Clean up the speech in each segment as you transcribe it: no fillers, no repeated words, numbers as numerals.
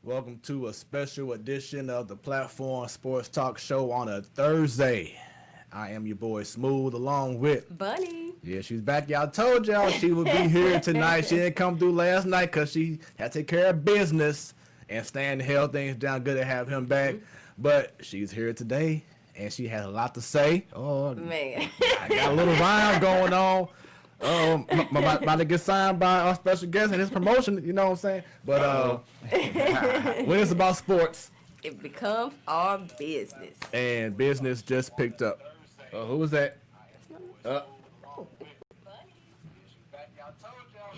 Welcome to a special edition of the Platform Sports Talk Show on a Thursday. I am your boy Smooth along with Bunny. Yeah, she's back. Y'all told y'all she would be here tonight. She didn't come through last night because she had to take care of business and staying the hell things down. Good to have him back. But she's here today and she has a lot to say. Oh, Man. I got a little rhyme going on. About to get signed by our special guest and his promotion, you know what I'm saying? But when it's about sports, It becomes our business. and business just picked up. Who was that?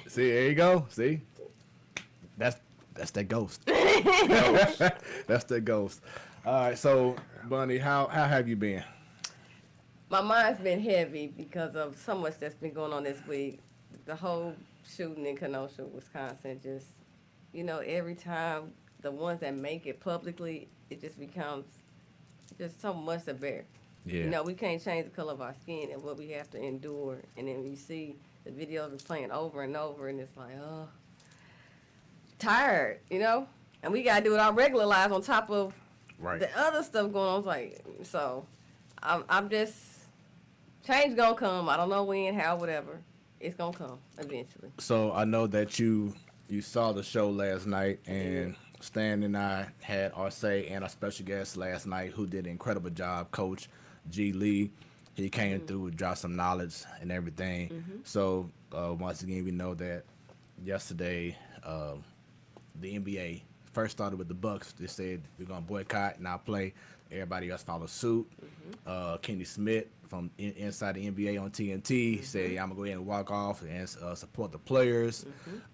See, there you go. See, that's that ghost. That's that ghost. All right, so Bunny, how have you been? My mind's been heavy because of so much that's been going on this week. The whole shooting in Kenosha, Wisconsin, just, every time the ones that make it publicly, it just becomes just so much to bear. Yeah. We can't change the color of our skin and what we have to endure. And then we see the videos are playing over and over, and it's like, oh, tired, And we got to do it our regular lives on top of Right. the other stuff going on. It's like, so I'm just, change gonna come. I don't know when, how, whatever. It's gonna come eventually. So I know that you saw the show last night, and Stan and I had our say and our special guest last night who did an incredible job, Coach G. Lee. He came through, dropped some knowledge and everything. So once again, we know that yesterday the NBA first started with the Bucks. They said we're gonna boycott and not play. Everybody else followed suit. Kenny Smith from inside the NBA on TNT said, "I'm gonna go ahead and walk off and support the players."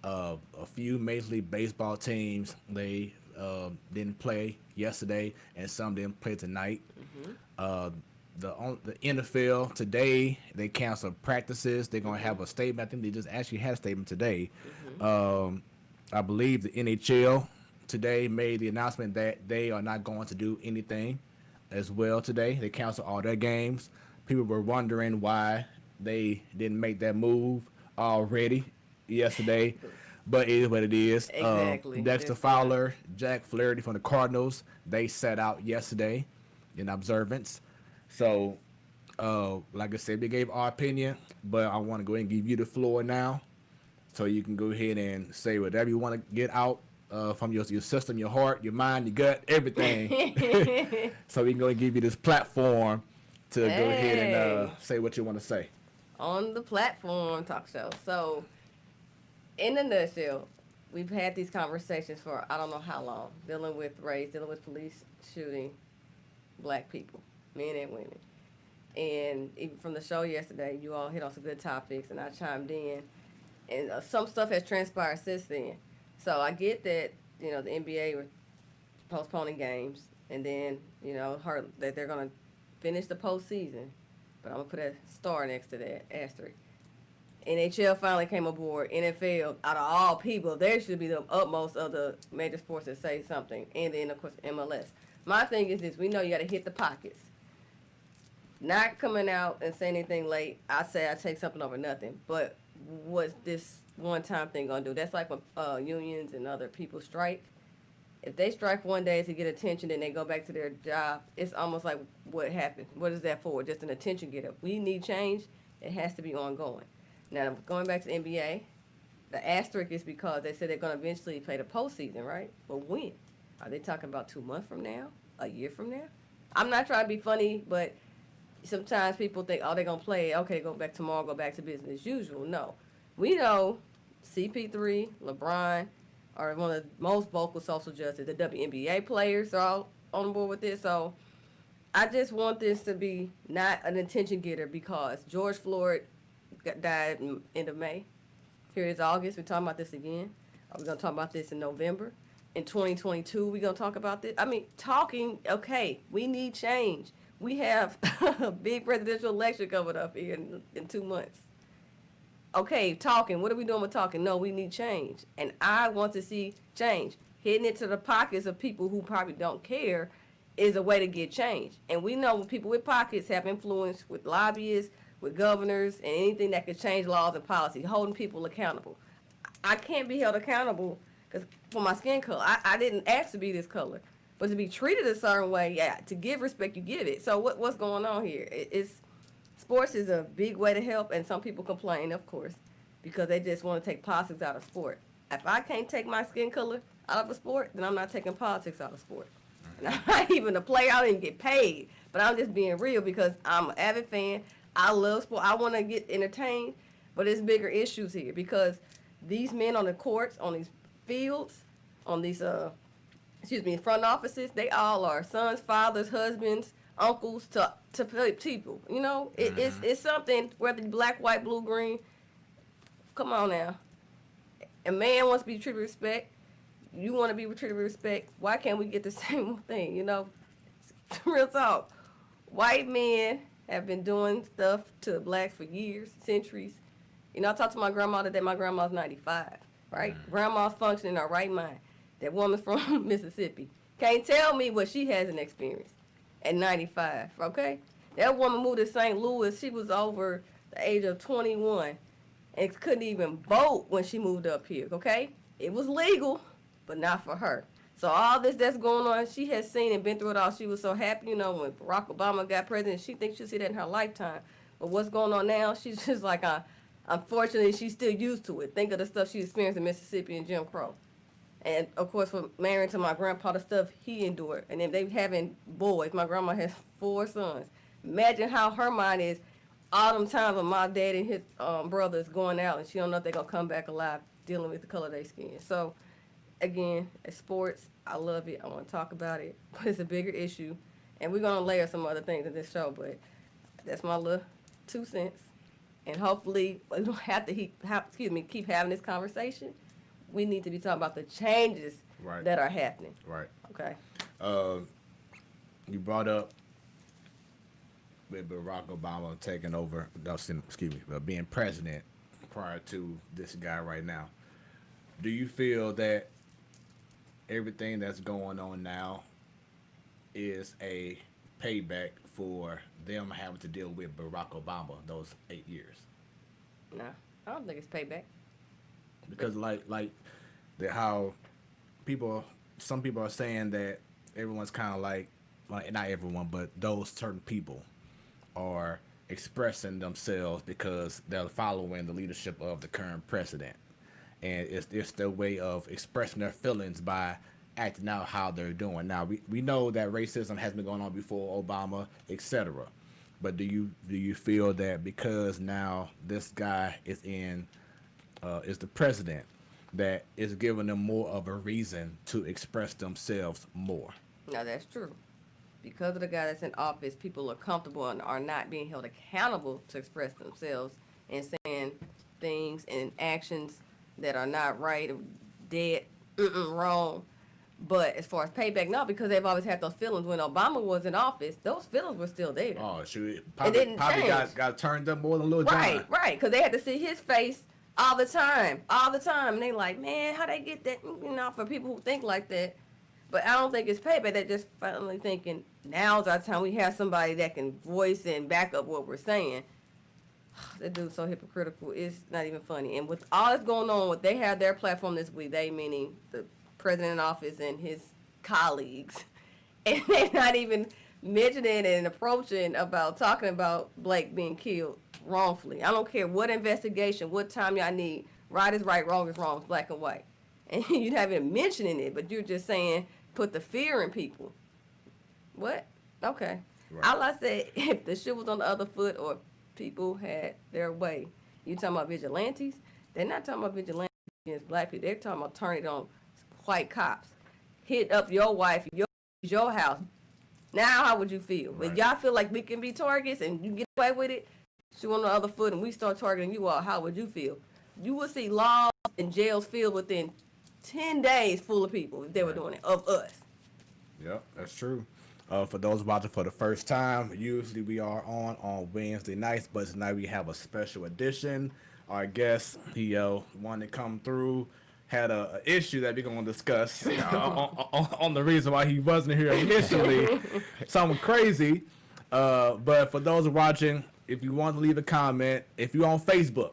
A few Major League Baseball teams they didn't play yesterday, and some didn't play tonight. The NFL today they canceled practices. They're gonna have a statement. I think they just actually had a statement today. I believe the NHL today made the announcement that they are not going to do anything as well today. They canceled all their games. People were wondering why they didn't make that move already yesterday, but it is what it is. Exactly. Dexter Fowler, Jack Flaherty from the Cardinals, they sat out yesterday in observance. So, like I said, we gave our opinion, but I want to go ahead and give you the floor now so you can go ahead and say whatever you want to get out from your system, your heart, your mind, your gut, everything. So we can go and give you this platform to go ahead and say what you want to say. On the platform talk show. So, in a nutshell, we've had these conversations for I don't know how long, dealing with race, dealing with police shooting black people, men and women. And even from the show yesterday, you all hit on some good topics, and I chimed in. And some stuff has transpired since then. So I get that, the NBA were postponing games, and then, heard that they're going to finish the postseason. But I'm going to put a star next to that, asterisk. NHL finally came aboard. NFL, out of all people, they should be the utmost of the major sports that say something. And then, of course, MLS. My thing is this. We know you got to hit the pockets. Not coming out and saying anything late. I say I take something over nothing. But what's this one-time thing going to do? That's like when unions and other people strike. If they strike one day to get attention and they go back to their job, it's almost like what happened. What is that for? Just an attention getter. We need change. It has to be ongoing. Now, going back to the NBA, the asterisk is because they said they're going to eventually play the postseason, right? But when? Are they talking about 2 months from now? A year from now? I'm not trying to be funny, but sometimes people think, oh, they're going to play. Okay, go back tomorrow, go back to business as usual. No. We know CP3, LeBron are one of the most vocal social justice. The WNBA players are all on board with this. So I just want this to be not an attention getter because George Floyd died in end of May. Here is August. We're talking about this again. Are we going to talk about this in November? In 2022, we're going to talk about this? I mean, talking, okay, we need change. We have a big presidential election coming up here in 2 months. Okay, talking. What are we doing with talking? No, we need change. And I want to see change. Hitting it to the pockets of people who probably don't care is a way to get change. And we know people with pockets have influence with lobbyists, with governors, and anything that could change laws and policy, holding people accountable. I can't be held accountable Because for my skin color, I didn't ask to be this color. But to be treated a certain way, yeah, to give respect, you give it. So what's going on here? Sports is a big way to help, and some people complain, of course, because they just want to take politics out of sport. If I can't take my skin color out of a sport, then I'm not taking politics out of sport. And I'm not even a player. I don't even get paid. But I'm just being real because I'm an avid fan. I love sport. I want to get entertained. But it's bigger issues here because these men on the courts, on these fields, on these front offices, they all are sons, fathers, husbands, uncles to people. You know, it's something, whether you're black, white, blue, green. Come on now. A man wants to be treated with respect. You want to be treated with respect. Why can't we get the same thing? You know, real talk. White men have been doing stuff to blacks for years, centuries. You know, I talked to my grandma today. My grandma's 95, right? Grandma's functioning in her right mind. That woman's from Mississippi. Can't tell me what she hasn't experienced at 95, okay? That woman moved to St. Louis. She was over the age of 21 and couldn't even vote when she moved up here, okay? It was legal, but not for her. So all this that's going on, she has seen and been through it all. She was so happy, you know, when Barack Obama got president. She thinks she'll see that in her lifetime. But what's going on now, she's just like, unfortunately, she's still used to it. Think of the stuff she experienced in Mississippi and Jim Crow. And, of course, for marrying to my grandpa, the stuff he endured. And then they having boys. My grandma has 4 sons. Imagine how her mind is all them times when my dad and his brothers going out and she don't know if they're going to come back alive dealing with the color of their skin. So, again, it's sports. I love it. I want to talk about it. But it's a bigger issue. And we're going to layer some other things in this show. But that's my little 2 cents. And hopefully we don't have to keep having this conversation. We need to be talking about the changes that are happening. Right. Okay. You brought up with Barack Obama taking over, being president prior to this guy right now. Do you feel that everything that's going on now is a payback for them having to deal with Barack Obama those 8 years? No, I don't think it's payback. Because how some people are saying that everyone's kind of like not everyone, but those certain people are expressing themselves because they're following the leadership of the current president, and it's their way of expressing their feelings by acting out how they're doing. Now we know that racism has been going on before Obama, etc. But do you feel that because now this guy is the president, that is giving them more of a reason to express themselves more? No, that's true. Because of the guy that's in office, people are comfortable and are not being held accountable to express themselves and saying things and actions that are not right or dead, wrong. But as far as payback, no, because they've always had those feelings. When Obama was in office, those feelings were still there. Oh, shoot. It didn't change. Got turned up more than Lil John. Right, because they had to see his face all the time. And they like, man, how they get that? You know, for people who think like that. But I don't think it's payback. They're just finally thinking, now's our time. We have somebody that can voice and back up what we're saying. That dude's so hypocritical. It's not even funny. And with all that's going on, they have their platform this week. They, meaning the president in office and his colleagues. And they're not even mentioning and approaching about talking about Blake being killed wrongfully. I don't care what investigation, what time y'all need. Right is right, wrong is wrong. It's black and white. And you're not even mentioning it, but you're just saying put the fear in people. What? Okay. Right. All I said, if the shit was on the other foot or people had their way, you talking about vigilantes? They're not talking about vigilantes against black people. They're talking about turning on white cops. Hit up your wife, your house. Now how would you feel? Right. If y'all feel like we can be targets and you get away with it, shoot on the other foot and we start targeting you all, how would you feel? You would see laws and jails filled within 10 days full of people if they were doing it, of us. Yep, that's true. For those watching for the first time, usually we are on Wednesday nights, but tonight we have a special edition. Our guest, he wanted to come through, had a issue that we're going to discuss on the reason why he wasn't here initially. Something crazy. But for those watching, if you want to leave a comment, if you're on Facebook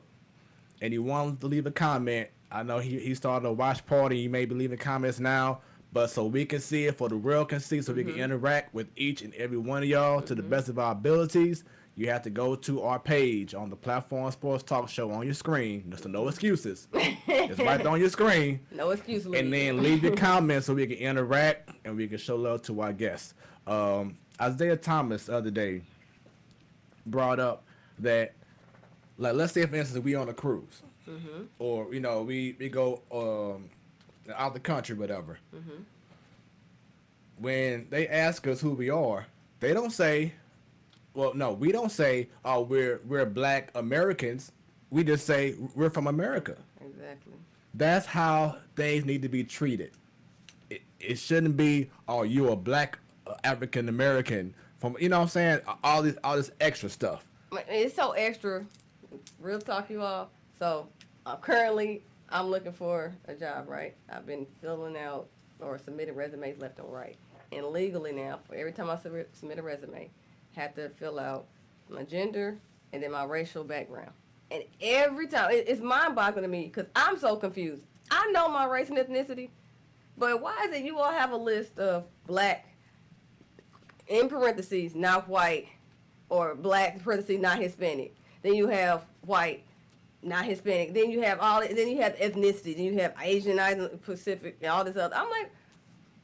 and you want to leave a comment, I know he started a watch party. You may be leaving comments now, but so we can see it, for the world can see, so we can interact with each and every one of y'all to the best of our abilities. You have to go to our page on the Platform Sports Talk Show on your screen. So no excuses. It's right there on your screen. No excuse. And then leave your comments so we can interact and we can show love to our guests. Isaiah Thomas the other day brought up that, like, let's say, for instance, we on a cruise, or we go out the country, whatever. When they ask us who we are, they don't say, well, no, we don't say, oh, we're Black Americans. We just say we're from America. Exactly. That's how things need to be treated. It shouldn't be, oh, you're a Black African American from, you know what I'm saying? All this extra stuff. It's so extra. Real talk, you all. So currently, I'm looking for a job, right? I've been filling out or submitting resumes left and right. And legally now, for every time I submit a resume, have to fill out my gender and then my racial background. And every time, it's mind-boggling to me because I'm so confused. I know my race and ethnicity, but why is it you all have a list of Black, in parentheses, not white, or Black, in parentheses, not Hispanic. Then you have white, not Hispanic. Then you have then you have ethnicity. Then you have Asian, Pacific, and all this other. I'm like,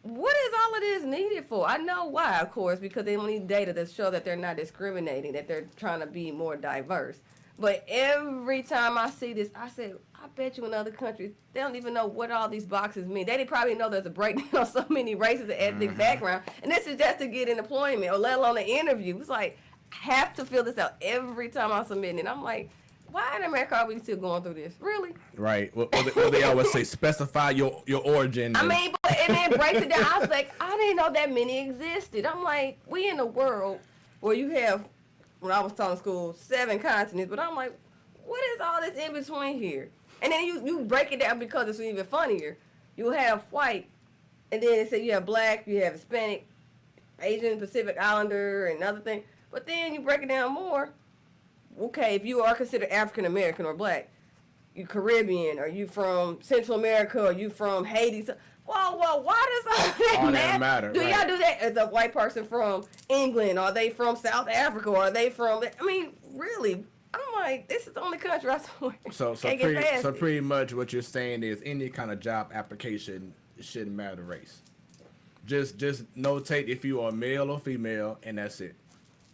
what is all of this needed for? I know why, of course, because they don't need data that show that they're not discriminating, that they're trying to be more diverse. But every time I see this, I say, I bet you in other countries, they don't even know what all these boxes mean. They probably know there's a breakdown of so many races and ethnic background. And this is just to get in employment or let alone an interview. It's like, I have to fill this out every time I submit it. And I'm like, why in America are we still going through this? Really? Right. Well, they always say, specify your origin. I mean, but it then breaks it down. I was like, I didn't know that many existed. I'm like, we in a world where you have, when I was taught in school, 7 continents, but I'm like, what is all this in between here? And then you break it down because it's even funnier. You have white, and then they say you have Black, you have Hispanic, Asian, Pacific Islander, and other things. But then you break it down more. Okay, if you are considered African American or Black, you Caribbean, or you from Central America, or you from Haiti. So, why does all that matter? Do y'all do that as a white person from England? Are they from South Africa? Or are they from? I mean, really? I'm like, this is the only country I swear. So pretty much what you're saying is any kind of job application shouldn't matter race. Just notate if you are male or female, and that's it.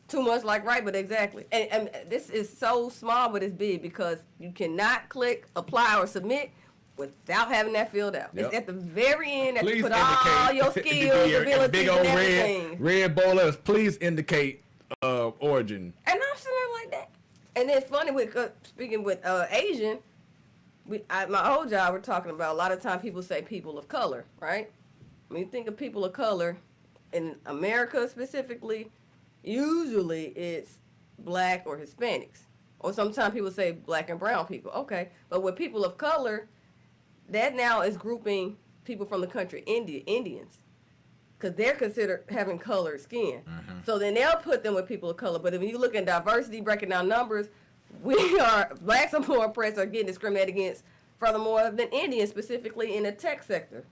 Too much like right, but exactly. And this is so small, but it's big because you cannot click apply or submit without having that filled out. Yep. It's at the very end that you put all your skills, abilities, big old and everything. Red bold letters. Please indicate origin. And I'm sitting there like that. And it's funny with speaking with Asian. My old job, we're talking about a lot of times people say people of color, right? When you think of people of color in America specifically, usually it's Black or Hispanics. Or sometimes people say Black and brown people. Okay. But with people of color, that now is grouping people from the country, Indians. Because they're considered having colored skin. Mm-hmm. So then they'll put them with people of color. But if you look at diversity, breaking down numbers, Blacks are more oppressed or getting discriminated against, furthermore, than Indians, specifically in the tech sector.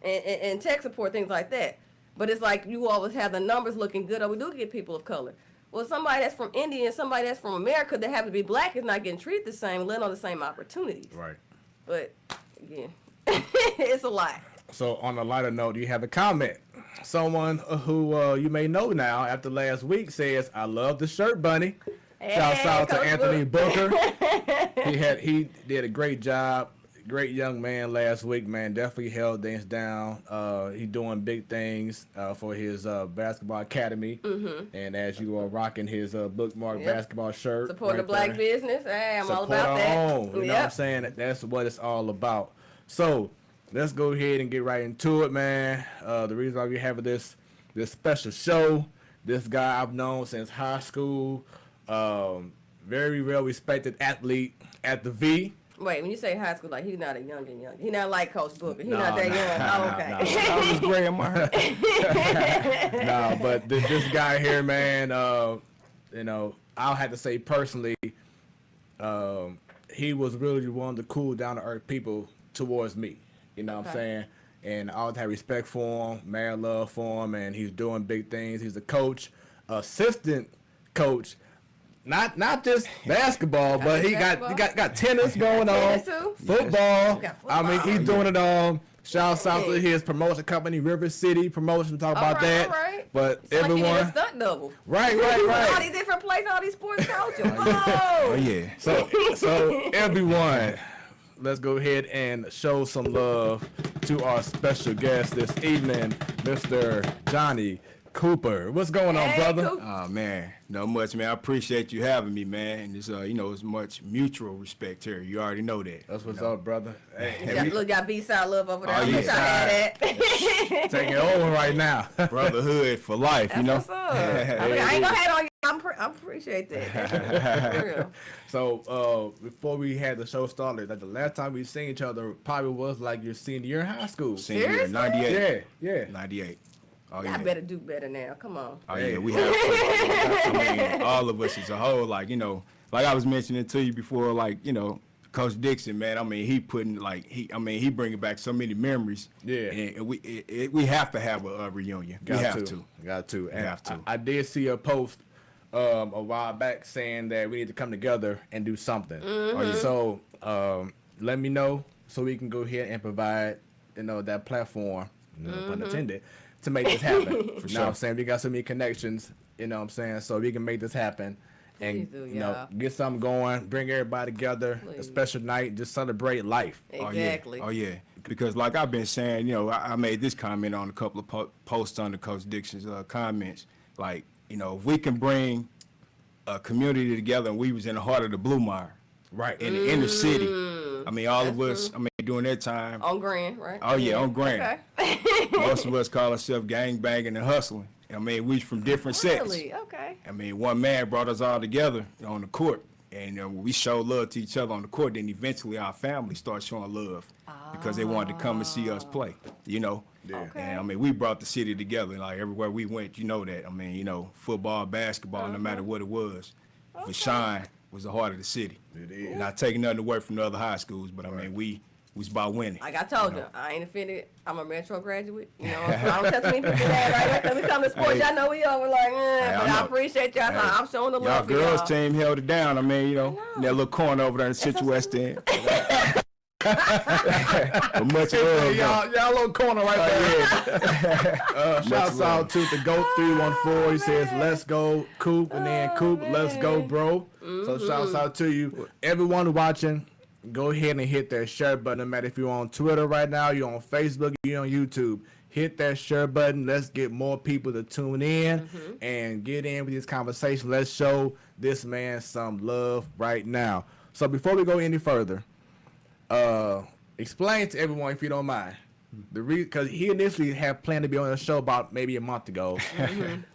And tech support, things like that. But it's like you always have the numbers looking good, or we do get people of color. Well, somebody that's from India and somebody that's from America that happen to be Black is not getting treated the same, let on the same opportunities. Right. But, again, it's a lot. So, on a lighter note, do you have a comment? Someone who you may know now after last week says, I love the shirt, Bunny. Hey, Shouts out to Coach Anthony Booker. He did a great job. Great young man last week, man. Definitely held things down. He doing big things for his basketball academy. Mm-hmm. And as you are rocking his bookmark basketball shirt. Support the Black business. Hey, I'm all about that. Own, you know what I'm saying? That's what it's all about. So let's go ahead and get right into it, man. The reason why we're having this special show, this guy I've known since high school, very well respected athlete at the V. Wait, when you say high school, like he's not a young. He's not like Coach Booker. He's not that young. Okay. I was gray in my hair. No, but this guy here, man, I'll have to say personally, he was really one of the cool, down-to-earth people towards me. You know what I'm saying? And I always have respect for him, mad love for him, and he's doing big things. He's a coach, assistant coach, not just basketball, but he got tennis going on, football. I mean, he's doing it all. Shouts out to his promotion company, River City Promotion. Talk about that. Right. But it's everyone, like he did a stunt double. Right. All these different places, all these sports coaches. Oh yeah. So everyone, let's go ahead and show some love to our special guest this evening, Mr. Johnnie Cooper. What's going on, brother? Oh man, not much, man. I appreciate you having me, man. And it's it's much mutual respect here. You already know that. That's what's up, brother. Hey, look, y'all B-side love over there. Oh, yeah. Taking it over right now. Brotherhood for life, That's what's up. I ain't gonna hate on you. I appreciate that. So before we had the show started, like the last time we seen each other probably was like your senior year in high school. Senior year, 98. Yeah. 98. Oh, I better do better now. Come on. Oh, yeah, we have. I mean, all of us as a whole, like I was mentioning to you before, like, Coach Dixon, man. I mean, he bringing back so many memories. Yeah. And we have to have a reunion. Got to. And have to. I did see a post a while back saying that we need to come together and do something. Mm-hmm. So let me know so we can go ahead and provide, that platform, pun intended, to make this happen. For You know what I'm saying? We got so many connections, you know what I'm saying? So we can make this happen and get something going, bring everybody together, a special night, just celebrate life. Exactly. Oh yeah. Because like I've been saying, I made this comment on a couple of posts under Coach Dixon's comments. Like, if we can bring a community together, and we was in the heart of the Blue Mire. Right. In the inner city. I mean, all of us, during that time. On Grand, right? Oh, yeah, on Grand. Okay. Most of us call ourselves gang banging and hustling. I mean, we from different sets. Really? Okay. I mean, one man brought us all together on the court. And we showed love to each other on the court. Then eventually our family started showing love because they wanted to come and see us play, Yeah. Okay. And, I mean, we brought the city together. Like, everywhere we went, that. I mean, football, basketball, no matter what it was. For Shine was the heart of the city. It is. Not taking nothing away from the other high schools, but, I mean, we was about winning. Like I told you, I ain't offended. I'm a Metro graduate. So I don't tell too many people that, right? Because we come to sports, y'all know we over like, but I appreciate y'all. So I'm showing the love for y'all. Girls team held it down. I mean, in that little corner over there in Central West End. But much love, y'all little corner right there. Shouts out to the GOAT 314. He says, "Let's go, Coop," and then Coop, "Let's go, bro." So shouts out to you, everyone watching. Go ahead and hit that share button. No matter if you're on Twitter right now, you're on Facebook, you're on YouTube. Hit that share button. Let's get more people to tune in and get in with this conversation. Let's show this man some love right now. So before we go any further, explain to everyone, if you don't mind, the reason, because he initially had planned to be on the show about maybe a month ago,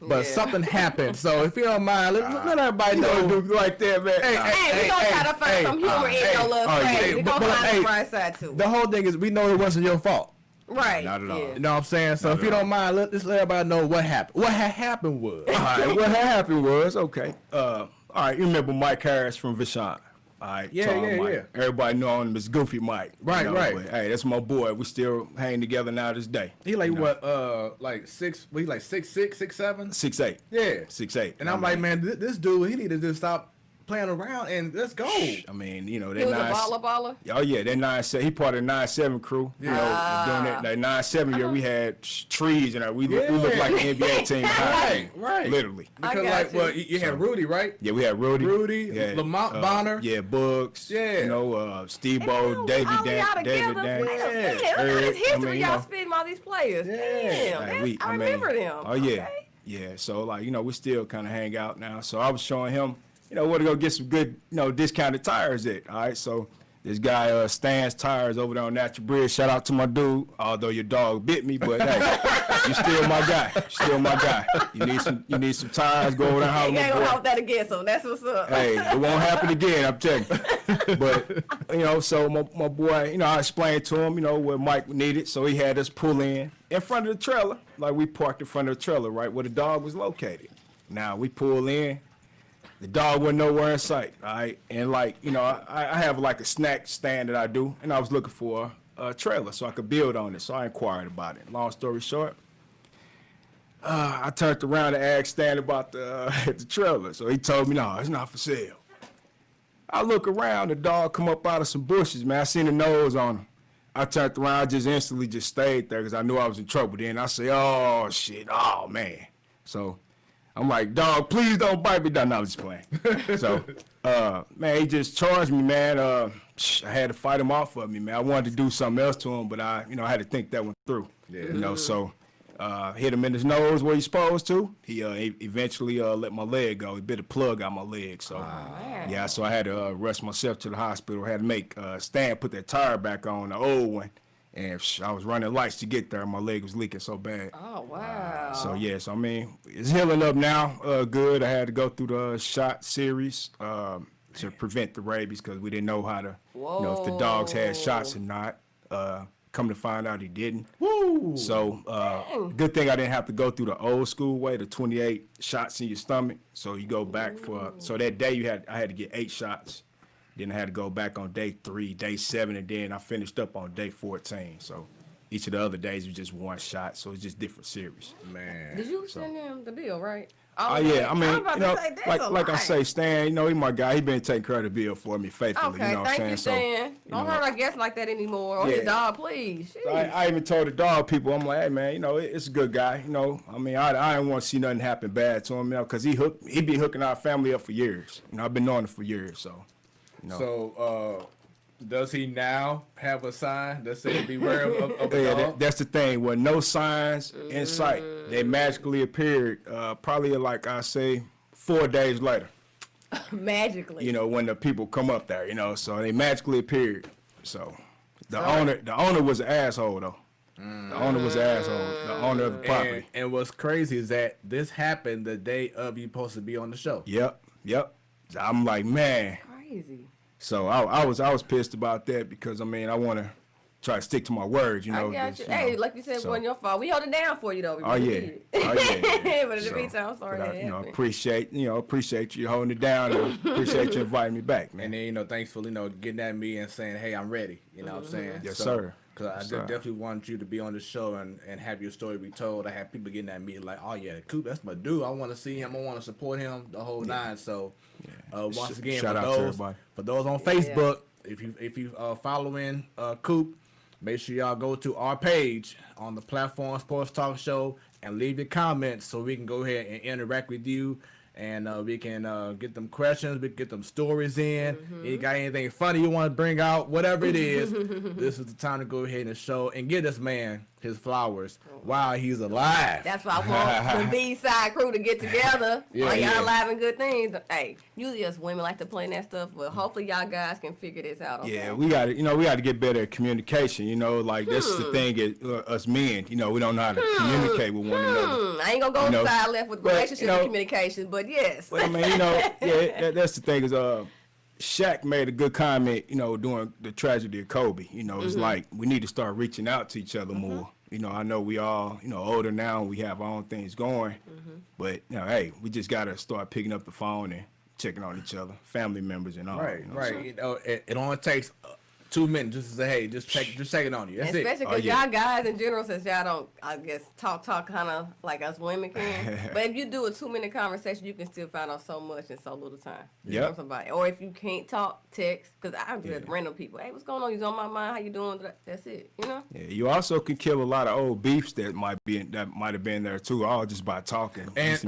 but something happened. So if you don't mind, let everybody know. Do like that, man. Hey, we gonna try to find some humor in your little crazy. We gonna find the bright side too. The whole thing is, we know it wasn't your fault. Right. Not at all. You know what I'm saying? So if you don't mind, let's let everybody know what happened. What had happened was. All right, what had happened was, okay. All right, you remember Mike Harris from Vashon? All right, Yeah. Everybody know him as Goofy Mike. Right. But, hey, that's my boy. We still hang together now this day. He like what? Like 6'6", 6'7"? 6'8". Yeah. 6'8". And I'm like, man, this dude, he need to just stop playing around and let's go. I mean, He that was a baller. Oh yeah, that 9-7. He part of the 9-7 crew. During that 9-7 year, we had trees and we looked like an NBA team. Right. Literally. Because like, well, you had Rudy, right? Yeah, we had Rudy. Yeah. Lamont Bonner. Yeah, Bugs. Yeah. Steve Bo, David Dan. It's history y'all spitting all these players. Yeah. Damn, I remember them. Oh yeah. Yeah. So like, we still kind of hang out now. So I was showing him, where to go get some good, discounted tires at. All right. So this guy, Stan's Tires over there on Natural Bridge. Shout out to my dude. Although your dog bit me, but hey, you still my guy. You need some tires. Go over there and holler You at ain't my gonna boy. help that again, so that's what's up. Hey, it won't happen again, I'm telling you. But, so my boy, I explained to him, what Mike needed. So he had us pull in front of the trailer. Like we parked in front of the trailer, right, where the dog was located. Now we pull in. The dog wasn't nowhere in sight, all right? And like, I have like a snack stand that I do, and I was looking for trailer so I could build on it. So I inquired about it. Long story short, I turned around and asked Stan about the trailer. So he told me, no, it's not for sale. I look around, the dog come up out of some bushes, man. I seen the nose on him. I turned around, I just instantly just stayed there because I knew I was in trouble. Then I say, oh, shit, oh, man. So I'm like, dog, please don't bite me. No, I'm just playing. So, man, he just charged me, man. I had to fight him off of me, man. I wanted to do something else to him, but I had to think that one through. Yeah. So hit him in his nose where he's supposed to. He eventually let my leg go. He bit a plug out my leg. So, yeah, so I had to rush myself to the hospital. I had to make Stan put that tire back on, the old one. And I was running lights to get there. My leg was leaking so bad. Oh, wow. So, yes, I mean, it's healing up now. Good. I had to go through the shot series to prevent the rabies because we didn't know how to, if the dogs had shots or not. Come to find out he didn't. Woo! So, good thing I didn't have to go through the old school way, the 28 shots in your stomach. So you go back so that day I had to get 8 shots. Then I had to go back on day 3, day 7, and then I finished up on day 14. So each of the other days was just 1 shot. So it's just different series. Man. Did you send him the bill, right? Oh, yeah. I mean, like I say, Stan, he my guy. He been taking care of the bill for me faithfully. Okay, you know what I'm thank saying? you, Stan. Don't hurt our guests like that anymore. Or your dog, please. I even told the dog people, I'm like, hey, man, it's a good guy. I mean, I didn't want to see nothing happen bad to him, because he been hooking our family up for years. I've been knowing him for years, so. So, does he now have a sign that says beware of a dog? That's the thing. With no signs in sight, they magically appeared probably like I say 4 days later. Magically. When the people come up there, so they magically appeared. So the owner was an asshole though. The owner was an asshole. The owner of the property. And what's crazy is that this happened the day of you supposed to be on the show. Yep. I'm like, man. Crazy. So I was pissed about that because I want to try to stick to my words, I got you. Hey, like you said, it wasn't your fault. We held it down for you though. Oh yeah. But in the meantime, I'm sorry that happened. Appreciate you holding it down and appreciate you inviting me back, man. And then thanks for getting at me and saying, hey, I'm ready. You know what I'm saying? Yes, sir. Because I definitely want you to be on the show and have your story be told. I have people getting at me like, oh yeah, Coop, that's my dude. I want to see him. I want to support him the whole nine. So once again, shout out to everybody. For those on Facebook, if you following Coop, make sure y'all go to our page on the platform Sports Talk Show and leave your comments so we can go ahead and interact with you. And we can get them questions, we can get them stories in. You got anything funny you want to bring out, whatever it is, this is the time to go ahead and show and give this man his flowers while he's alive. That's why I want the B-side crew to get together. Y'all alive and good things. Hey, usually us women like to play in that stuff, but hopefully y'all guys can figure this out. Okay? Yeah, we got to get better at communication. This is the thing is us men. We don't know how to communicate with one another. I ain't gonna go side left with relationship and communication, but yes. But that's the thing is Shaq made a good comment, during the tragedy of Kobe. It's like we need to start reaching out to each other more. I know we all, older now and we have our own things going. But, hey, we just got to start picking up the phone and checking on each other, family members and all. Right. It only takes 2 minutes just to say, hey, just checking on you. That's especially because y'all guys in general, since y'all don't, I guess, talk kind of like us women can. But if you do a 2-minute conversation, you can still find out so much in so little time. Yeah. Somebody, or if you can't talk, text. Because I just random people. Hey, what's going on? You on my mind? How you doing? That's it. Yeah. You also can kill a lot of old beefs that might have been there too, all just by talking. And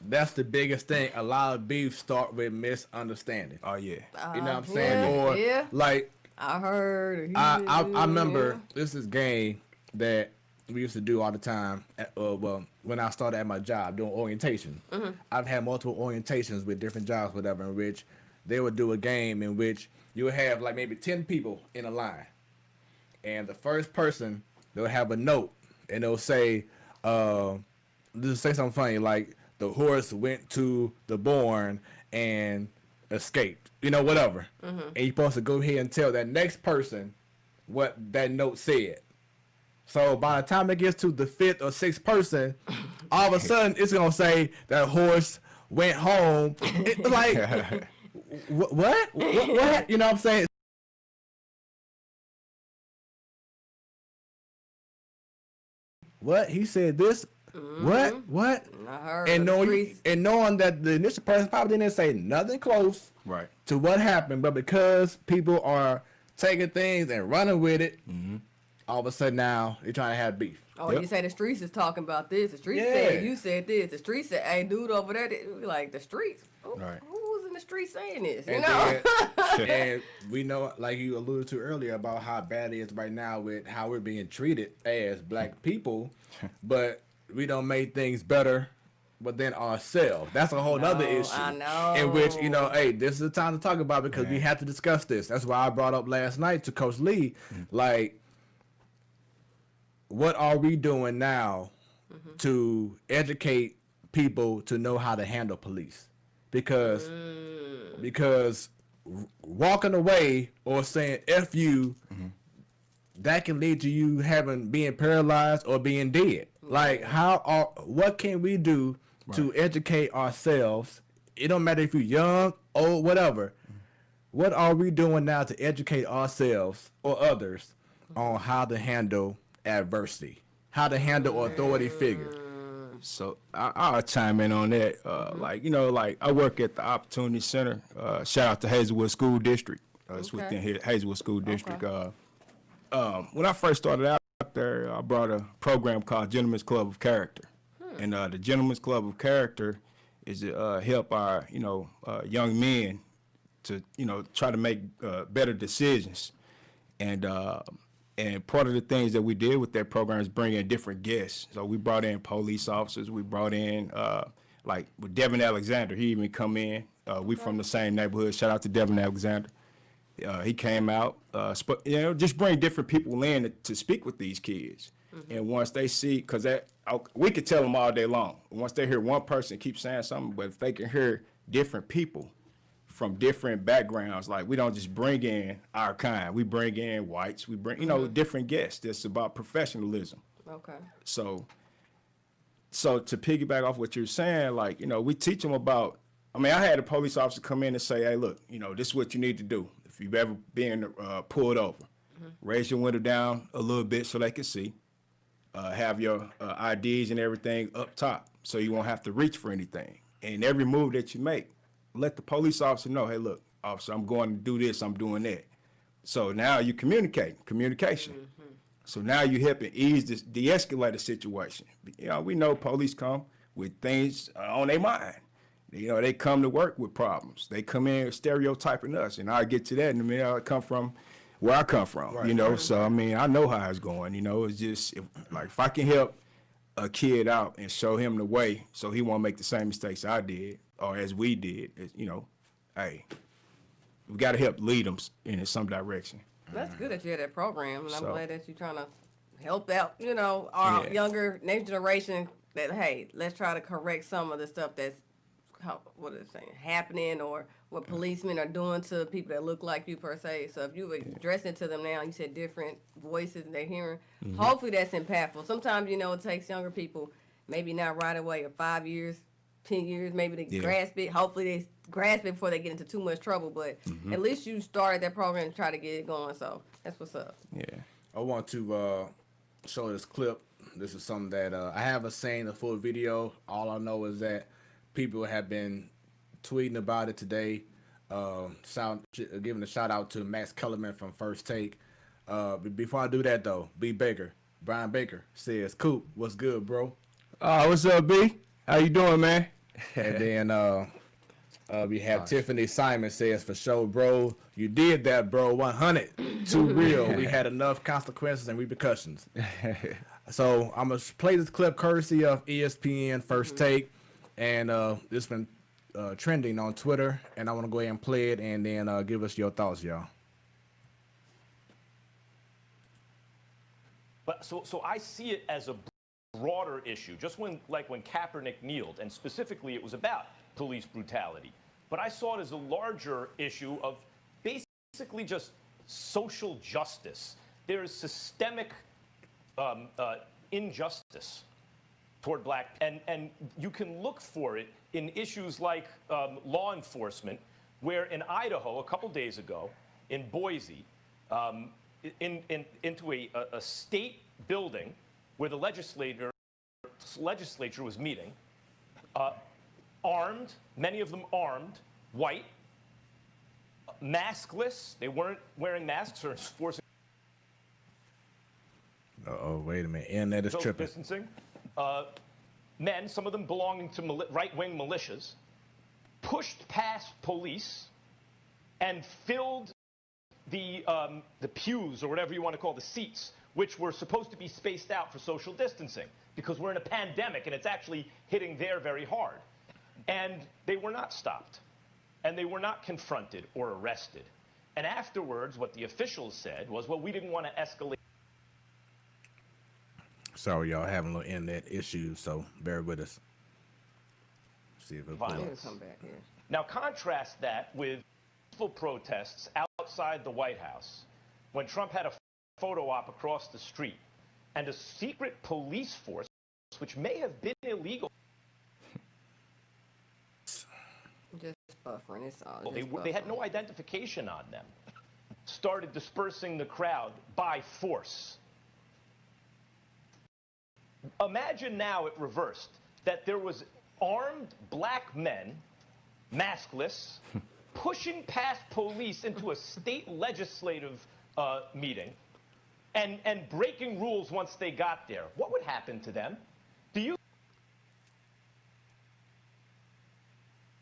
that's the biggest thing. A lot of beef start with misunderstanding. Oh yeah. You know what I'm saying? Like I heard. I remember this is game that we used to do all the time. When I started at my job doing orientation, I've had multiple orientations with different jobs, whatever, in which they would do a game in which you would have like maybe 10 people in a line, and the first person they'll have a note and they'll say, just say something funny like, the horse went to the barn and escaped, whatever. And you're supposed to go ahead and tell that next person what that note said. So by the time it gets to the 5th or 6th person, all of a sudden it's going to say that horse went home. It's like, what? You know what I'm saying? What? He said this? What? I heard And the knowing, streets. that the initial person probably didn't say nothing close Right. to what happened, but because people are taking things and running with it, all of a sudden now they're trying to have beef. Oh, Yep. you say the streets is talking about this. The streets Yeah. said you said this. The streets said, hey, dude over there. We like, the streets? Right. Who's in the streets saying this? You And, know? and we know, like you alluded to earlier, about how bad it is right now with how we're being treated as black people, but we don't make things better within ourselves. That's a whole other issue. I know. In which, hey, this is the time to talk about it because we have to discuss this. That's why I brought up last night to Coach Lee, like, what are we doing now to educate people to know how to handle police? Because walking away or saying F you, that can lead to you being paralyzed or being dead. Like, what can we do to educate ourselves? It don't matter if you're young, old, whatever. What are we doing now to educate ourselves or others on how to handle adversity, how to handle authority figure? So I'll chime in on that. Like I work at the Opportunity Center. Shout out to Hazelwood School District. It's within here, Hazelwood School District. When I first started out there, I brought a program called Gentlemen's Club of Character. And the Gentlemen's Club of Character is to help our, young men to, try to make better decisions. And part of the things that we did with that program is bring in different guests. So we brought in police officers. We brought in, like with Devin Alexander, he even come in. We from the same neighborhood. Shout out to Devin Alexander. He came out, just bring different people in to speak with these kids. And once they see, because we could tell them all day long. Once they hear one person keep saying something, but if they can hear different people from different backgrounds, like we don't just bring in our kind. We bring in whites. We bring, different guests. That's about professionalism. Okay. So to piggyback off what you're saying, like, we teach them about, I had a police officer come in and say, hey, look, this is what you need to do. If you've ever been pulled over, raise your window down a little bit so they can see. Have your IDs and everything up top so you won't have to reach for anything. And every move that you make, let the police officer know, hey, look, officer, I'm going to do this, I'm doing that. So now you communication. So now you helping ease this, de-escalate the situation. We know police come with things on their mind. They come to work with problems. They come in stereotyping us, and I'll get to that in a minute. I come from where I come from, So, I know how it's going, It's just, if I can help a kid out and show him the way so he won't make the same mistakes I did or as we did, hey, we got to help lead them in some direction. That's good that you had that program, and I'm So- glad that you're trying to help out, our younger next generation that, hey, let's try to correct some of the stuff that's, happening or what policemen are doing to people that look like you per se. So if you were addressing to them now, you said different voices they're hearing, hopefully that's impactful. Sometimes, it takes younger people, maybe not right away, or 5 years, 10 years, maybe to grasp it. Hopefully they grasp it before they get into too much trouble, but at least you started that program to try to get it going, so that's what's up. Yeah. I want to show this clip. This is something that I haven't seen the full video. All I know is that people have been tweeting about it today. Giving a shout out to Max Kellerman from First Take. Before I do that though, Brian Baker says, "Coop, what's good, bro?" What's up, B? How you doing, man? And then we have Tiffany Simon says, "For sure, bro. You did that, bro. 100. Too real. We had enough consequences and repercussions." So I'm gonna play this clip courtesy of ESPN First Take, and it's been trending on Twitter, and I want to go ahead and play it, and then give us your thoughts, y'all. But so I see it as a broader issue. Just when Kaepernick kneeled, and specifically it was about police brutality. But I saw it as a larger issue of basically just social justice. There is systemic injustice toward black, and you can look for it in issues like law enforcement, where in Idaho a couple days ago, in Boise, into a state building, where the legislature was meeting, armed, many of them armed, white, maskless. They weren't wearing masks or enforcing Uh-oh, wait a minute. Internet is social tripping. distancing. Men, some of them belonging to right-wing militias, pushed past police and filled the pews, or whatever you want to call the seats, which were supposed to be spaced out for social distancing, because we're in a pandemic and it's actually hitting there very hard. And they were not stopped, and they were not confronted or arrested. And afterwards, what the officials said was, well, we didn't want to escalate. Sorry, y'all having a little internet issues, so bear with us. See if it Violence. Come back here. Now contrast that with peaceful protests outside the White House when Trump had a photo op across the street and a secret police force, which may have been illegal. Just buffering. It's all. They had no identification on them. Started dispersing the crowd by force. Imagine now it reversed, that there was armed black men, maskless, pushing past police into a state legislative meeting and breaking rules once they got there. What would happen to them? Do you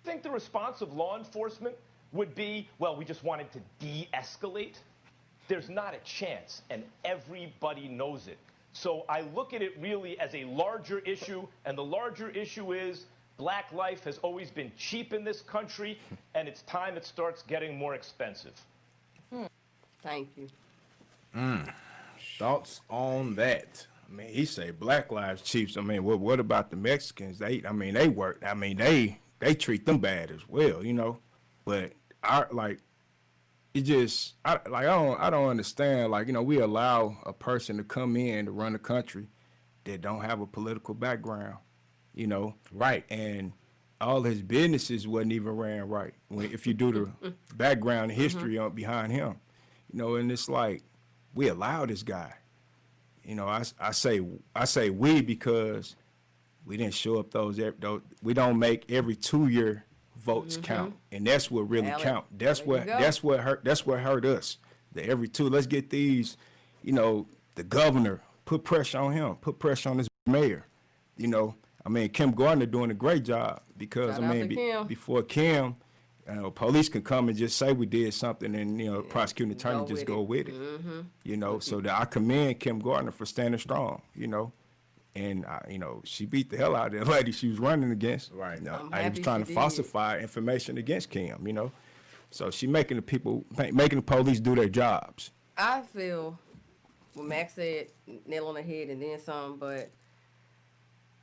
think the response of law enforcement would be, well, we just wanted to de-escalate? There's not a chance, and everybody knows it. So I look at it really as a larger issue, and the larger issue is black life has always been cheap in this country, and it's time it starts getting more expensive. Thank you. Thoughts on that? I mean, he say black lives cheap. I mean, what about the Mexicans? They work. I mean, they treat them bad as well, you know. But it just, I don't understand. Like, you know, we allow a person to come in to run a country that don't have a political background, you know. Right. And all his businesses wasn't even ran right. If you do the background and history behind him, you know, and it's like, we allow this guy. You know, I say we because we didn't show up those we don't make every 2-year votes count, and that's what really count. That's what hurt us. The every two. Let's get these, you know, the governor, put pressure on him, put pressure on his mayor. You know, I mean, Kim Gardner doing a great job because Shout out to Kim. Before Kim, police can come and just say we did something, and you know, prosecuting attorney just go with it. You know, so I commend Kim Gardner for standing strong. You know. And, you know, she beat the hell out of that lady she was running against. Right. You know, I was trying to falsify information against Kim, you know. So she making the police do their jobs. I feel what Max said, nail on the head and then some, but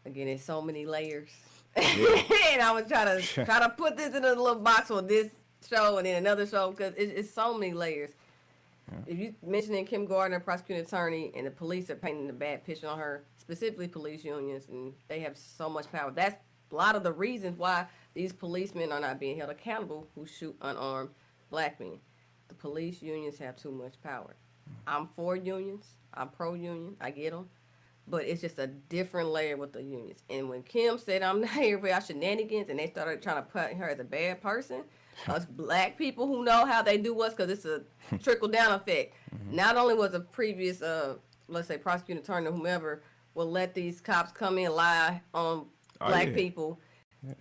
again, there's so many layers. Yeah. And I was trying to put this in a little box for this show and then another show because it's so many layers. Yeah. If you mentioning Kim Gardner, prosecuting attorney, and the police are painting a bad picture on her, specifically police unions, and they have so much power. That's a lot of the reasons why these policemen are not being held accountable who shoot unarmed black men. The police unions have too much power. I'm for unions. I'm pro-union. I get them. But it's just a different layer with the unions. And when Kim said, I'm not here for y'all shenanigans, and they started trying to put her as a bad person, us black people who know how they do what's, because it's a trickle-down effect. Not only was a previous, let's say, prosecuting attorney or whomever will let these cops come in, lie on black people,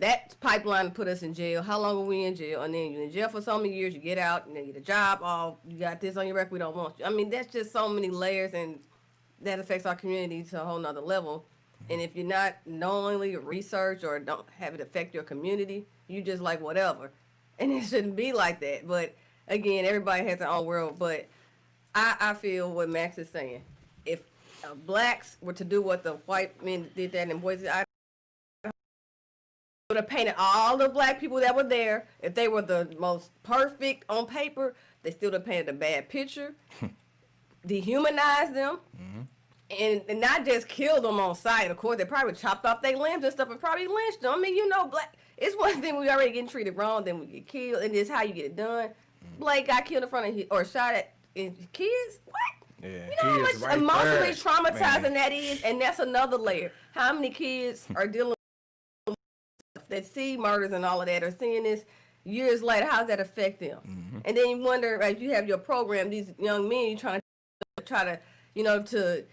that pipeline put us in jail. How long are we in jail? And then you're in jail for so many years, you get out, and then you get a job, you got this on your record, we don't want you. I mean, that's just so many layers, and that affects our community to a whole nother level. And if you're not knowingly research or don't have it affect your community, you just like whatever. And it shouldn't be like that. But again, everybody has their own world. But I feel what Max is saying. If blacks were to do what the white men did that in Boise, I would have painted all the black people that were there. If they were the most perfect on paper, they still would have painted a bad picture, dehumanized them, and not just killed them on sight. Of course, they probably chopped off their limbs and stuff and probably lynched them. I mean, you know, black. It's one thing we already getting treated wrong, then we get killed, and this is how you get it done. Blake got killed in front of or shot at kids. What? Yeah. You know how much emotionally traumatizing that is, and that's another layer. How many kids are dealing with that see murders and all of that, are seeing this years later? How does that affect them? And then you wonder, like, you have your program, these young men, you try to, you know, to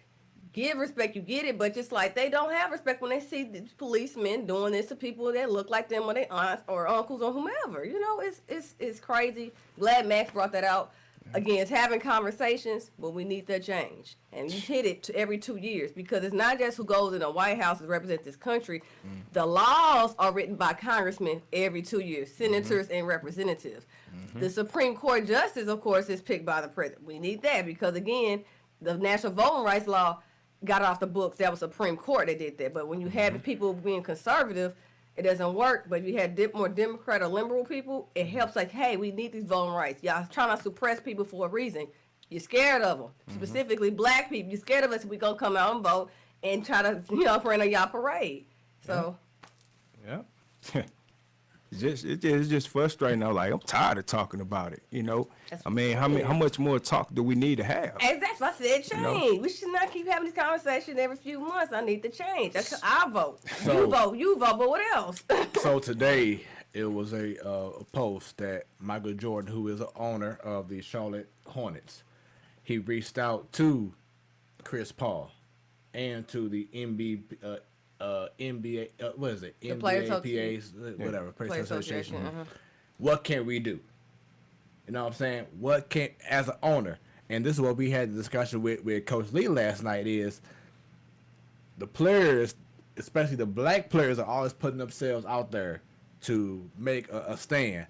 give respect, you get it, but just like they don't have respect when they see these policemen doing this to people that look like them or their aunts or uncles or whomever. You know, it's crazy. Glad Max brought that out. Again, it's having conversations, but we need that change. And you hit it every 2 years, because it's not just who goes in the White House to represent this country. The laws are written by congressmen every 2 years, senators and representatives. The Supreme Court justice, of course, is picked by the president. We need that because, again, the national voting rights law got off the books. That was Supreme Court that did that. But when you have people being conservative, it doesn't work. But if you had more Democrat or liberal people, it helps. Like, hey, we need these voting rights. Y'all trying to suppress people for a reason. You're scared of them, specifically black people. You're scared of us. We gonna come out and vote and try to, you know, run on y'all parade. So, yeah. It's just frustrating. I'm like, I'm tired of talking about it. You know, I mean, how much more talk do we need to have? Exactly. I said change. You know? We should not keep having this conversation every few months. I need to change. That's I vote. You vote, but what else? So today it was a post that Michael Jordan, who is the owner of the Charlotte Hornets, he reached out to Chris Paul and to the NBA, what is it? NBA, PAs, whatever, Players Association. What can we do? You know what I'm saying? What can, as an owner, and this is what we had the discussion with Coach Lee last night, is the players, especially the black players, are always putting themselves out there to make a stand.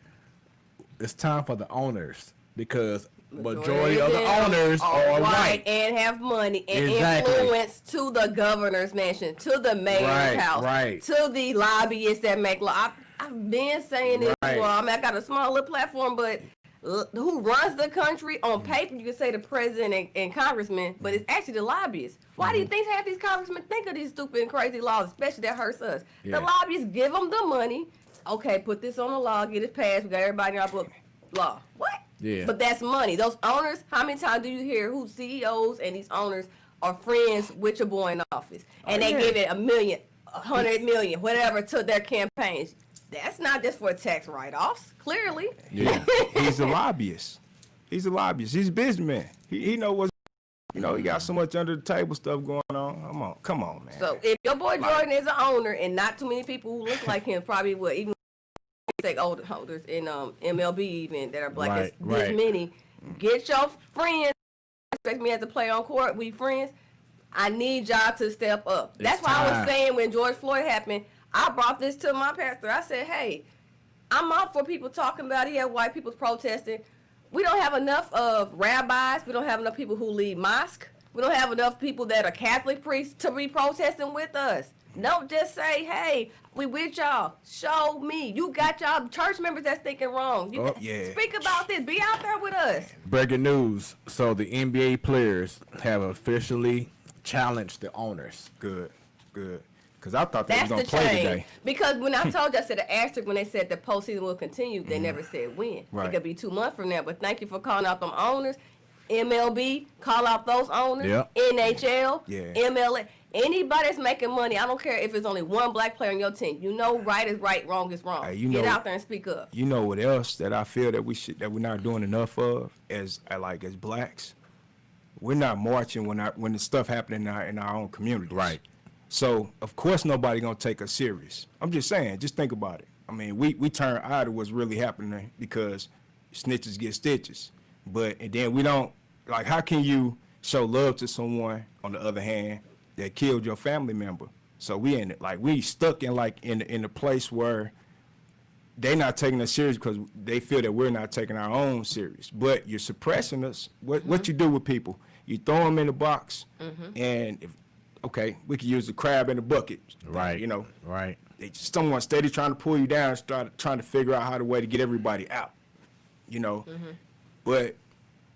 It's time for the owners, because majority of the owners are white and have money and influence to the governor's mansion, to the mayor's house, to the lobbyists that make law. I've been saying this. Well, I mean, I got a small little platform, but who runs the country on paper? You can say the president and congressman, but it's actually the lobbyists. Why do you think half these congressmen think of these stupid and crazy laws, especially that hurts us? The lobbyists give them the money. Okay, put this on the law, get it passed. We got everybody in our book. Law. What? Yeah. But that's money. Those owners, how many times do you hear who CEOs and these owners are friends with your boy in office? And they give it $1 million, $100 million, whatever, to their campaigns. That's not just for tax write-offs, clearly. Yeah. He's a lobbyist. He's a lobbyist. He's a businessman. He knows what's, you know, he got so much under the table stuff going on. Come on, man. So if your boy Jordan is an owner, and not too many people who look like him probably would, even stakeholders in MLB even that are black, this many, get your friends, expect me as a player on court, we friends, I need y'all to step up. That's why I was saying when George Floyd happened, I brought this to my pastor. I said, hey, I'm all for people talking about it. Yeah, white people protesting. We don't have enough of rabbis. We don't have enough people who lead mosque. We don't have enough people that are Catholic priests to be protesting with us. Don't just say, hey, we with y'all. Show me. You got y'all church members that's thinking wrong. Speak about this. Be out there with us. Breaking news. So the NBA players have officially challenged the owners. Good. Because I thought they was going to play today. Because when I told you, I said the asterisk when they said the postseason will continue, they never said when. It could be 2 months from now. But thank you for calling out them owners. MLB, call out those owners. NHL, MLA. Anybody that's making money, I don't care if it's only one black player on your team. You know, right is right, wrong is wrong. Get out there and speak up. You know what else that I feel that we're not doing enough of as blacks? We're not marching when the stuff happening in our own communities. Right. So of course nobody gonna take us serious. I'm just saying, just think about it. I mean, we turn eye to what's really happening because snitches get stitches. And then we don't, like, how can you show love to someone, on the other hand, that killed your family member? So we stuck in the place where they not taking us serious because they feel that we're not taking our own serious. But you're suppressing us. What you do with people? You throw them in the box, and we could use the crab in the bucket. Right. You know. Right. Someone steady trying to pull you down, trying to figure out how the way to get everybody out. You know. But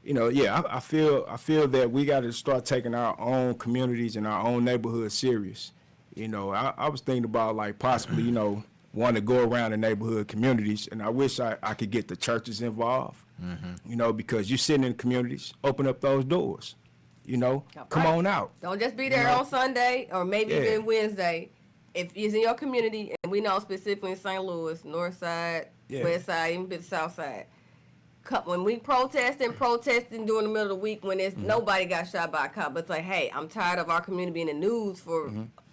I feel that we got to start taking our own communities and our own neighborhoods serious. You know, I was thinking about, like, possibly, want to go around the neighborhood communities, and I wish I could get the churches involved. You know, because you're sitting in communities, open up those doors. You know, Right. come on out. Don't just be there on Sunday or maybe Yeah. even Wednesday. If it's in your community, and we know specifically in St. Louis, North Side, Yeah. West Side, even bit South Side. When we protesting during the middle of the week when it's nobody got shot by a cop, but it's like, hey, I'm tired of our community being in the news for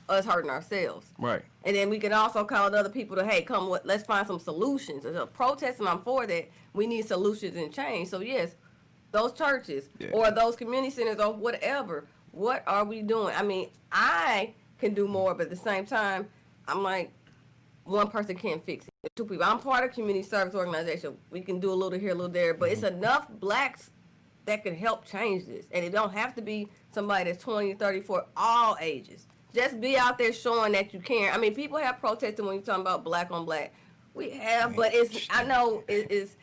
us hurting ourselves. Right. And then we can also call other people to, hey, let's find some solutions. So protesting, I'm for that. We need solutions and change. So yes, those churches or those community centers or whatever, what are we doing? I mean, I can do more, but at the same time, I'm like, one person can't fix it. Two people. I'm part of a community service organization. We can do a little here, a little there, but it's enough blacks that can help change this. And it don't have to be somebody that's 20, 30, for all ages. Just be out there showing that you care. I mean, people have protested when you're talking about black on black. We have, but I know it's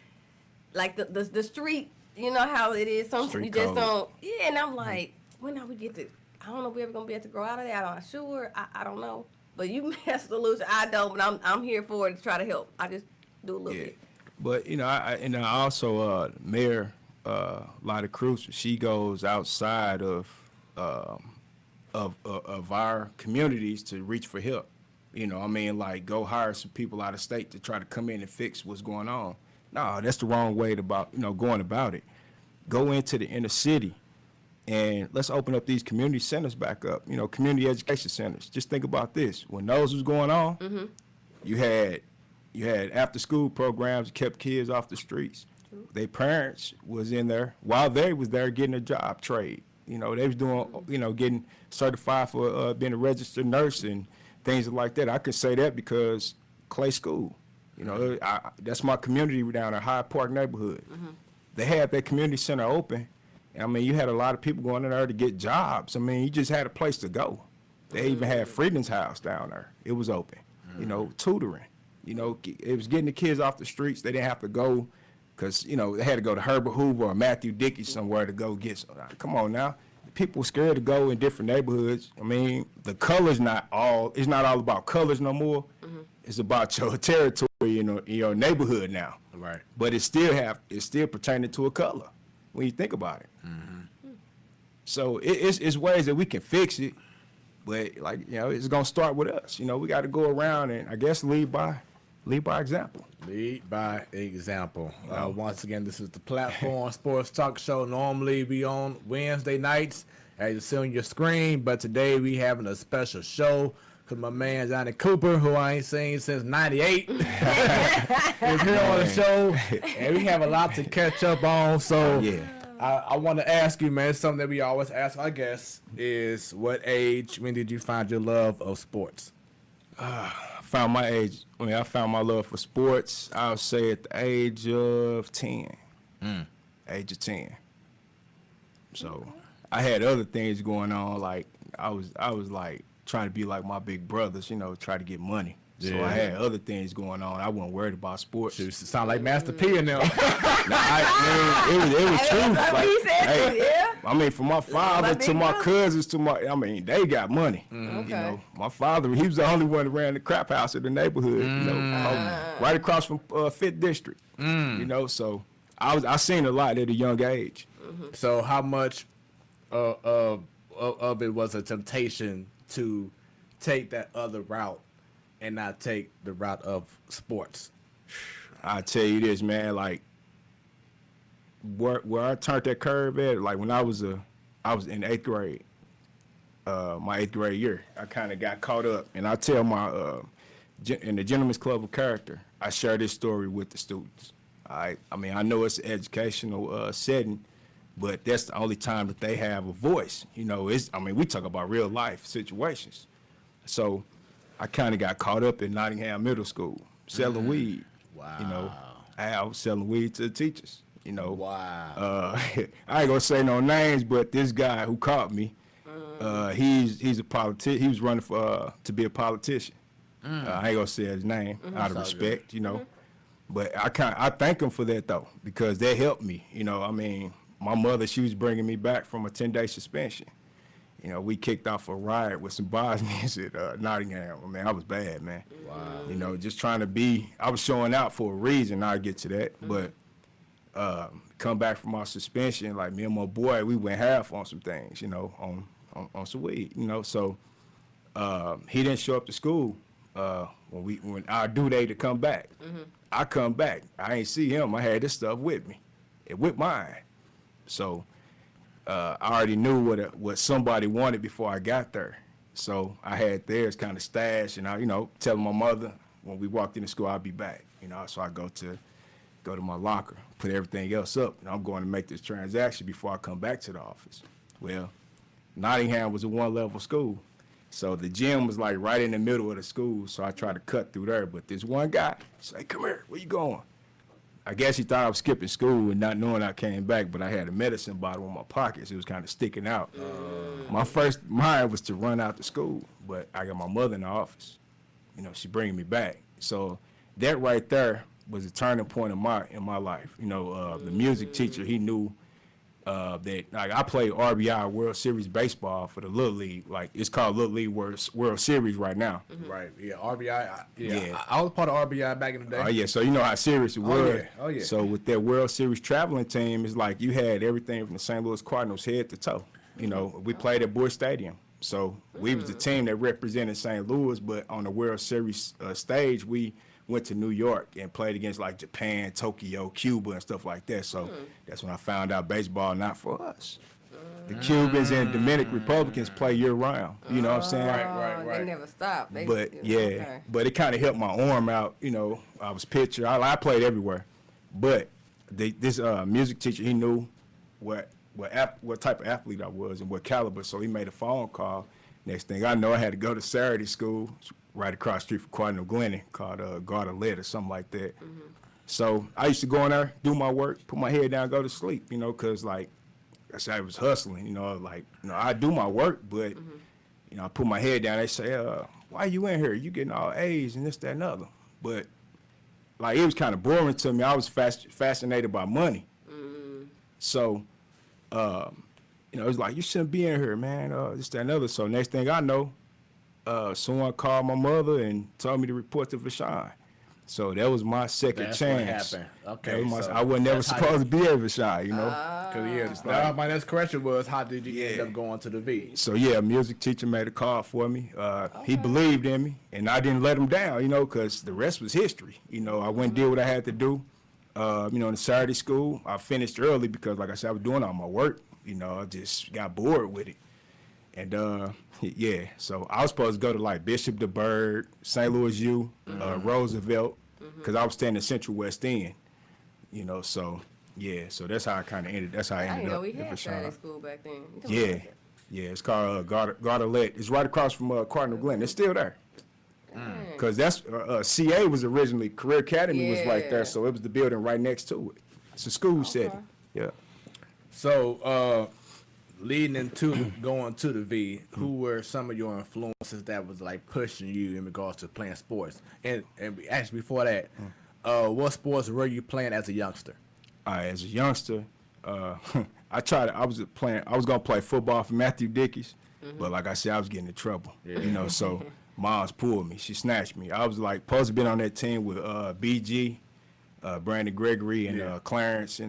like the street, you know how it is. Something you just don't, and I'm like, when are we get to, I don't know if we're ever going to be able to grow out of that. I'm not sure. I don't know. But you may have a solution. I don't, but I'm here for it to try to help. I just do a little bit. But I also Mayor Lotta Cruz, she goes outside of our communities to reach for help. You know, I mean, like go hire some people out of state to try to come in and fix what's going on. No, that's the wrong way going about it. Go into the inner city. And let's open up these community centers back up, community education centers. Just think about this. When those was going on, you had after school programs that kept kids off the streets. Their parents was in there while they was there getting a job trade. They was doing, getting certified for being a registered nurse and things like that. I could say that because Clay School, that's my community down in Hyde Park neighborhood. They had their community center open. I mean, you had a lot of people going in there to get jobs. I mean, you just had a place to go. They even had Freedom's House down there. It was open, tutoring. It was getting the kids off the streets. They didn't have to go because, they had to go to Herbert Hoover or Matthew Dickey somewhere to go get some. Come on now. People were scared to go in different neighborhoods. I mean, the color's it's not all about colors no more. It's about your territory, in your neighborhood now. Right. But it's still pertaining to a color when you think about it. So it's ways that we can fix it, but it's gonna start with us. We got to go around and I guess lead by example. Lead by example. Once again, this is the Platform Sports Talk Show. Normally we on Wednesday nights, as you see on your screen, but today we having a special show because my man Johnnie Cooper, who I ain't seen since '98, is here on the show, and we have a lot to catch up on. So I want to ask you, man, something that we always ask our guests is when did you find your love of sports? I found my love for sports, I would say at the age of 10. Age of 10. So I had other things going on, like I was like trying to be like my big brothers, try to get money. So I had other things going on. I wasn't worried about sports. You sound like Master P in there. It was true. I mean, from my father to my cousins they got money. Okay. My father, he was the only one that ran the crap house in the neighborhood. Right across from 5th District. So I seen a lot at a young age. So how much of it was a temptation to take that other route and not take the route of sports? I tell you this, man, like where I turned that curve at, like when I was in 8th grade, my 8th grade year, I kind of got caught up, and I tell in the Gentleman's Club of Character, I share this story with the students. I mean, I know it's an educational setting, but that's the only time that they have a voice. We talk about real life situations. So I kind of got caught up in Nottingham Middle School, selling weed. Wow. I was selling weed to the teachers. Wow. I ain't gonna say no names, but this guy who caught me, he's a politician. He was running for to be a politician. I ain't gonna say his name out of respect, But I thank him for that though, because they helped me. My mother, she was bringing me back from a 10-day suspension. We kicked off a riot with some Bosnians at Nottingham. I mean, I was bad, man. Wow. Just trying to I was showing out for a reason. I'll get to that. But come back from our suspension, like me and my boy, we went half on some things, you know, on some weed, you know. So he didn't show up to school when our due date to come back. I come back, I ain't see him. I had this stuff with me, with mine. So I already knew what somebody wanted before I got there. So I had theirs kind of stashed, and I, you know, telling my mother when we walked into school, I'll be back. You know, so I go to my locker, put everything else up, and I'm going to make this transaction before I come back to the office. Well, Nottingham was a one-level school, so the gym was like right in the middle of the school. So I tried to cut through there, but this one guy said, "Come here, where you going?" I guess he thought I was skipping school and not knowing I came back, but I had a medicine bottle in my pockets. It was kind of sticking out. My first mind was to run out to school, but I got my mother in the office. You know, she bringing me back. So that right there was a turning point in my life. You know, the music teacher, he knew that, like, I played RBI World Series baseball for the Little League. Like, it's called Little League World Series right now. Right. Yeah. RBI. Yeah. I was part of RBI back in the day. Oh, yeah. So you know how serious it was. Yeah. Oh, yeah. So with that World Series traveling team, it's like you had everything from the St. Louis Cardinals head to toe. You know, we played at Busch Stadium. So we was the team that represented St. Louis, but on the World Series stage, we went to New York and played against like Japan, Tokyo, Cuba, and stuff like that. So that's when I found out baseball not for us. The Cubans and Dominican Republicans play year round. You know what I'm saying? Right. They never stop. But yeah, but it kind of helped my arm out. You know, I was pitcher. I played everywhere. But this music teacher, he knew what type of athlete I was and what caliber. So he made a phone call. Next thing I know, I had to go to Saturday school right across the street from Cardinal Glennon called Gardelet or something like that. So I used to go in there, do my work, put my head down, go to sleep, you know, because, like I said, I was hustling, you know, like, you know, I do my work, but, you know, I put my head down. They say, why you in here? You getting all A's and this, that, and other. But, like, it was kind of boring to me. I was fascinated by money. So, you know, it's like, you shouldn't be in here, man, this, that, and other. So next thing I know, someone called my mother and told me to report to Vashon. So that was my second That's chance. what happened. Okay, I wasn't never supposed to be at Vashon, you know. My next question was, how did you end up going to the V? So yeah, a music teacher made a call for me. He believed in me, and I didn't let him down, you know, because the rest was history. You know, I went and did what I had to do. You know, in the Saturday school, I finished early because, like I said, I was doing all my work. You know, I just got bored with it. And yeah, so I was supposed to go to like Bishop DeBerg, St. Louis U, Roosevelt, because I was staying in Central West End. You know, so yeah, so that's how I kind of ended. That's how I ended up. I didn't know we had Saturday school back then. Yeah, it's called Gardelet. It's right across from Cardinal Glen. It's still there. Because that's CA was originally, Career Academy was right there, so it was the building right next to it. It's a school setting. Yeah. So, leading into going to the V, who were some of your influences that was like pushing you in regards to playing sports? And actually before that, what sports were you playing as a youngster? As a youngster, I was gonna play football for Matthew Dickey's, but like I said, I was getting in trouble. You know, so Mom's pulled me. She snatched me. I was like supposed to be on that team with BG, Brandon Gregory, and Clarence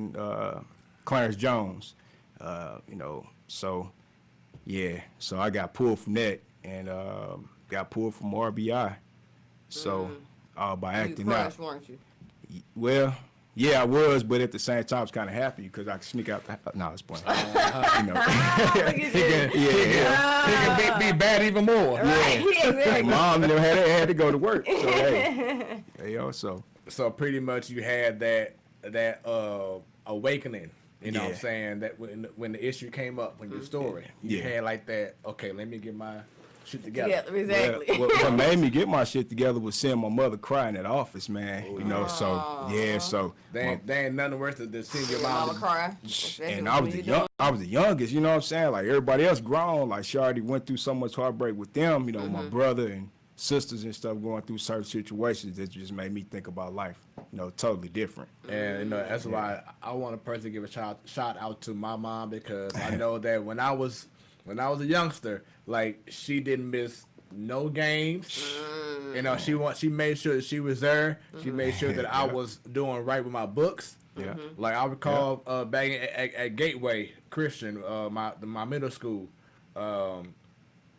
Jones. You know, so yeah, so I got pulled from that and got pulled from RBI. So by acting out. Weren't you? Well, yeah, I was, but at the same time, I was kind of happy because I could sneak out the house. No, it's playing. You know. He can be bad even more. Hey, Mom never had to go to work. So hey, you know, so pretty much you had that awakening. You know what I'm saying? That when the issue came up, when your story, you had like that, okay, let me get my shit together. Yeah, exactly. What made me get my shit together was seeing my mother crying at the office, man. You know, so yeah, so there ain't nothing worse than seeing your mama cry. And I was the youngest, you know what I'm saying? Like everybody else grown, like she already went through so much heartbreak with them, you know, my brother and sisters and stuff going through certain situations that just made me think about life, you know, totally different. And you know, that's why I want to personally give a shout out to my mom, because I know that when I was a youngster, like she didn't miss no games. You know, she made sure that she was there. She made sure that I was doing right with my books. Yeah. Like I recall back at Gateway Christian, my middle school,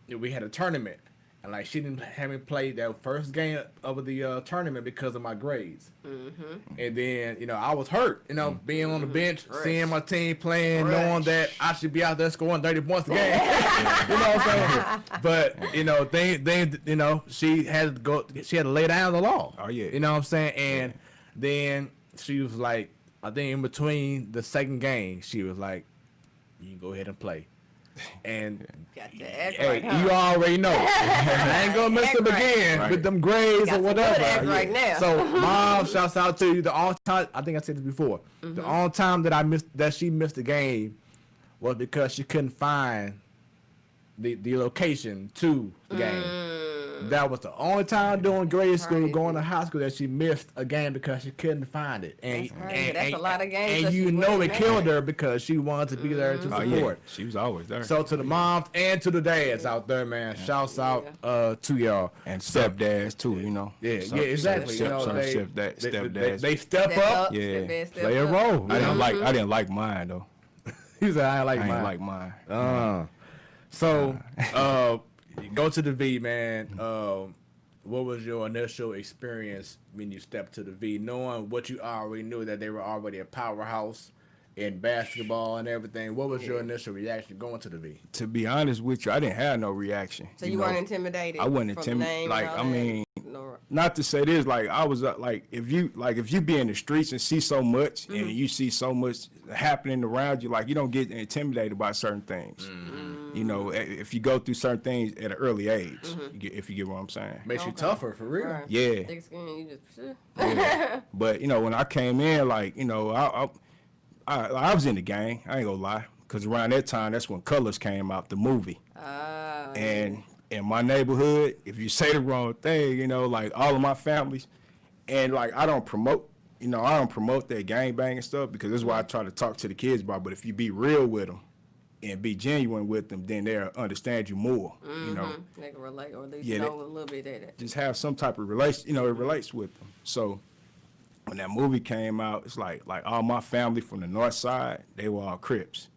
we had a tournament, and like she didn't have me play that first game of the tournament because of my grades. And then I was hurt, being on the bench, seeing my team playing, knowing that I should be out there scoring 30 points a game. You know what I'm saying? But she had to lay down the law. Oh yeah. You know what I'm saying? And then she was like, I think in between the second game, she was like, "You can go ahead and play." And Got to act hey, right, huh? you already know. I ain't gonna mess Act up right. again with them grades Got or some whatever. good act right now. So mom, shouts out to you. The all time, I think I said this before. The only time that she missed the game was because she couldn't find the location to the game. That was the only time during grade school, Crazy. going to high school, that she missed a game because she couldn't find it. And That's crazy. That's a lot of games And that you she know wouldn't it killed make. her because she wanted to be there to Oh support. yeah. She was always there. So to the moms and to the dads out there, man, shouts out to y'all. And stepdads too, Yeah, Some- exactly. some stepdads They step up, Yeah. play a role. I didn't like mine though. He said, I I ain't didn't like like mine. mine. So, go to the V, man. What was your initial experience when you stepped to the V, knowing what you already knew, that they were already a powerhouse in basketball and everything? What was your initial reaction going to the V? To be honest with you, I didn't have no reaction. So you weren't intimidated? I wasn't from the intimidated. name Like, and all I that? mean, No. not to say this, like I was like if you be in the streets and see so much and you see so much happening around you, like you don't get intimidated by certain things. If you go through certain things at an early age, if you get what I'm saying. Makes you tougher, for real. Right. Yeah. Thick skin, you just. Yeah. But when I came in, like I was in the gang. I ain't gonna lie, because around that time, that's when Colors came out, the movie. And in my neighborhood, if you say the wrong thing, like all of my families, and like I don't promote that gangbang and stuff, because this is why I try to talk to the kids about. But if you be real with them and be genuine with them, then they'll understand you more. They can relate, or at least Yeah, know a little bit of it. Just have some type of relation, it relates with them. So when that movie came out, it's like all my family from the north side, they were all Crips.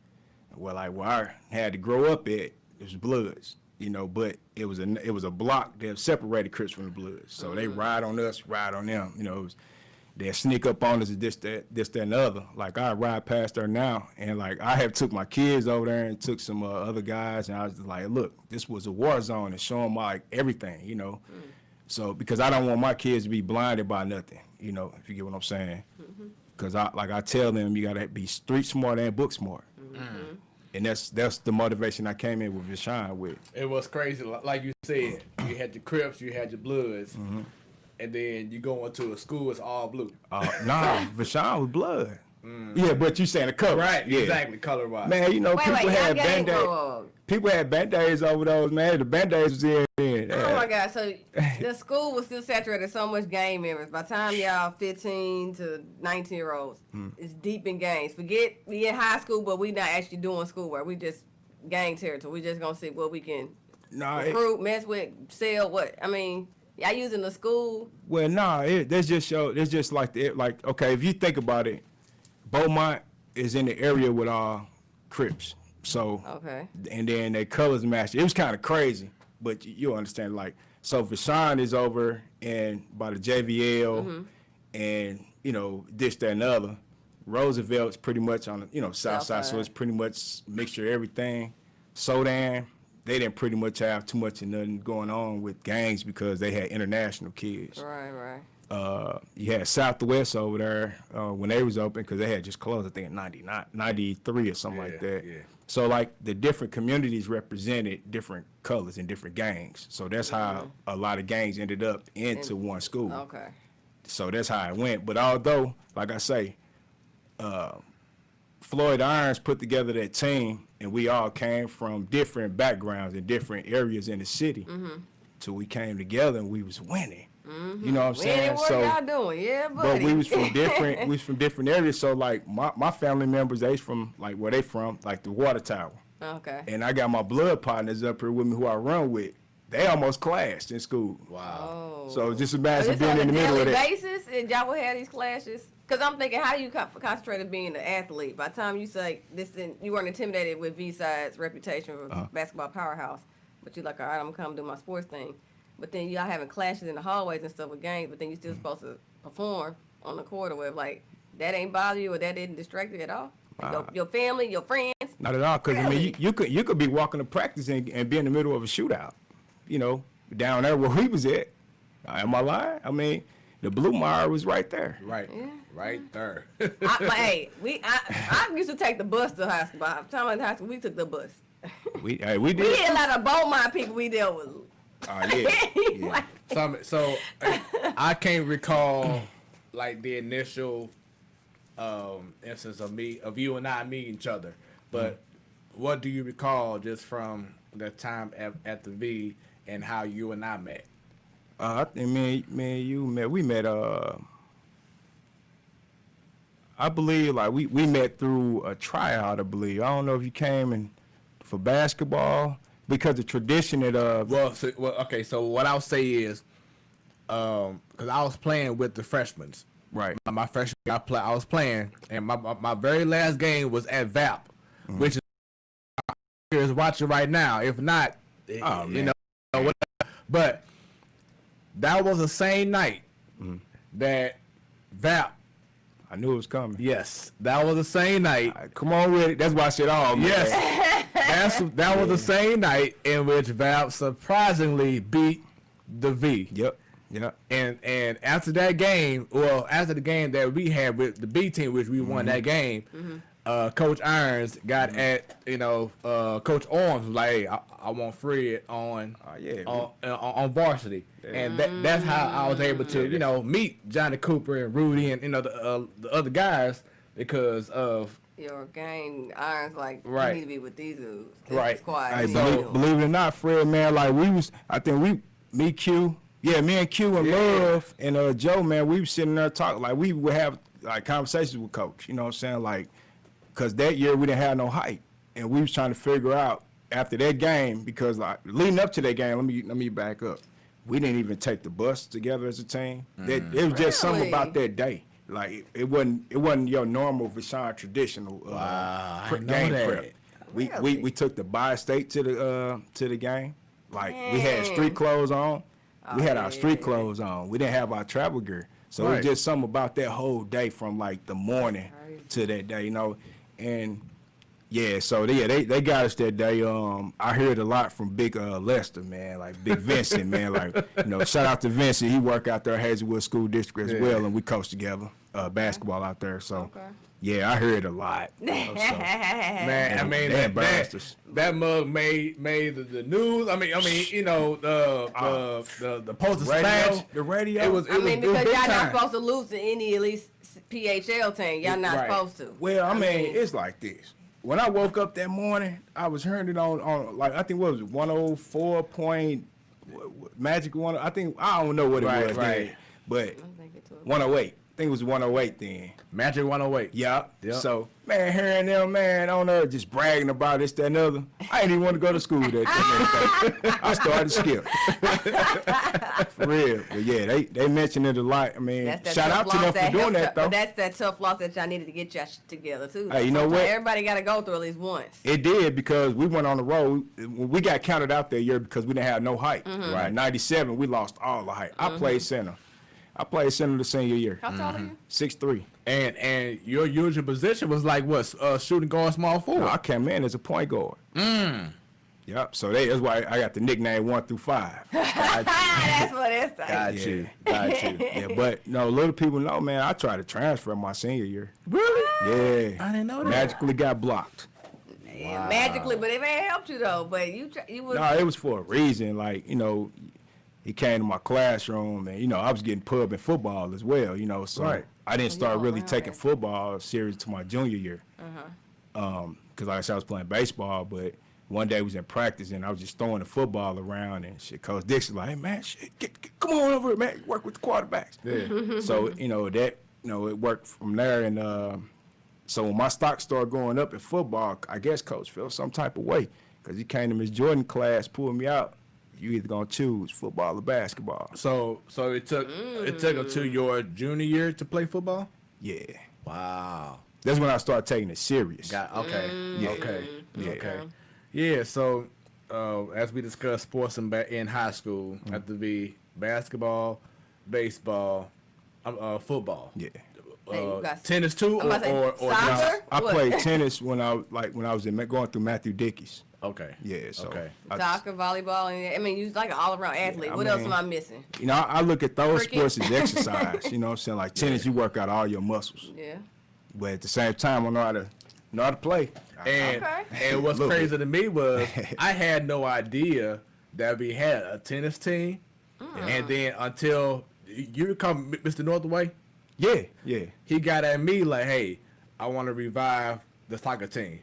Well, where I had to grow up at, it was Bloods, but it was a block that separated Crips from the Bloods. So they ride on us, ride on them, they'll sneak up on us and this, that, and the other. Like I ride past there now, and like I have took my kids over there and took some other guys, and I was just like, look, this was a war zone, and show them like everything, So because I don't want my kids to be blinded by nothing, if you get what I'm saying. Because I tell them, you gotta be street smart and book smart. And that's the motivation I came in with Vashawn with. It was crazy. Like you said, you had your Crips, you had your Bloods, and then you go into a school, it's all blue. Nah, Vashawn was blood. Yeah, but you saying the color. Right, Yeah. exactly, color-wise. Man, people had Band-Aids. People had Band-Aids over those, man. The Band-Aids was in. Oh my God! So the school was still saturated with so much gang members. By the time y'all 15 to 19-year-olds, it's deep in gangs. Forget we in high school, but we not actually doing schoolwork. We just gang territory. We just gonna see what we can recruit, mess with, sell. What I mean, y'all using the school. Well, that's just like okay, if you think about it, Beaumont is in the area with all Crips. So Okay. and then they colors matched. It was kind of crazy, but you'll understand. Like, so Vashawn is over and by the JVL, and this, that, and the other. Roosevelt's pretty much on the south side, so it's pretty much mixture of everything. Sodan, they didn't pretty much have too much of nothing going on with gangs because they had international kids. Right. You had Southwest over there when they was open, because they had just closed, I think, in 93 or something like that. Yeah. So like the different communities represented different colors and different gangs. So that's how a lot of gangs ended up into one school. Okay. So that's how it went. But although, like I say, Floyd Irons put together that team, and we all came from different backgrounds and different areas in the city. So we came together and we was winning. You know what I'm saying? What y'all doing? Yeah, buddy. But we was from different areas. So like my family members, they from like where they from, like the Water Tower. Okay. And I got my blood partners up here with me who I run with. They almost clashed in school. Wow. Oh. So just So imagine this being on in the a middle daily of that. basis, and y'all would have these clashes. Because I'm thinking, how do you concentrate on being an athlete? By the time you say this, you weren't intimidated with V-Side's reputation for basketball powerhouse, but you're like, all right, I'm gonna come do my sports thing. But then y'all having clashes in the hallways and stuff with games, but then you're still supposed to perform on the court or whatever. Like, that ain't bother you or that didn't distract you at all? Like your family, your friends? Not at all, because Really? I mean, you could be walking to practice and be in the middle of a shootout, you know, down there where he was at. Am I lying? I mean, the Blue Mire was right there. Right. Right there. I used to take the bus to high school. By the time I was in high school, we took the bus. We did. We had a lot of Beaumont people we dealt with. Yeah. So I can't recall like the initial instance of you and I meeting each other. But what do you recall just from the time at the V and how you and I met? I think me and you met. We met. I believe like we met through a tryout. I believe. I don't know if you came in for basketball because the tradition of. Okay. So what I'll say is, because I was playing with the freshmen. Right. My freshman, I was playing, and my very last game was at VAP, which is watching right now. If not, you know, whatever. But that was the same night that VAP. I knew it was coming. Yes, that was the same night. Right, come on with it. That's why I said, "Oh, man." Yes, that was the same night in which VAP surprisingly beat the V. Yep. And after that game, after the game that we had with the B team, which we won that game, Coach Irons got at Coach Orms was like, hey, I want Fred on varsity, and that's how I was able to meet Johnnie Cooper and Rudy and the other guys because of your gang. Irons like right. You need to be with these dudes. Right. Hey, believe it or not, Fred, man, like me, Q. Yeah, me and Q and Love and Joe, man, we were sitting there talking. Like, we would have, like, conversations with Coach, you know what I'm saying? Like, because that year we didn't have no height. And we was trying to figure out after that game, because, like, leading up to that game, let me back up. We didn't even take the bus together as a team. It was just something about that day. Like, it wasn't your normal Vashon traditional game prep. We took the bi-state to the game. Like, we had street clothes on. We had our street clothes on. We didn't have our travel gear. So it was just something about that whole day from like the morning to that day, And so they got us that day. I heard a lot from Big Lester, man, like Big Vincent, man. Like, shout out to Vincent. He worked out there at Hazelwood School District as well, and we coached together basketball out there. So yeah, I heard a lot. Man, I mean that mug made the news. I mean, the poster splash, the radio. It was because y'all not supposed to lose to any at least PHL team. Y'all not supposed to. Well, I mean, it's like this. When I woke up that morning, I was hearing it on like I think what was it, 104 point Magic one. I don't know what it was then, but 108. I think it was 108 then. Magic 108. Yep. So, man, hearing them, man, on there just bragging about this, that, and other. I didn't even want to go to school that day. I started to skip. For real. But yeah, they mentioned it a lot. I mean, shout out to them for doing that, though. But that's that tough loss that y'all needed to get y'all together, too. Hey, you know what? Everybody got to go through at least once. It did, because we went on the road. We got counted out that year because we didn't have no height. Right. 97, we lost all the height. I played center. I played center the senior year. How tall are you? 6'3". And your usual position was like what? Shooting guard, small forward. No, I came in as a point guard. Yep. So that's why I got the nickname 1 through 5. That's what it's like. Got you. Yeah, but little people know, man. I tried to transfer my senior year. Really? Yeah. I didn't know that. Magically got blocked. Wow. Magically, but it may have helped you though. But you was. No, it was for a reason. Like, he came to my classroom, and I was getting pub and football as well. So I didn't start really taking football serious to my junior year. Because like I said, I was playing baseball, but one day I was in practice and I was just throwing the football around, and shit. Coach Dixon like, hey man, shit, come on over here, man. Work with the quarterbacks. Yeah. So it worked from there, and so when my stock started going up in football, I guess Coach felt some type of way, because he came to Miss Jordan class, pulled me out. You either gonna choose football or basketball. So it took until your junior year to play football? Yeah. Wow. That's when I started taking it serious. Okay. Yeah. Okay. Yeah. Okay. Yeah. So, as we discussed sports in high school, at the V, basketball, baseball, football. Yeah. Hey, you got Tennis too, I'm about to say, or soccer? I What? played tennis when I was going through Matthew Dickey's. Okay. Yeah. So Okay. Soccer, volleyball, and I mean, you like an all-around athlete. I what else mean- am I missing? You know, I look at those Cricket. sports as exercise. You know what I'm saying? Like tennis, you work out all your muscles. Yeah. But at the same time, I know how to play. And Okay. and what's Little crazy to me was I had no idea that we had a tennis team, and then until you come, Mr. Northway, Yeah. he got at me like, "Hey, I want to revive the soccer team,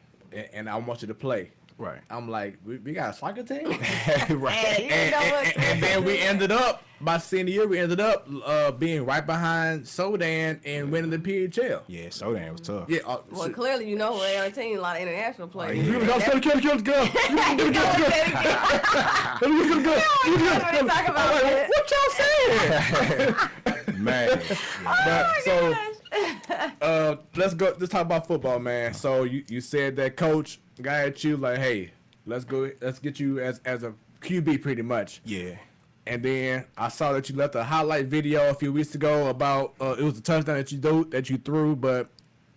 and I want you to play." Right. I'm like, we got a soccer team? Right. You know what? And then we ended up, my senior year, being right behind Sodan and winning the PHL. Yeah, Sodan was tough. Yeah. Well, clearly, you know, we're on a team, a lot of international players. yeah. Talk about it. What y'all saying? Man. Let's talk about football, man. So you said that coach got at you like, hey, let's get you as a QB pretty much. Yeah. And then I saw that you left a highlight video a few weeks ago about it was a touchdown that you threw, but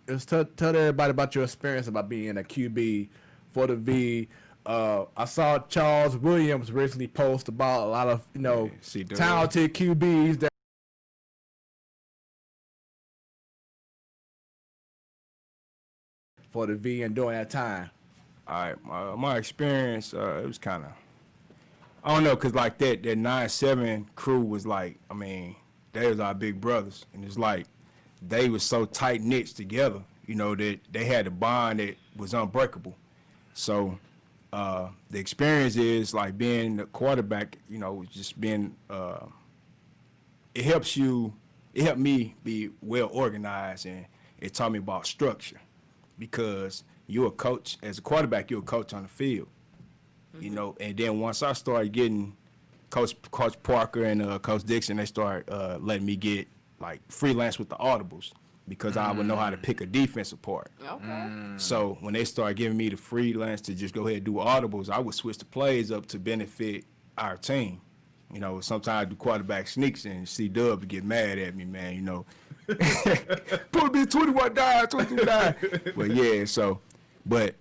it's tell everybody about your experience about being a QB for the V. I saw Charles Williams recently post about a lot of talented QBs that for the V and during that time. All right, my experience, it was kind of, I don't know, because like that 9-7 crew was like, I mean, they was our big brothers. And it's like, they was so tight-knit together, you know, that they had a bond that was unbreakable. So the experience is like being the quarterback, you know, just being, it helped me be well organized, and it taught me about structure, because you're a coach, as a quarterback, you're a coach on the field, you know. And then once I started getting Coach Parker and Coach Dixon, they started letting me get like freelance with the audibles, because I would know how to pick a defense apart. Okay. So when they started giving me the freelance to just go ahead and do audibles, I would switch the plays up to benefit our team. You know, sometimes the quarterback sneaks and C-Dub would get mad at me, man, you know. Put me 21 dive, 22 dive. But yeah, so, but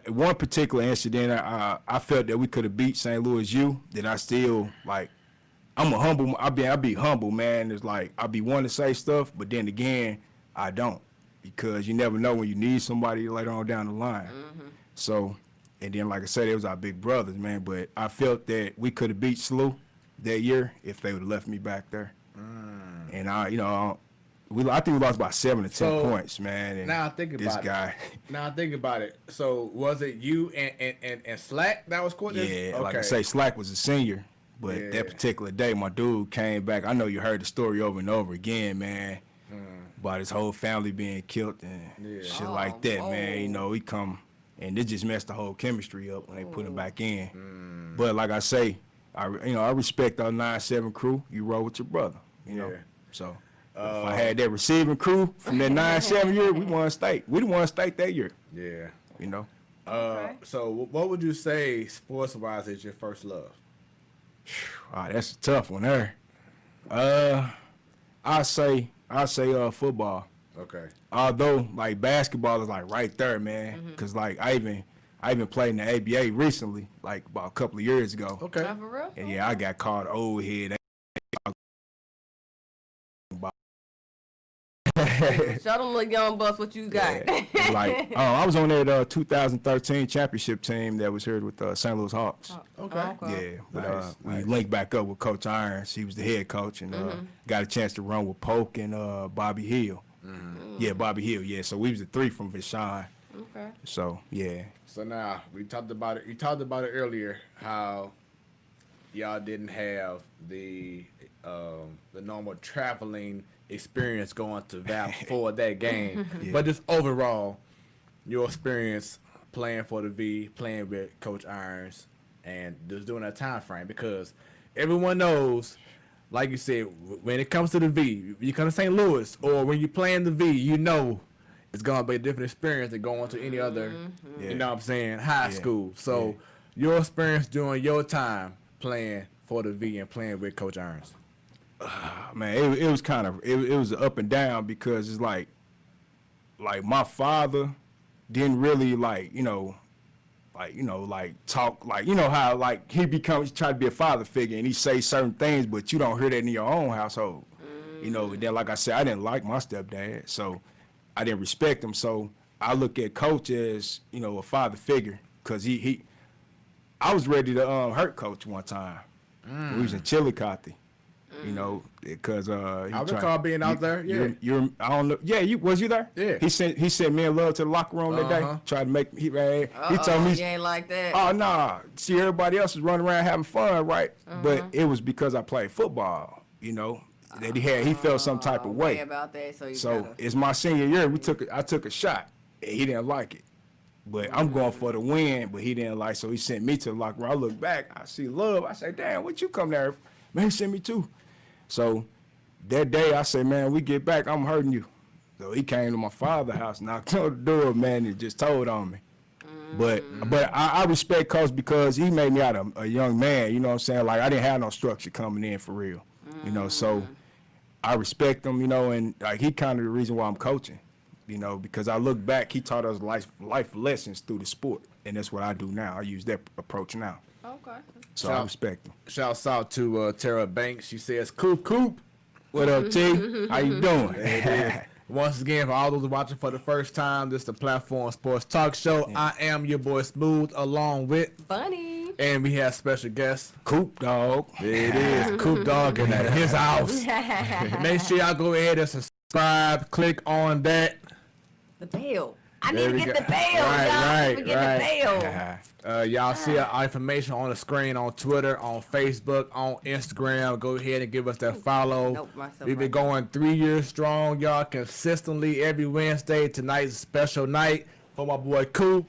one particular incident, I felt that we could have beat St. Louis U, that I still, like, I be humble, man. It's like, I be wanting to say stuff, but then again, I don't, because you never know when you need somebody later on down the line. So, and then, like I said, it was our big brothers, man, but I felt that we could have beat SLOU that year if they would have left me back there. And I think we lost about 7 to 10 points, man. And Now I think this about guy, it. Now I think about it. So was it you and Slack that was coordinating? yeah, like I say, Slack was a senior, but Yeah. that particular day, my dude came back. I know you heard the story over and over again, man, about his whole family being killed and shit like that, man. You know, he come, and it just messed the whole chemistry up when they put him back in. But like I say, I respect our 9-7 crew. You roll with your brother, you know. Yeah. So if I had that receiving crew from that 9-7 year, we won state. We done won state that year, Yeah. you know. So what would you say sports-wise is your first love? That's a tough one there. I say football. Okay. Although like basketball is like right there, man. Cause like I even played in the ABA recently, like about a couple of years ago. Okay. Not for real? And yeah, I got called old head. Show them little young bucks what you got. Yeah. Like I was on that 2013 championship team that was here with St. Louis Hawks. Okay. Yeah, but Nice, we nice. linked back up with Coach Irons. He was the head coach, and got a chance to run with Polk and Bobby Hill. Yeah, Bobby Hill. Yeah, so we was the 3 from Vashon. Okay. So yeah, So now we talked about it. You talked about it earlier how y'all didn't have the normal traveling experience going to VAP for that game, but just overall, your experience playing for the V, playing with Coach Irons, and just doing that time frame, because everyone knows like you said, when it comes to the V, you come to St. Louis, or when you're playing the V, you know it's gonna be a different experience than going to any other, you know what I'm saying, high school. So your experience during your time playing for the V and playing with Coach Ernst. Man, it was kind of it was up and down because it's like my father didn't really like talk like how like he tried to be a father figure and he say certain things, but you don't hear that in your own household. And then like I said, I didn't like my stepdad, so I didn't respect him. So I look at Coach as a father figure because I was ready to hurt Coach one time. We was in Chillicothe. Because I recall being out there. Yeah, I don't know. Yeah, was you there? Yeah. He sent me and Love to the locker room that day. Tried to make he told me you ain't like that. Oh nah. See, everybody else was running around having fun, right? But it was because I played football. That he felt some type of way about that. So it's my senior year. I took a shot. And he didn't like it. But I'm going for the win. But he didn't like. So he sent me to the locker room. I look back. I see Love. I say, damn, what you come there? Man, he sent me too. So that day I said, man, we get back, I'm hurting you. So he came to my father's house, knocked on the door, man, and just told on me. But I respect Coach because he made me out a young man, you know what I'm saying? Like I didn't have no structure coming in for real. So I respect him, and like he kind of the reason why I'm coaching, because I look back, he taught us life lessons through the sport. And that's what I do now. I use that approach now. Okay. So I respect him. Shouts out to Tara Banks. She says, Coop. What up, T? How you doing? Once again, for all those watching for the first time, this is the Platform Sports Talk Show. I am your boy Smooth, along with Bunny. And we have special guest, Coop Dog. There it is, Coop Dog in his house. Make sure y'all go ahead and subscribe. Click on that. The bell. I need to get the bell, right. The bell. Y'all see our information on the screen on Twitter, on Facebook, on Instagram. Go ahead and give us that follow. We've been going 3 years strong, y'all, consistently every Wednesday. Tonight's a special night for my boy Coop.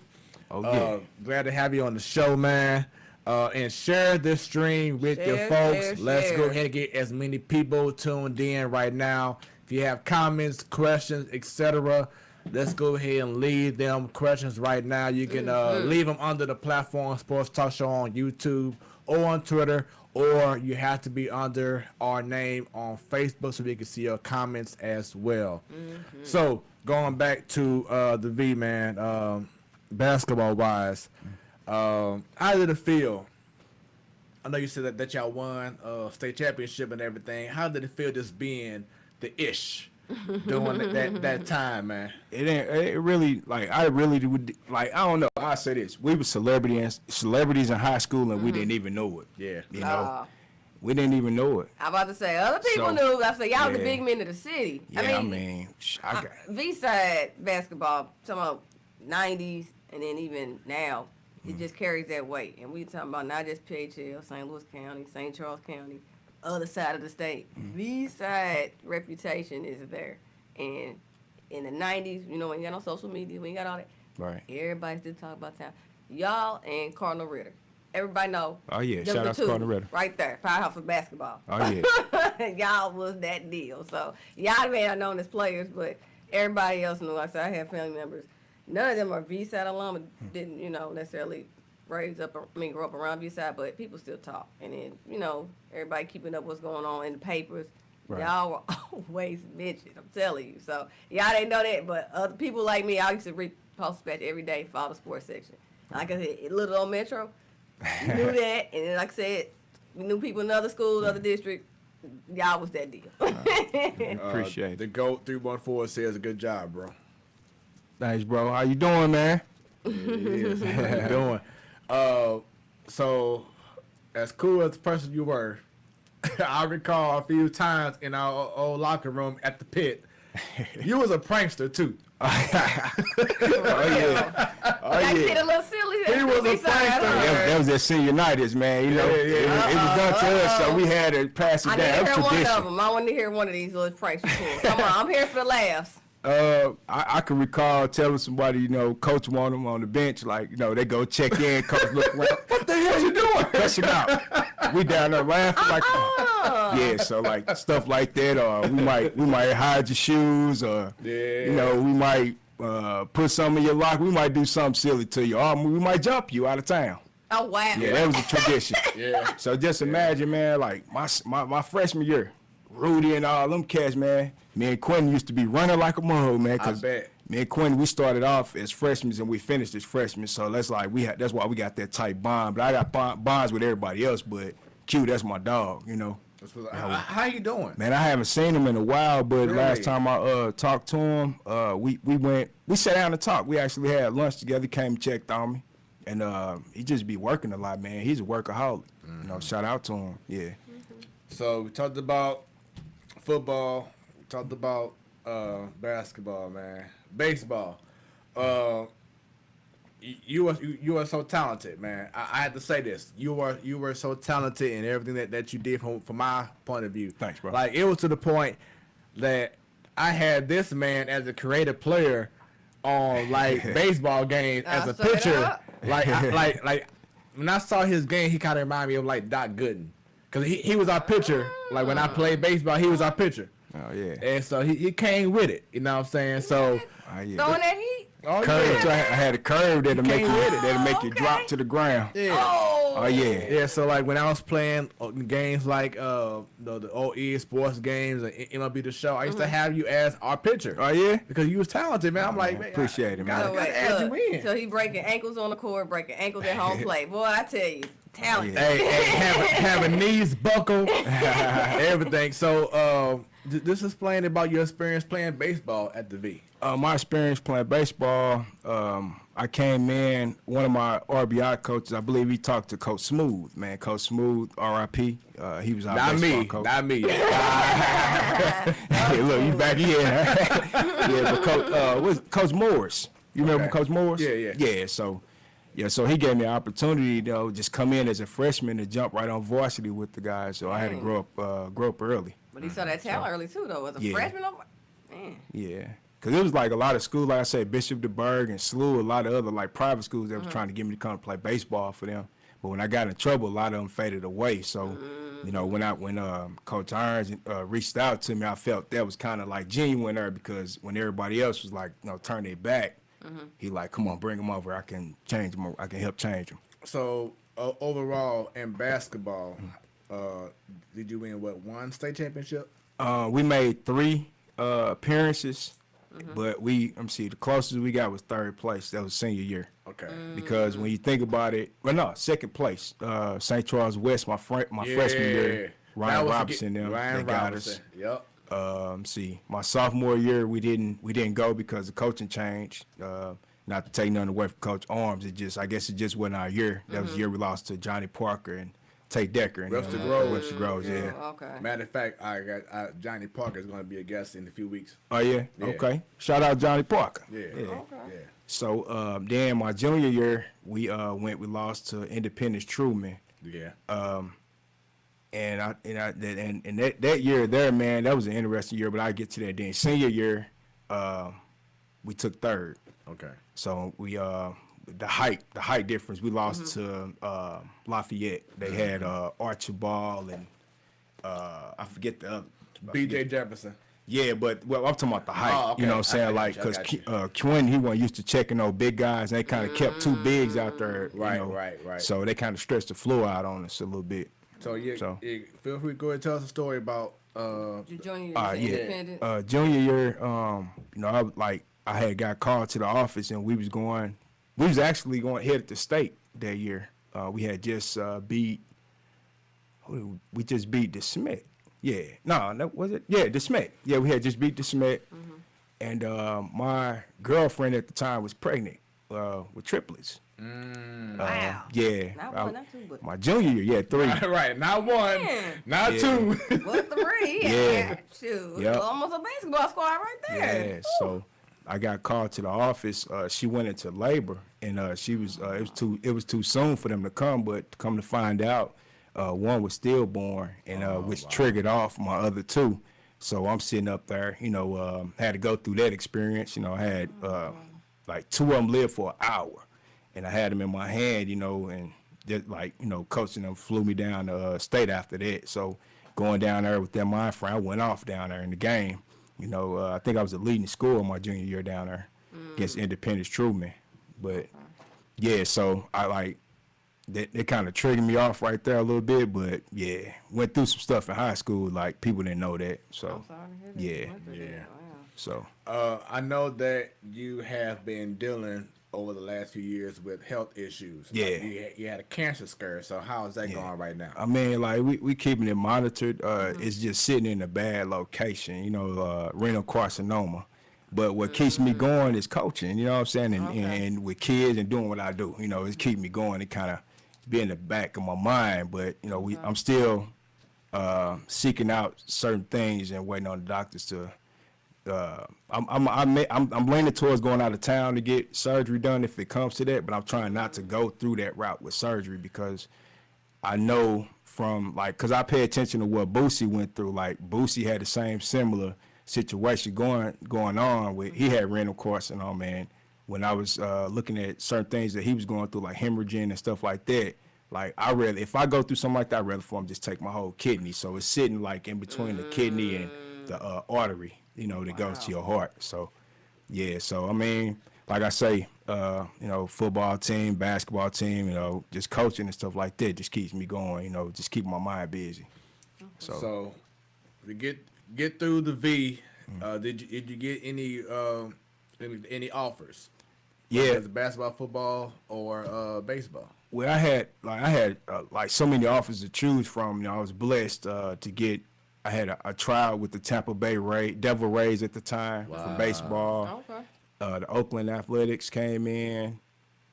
Oh, yeah. Glad to have you on the show, man. And share this stream with your folks. Let's go ahead and get as many people tuned in right now. If you have comments, questions, etc., let's go ahead and leave them questions right now. You can leave them under the Platform Sports Talk Show on YouTube or on Twitter, or you have to be under our name on Facebook so we can see your comments as well. So going back to the V, man, basketball-wise, how did it feel? I know you said that y'all won state championship and everything. How did it feel just being the ish? During that time, man. It really, like, I really would, like, I don't know, I say this, we were celebrities in high school and we didn't even know it. Yeah. We didn't even know it. I'm about to say, other people knew. I said, y'all the big men of the city. Yeah, I got V-side basketball, talking about 90s, and then even now, it just carries that weight. And we talking about not just PHL, St. Louis County, St. Charles County, other side of the state. V-side reputation is there. And in the 90s, we ain't got no social media, we ain't got all that. Right. Everybody still talk about town. Y'all and Cardinal Ritter. Everybody know. Oh, yeah. Shout out to Cardinal Ritter. Right there. Powerhouse for basketball. Oh, yeah. Y'all was that deal. So, y'all may have known as players, but everybody else knew. Like I said, I have family members. None of them are V-side alum. Didn't, necessarily grow up around V-side, but people still talk. And then, everybody keeping up what's going on in the papers. Right. Y'all were always mentioned, I'm telling you. So, y'all didn't know that, but other people like me, I used to read Post-Dispatch every day for all the sports section. Like I said, Little Old Metro, you knew that. And then, like I said, we knew people in other schools, other districts. Y'all was that deal. Appreciate it. The GOAT 314 says a good job, bro. Thanks, bro. How you doing, man? How you doing? So, as cool as the person you were, I recall a few times in our old locker room at the pit, you was a prankster too. Oh yeah. Get a little silly. He was a prankster. That was at senior nights, man. It was done to us, so we had to pass it down. I didn't hear one of them. I want to hear one of these little pranks. Come on, I'm here for the laughs. I can recall telling somebody, coach wanted them on the bench, like, they go check in, coach look around. What the hell you doing? Cuss him out. We down there laughing like, Yeah, so like stuff like that, or we might hide your shoes, or you know, we might put some in your locker. We might do something silly to you, or we might jump you out of town. Oh wow. Yeah, that was a tradition. Yeah. So just imagine, man, like my freshman year, Rudy and all them cats, man. Me and Quentin used to be running like a mug, man. I bet. Me and Quentin, we started off as freshmen and we finished as freshmen. So that's like that's why we got that tight bond. But I got bonds with everybody else, but Q, that's my dog, you know. How you doing? Man, I haven't seen him in a while, but Really? last time I talked to him, we sat down and talked. We actually had lunch together. He came and checked on me, and he just be working a lot, man. He's a workaholic. You know, shout out to him. Yeah. So we talked about football. We talked about basketball, man. Baseball. You were so talented, man. I had to say this. You were so talented in everything that you did from my point of view. Thanks, bro. Like, it was to the point that I had this man as a creative player on like baseball games as a straight pitcher. up. Like when I saw his game, he kind of reminded me of like Doc Gooden, cause he was our pitcher. Like when I played baseball, he was our pitcher. Oh yeah. And so he came with it. You know what I'm saying? So Oh yeah. Throwing that heat. oh Curve. So I yeah. had a curve that'll make you came with it. that'll make you Okay. drop to the ground. Yeah. Oh yeah. Yeah, so like when I was playing games like the OE sports games and MLB The Show, I used to have you as our pitcher. Oh yeah. Because you was talented, man. I'm like, man, appreciate it, man. gotta add look, you in. so he breaking ankles on the court, breaking ankles at home plate. Boy, I tell you, talented. Hey, having knees buckle, everything. So just explain about your experience playing baseball at the V. My experience playing baseball, I came in, one of my RBI coaches, I believe he talked to Coach Smooth, man. Coach Smooth, RIP. He was our baseball coach. Not me. Hey, look, you back here. Yeah, but Coach Morris. You remember Okay. Coach Morris? Yeah. So he gave me an opportunity, you know, just come in as a freshman and jump right on varsity with the guys. So I had to grow up early. But he saw that talent early too, though. As a Yeah. freshman, man. Yeah. Because it was like a lot of schools, like I said, Bishop DeBerg and SLOUIS, a lot of other like private schools that was trying to get me to come play baseball for them. But when I got in trouble, a lot of them faded away. So, you know, when Coach Irons reached out to me, I felt that was kind of like genuine there, because when everybody else was like, you know, turn their back, he like, come on, bring them over. I can change them. I can help change them. So overall in basketball, did you win one state championship? We made 3 appearances, but the closest we got was 3rd place. That was senior year. Okay. Because when you think about it, second place, St. Charles West, my freshman year, Ryan Robinson, them, they got us. Yep. My sophomore year, we didn't go because the coaching changed. Not to take nothing away from Coach Arms, I guess it just wasn't our year. That was the year we lost to Johnnie Parker and Tate Decker and Webster Groves. Webster Groves, yeah. Oh, okay. Matter of fact, Johnnie Parker is going to be a guest in a few weeks. Oh yeah? Yeah. Okay. Shout out Johnnie Parker. Yeah. Okay. Yeah. So then my junior year, we lost to Independence Truman. Yeah. And that year there, man, that was an interesting year, but I'll get to that then. Senior year, we took 3rd. Okay. So we the height difference, we lost to Lafayette. They had Archibald and I forget the other. BJ Jefferson. Yeah, but I'm talking about the height. Oh, okay. You know what I'm saying? Like, because Quinn, he wasn't used to checking those big guys, and they kind of kept 2 bigs out there. Right, you know? right. So they kind of stretched the floor out on us a little bit. So feel free to go ahead and tell us a story about. Your junior year, Yeah. independent. Junior year, you know, I had got called to the office, and we was actually going headed to state that year. We had just beat DeSmet. Yeah, no, was it? Yeah, DeSmet. Yeah, we had just beat DeSmet, and my girlfriend at the time was pregnant with triplets. Wow. Yeah. Not one, not two, but my junior year, yeah, 3. Right, not one, Man. not Yeah. 2. what 3? Yeah. Shoot. Yep. Almost a basketball squad right there. Yeah, so I got called to the office. She went into labor, and she was it was too soon for them to come. But come to find out, one was stillborn, and which triggered off my other 2. So I'm sitting up there, you know, had to go through that experience. You know, I had like 2 of them lived for an hour, and I had them in my hand, you know, and just like, you know, coaching them flew me down to state after that. So going down there with that mind frame, I went off down there in the game. You know, I think I was the leading scorer my junior year down there against Independence Truman. But yeah, so I like that kind of triggered me off right there a little bit. But yeah, went through some stuff in high school. Like people didn't know that. So I'm sorry to hear that. yeah, Wow. so I know that you have been dealing over the last few years with health issues. Yeah. Like you had a cancer scare. So how is that going right now? I mean, like we keeping it monitored. It's just sitting in a bad location. You know, renal carcinoma. But what keeps me going is coaching. You know what I'm saying? And with kids and doing what I do. You know, it's keeping me going. It kind of be in the back of my mind. But you know, I'm still seeking out certain things and waiting on the doctors to. I'm leaning towards going out of town to get surgery done if it comes to that, but I'm trying not to go through that route with surgery because I know from because I pay attention to what Boosie went through. Like Boosie had the same similar situation going on with he had renal carcinoma, and when I was looking at certain things that he was going through, like hemorrhaging and stuff like that. Like if I go through something like that, I'd rather for him just take my whole kidney. So it's sitting like in between the kidney and the artery, you know, that goes to your heart. So, yeah. So I mean, like I say, you know, football team, basketball team, you know, just coaching and stuff like that just keeps me going. You know, just keeping my mind busy. So to get through the V, did you get any offers? Yeah. Whether it's basketball, football, or baseball. Well, I had like so many offers to choose from. You know, I was blessed to get. I had a trial with the Tampa Bay Devil Rays at the time for baseball. Okay. The Oakland Athletics came in.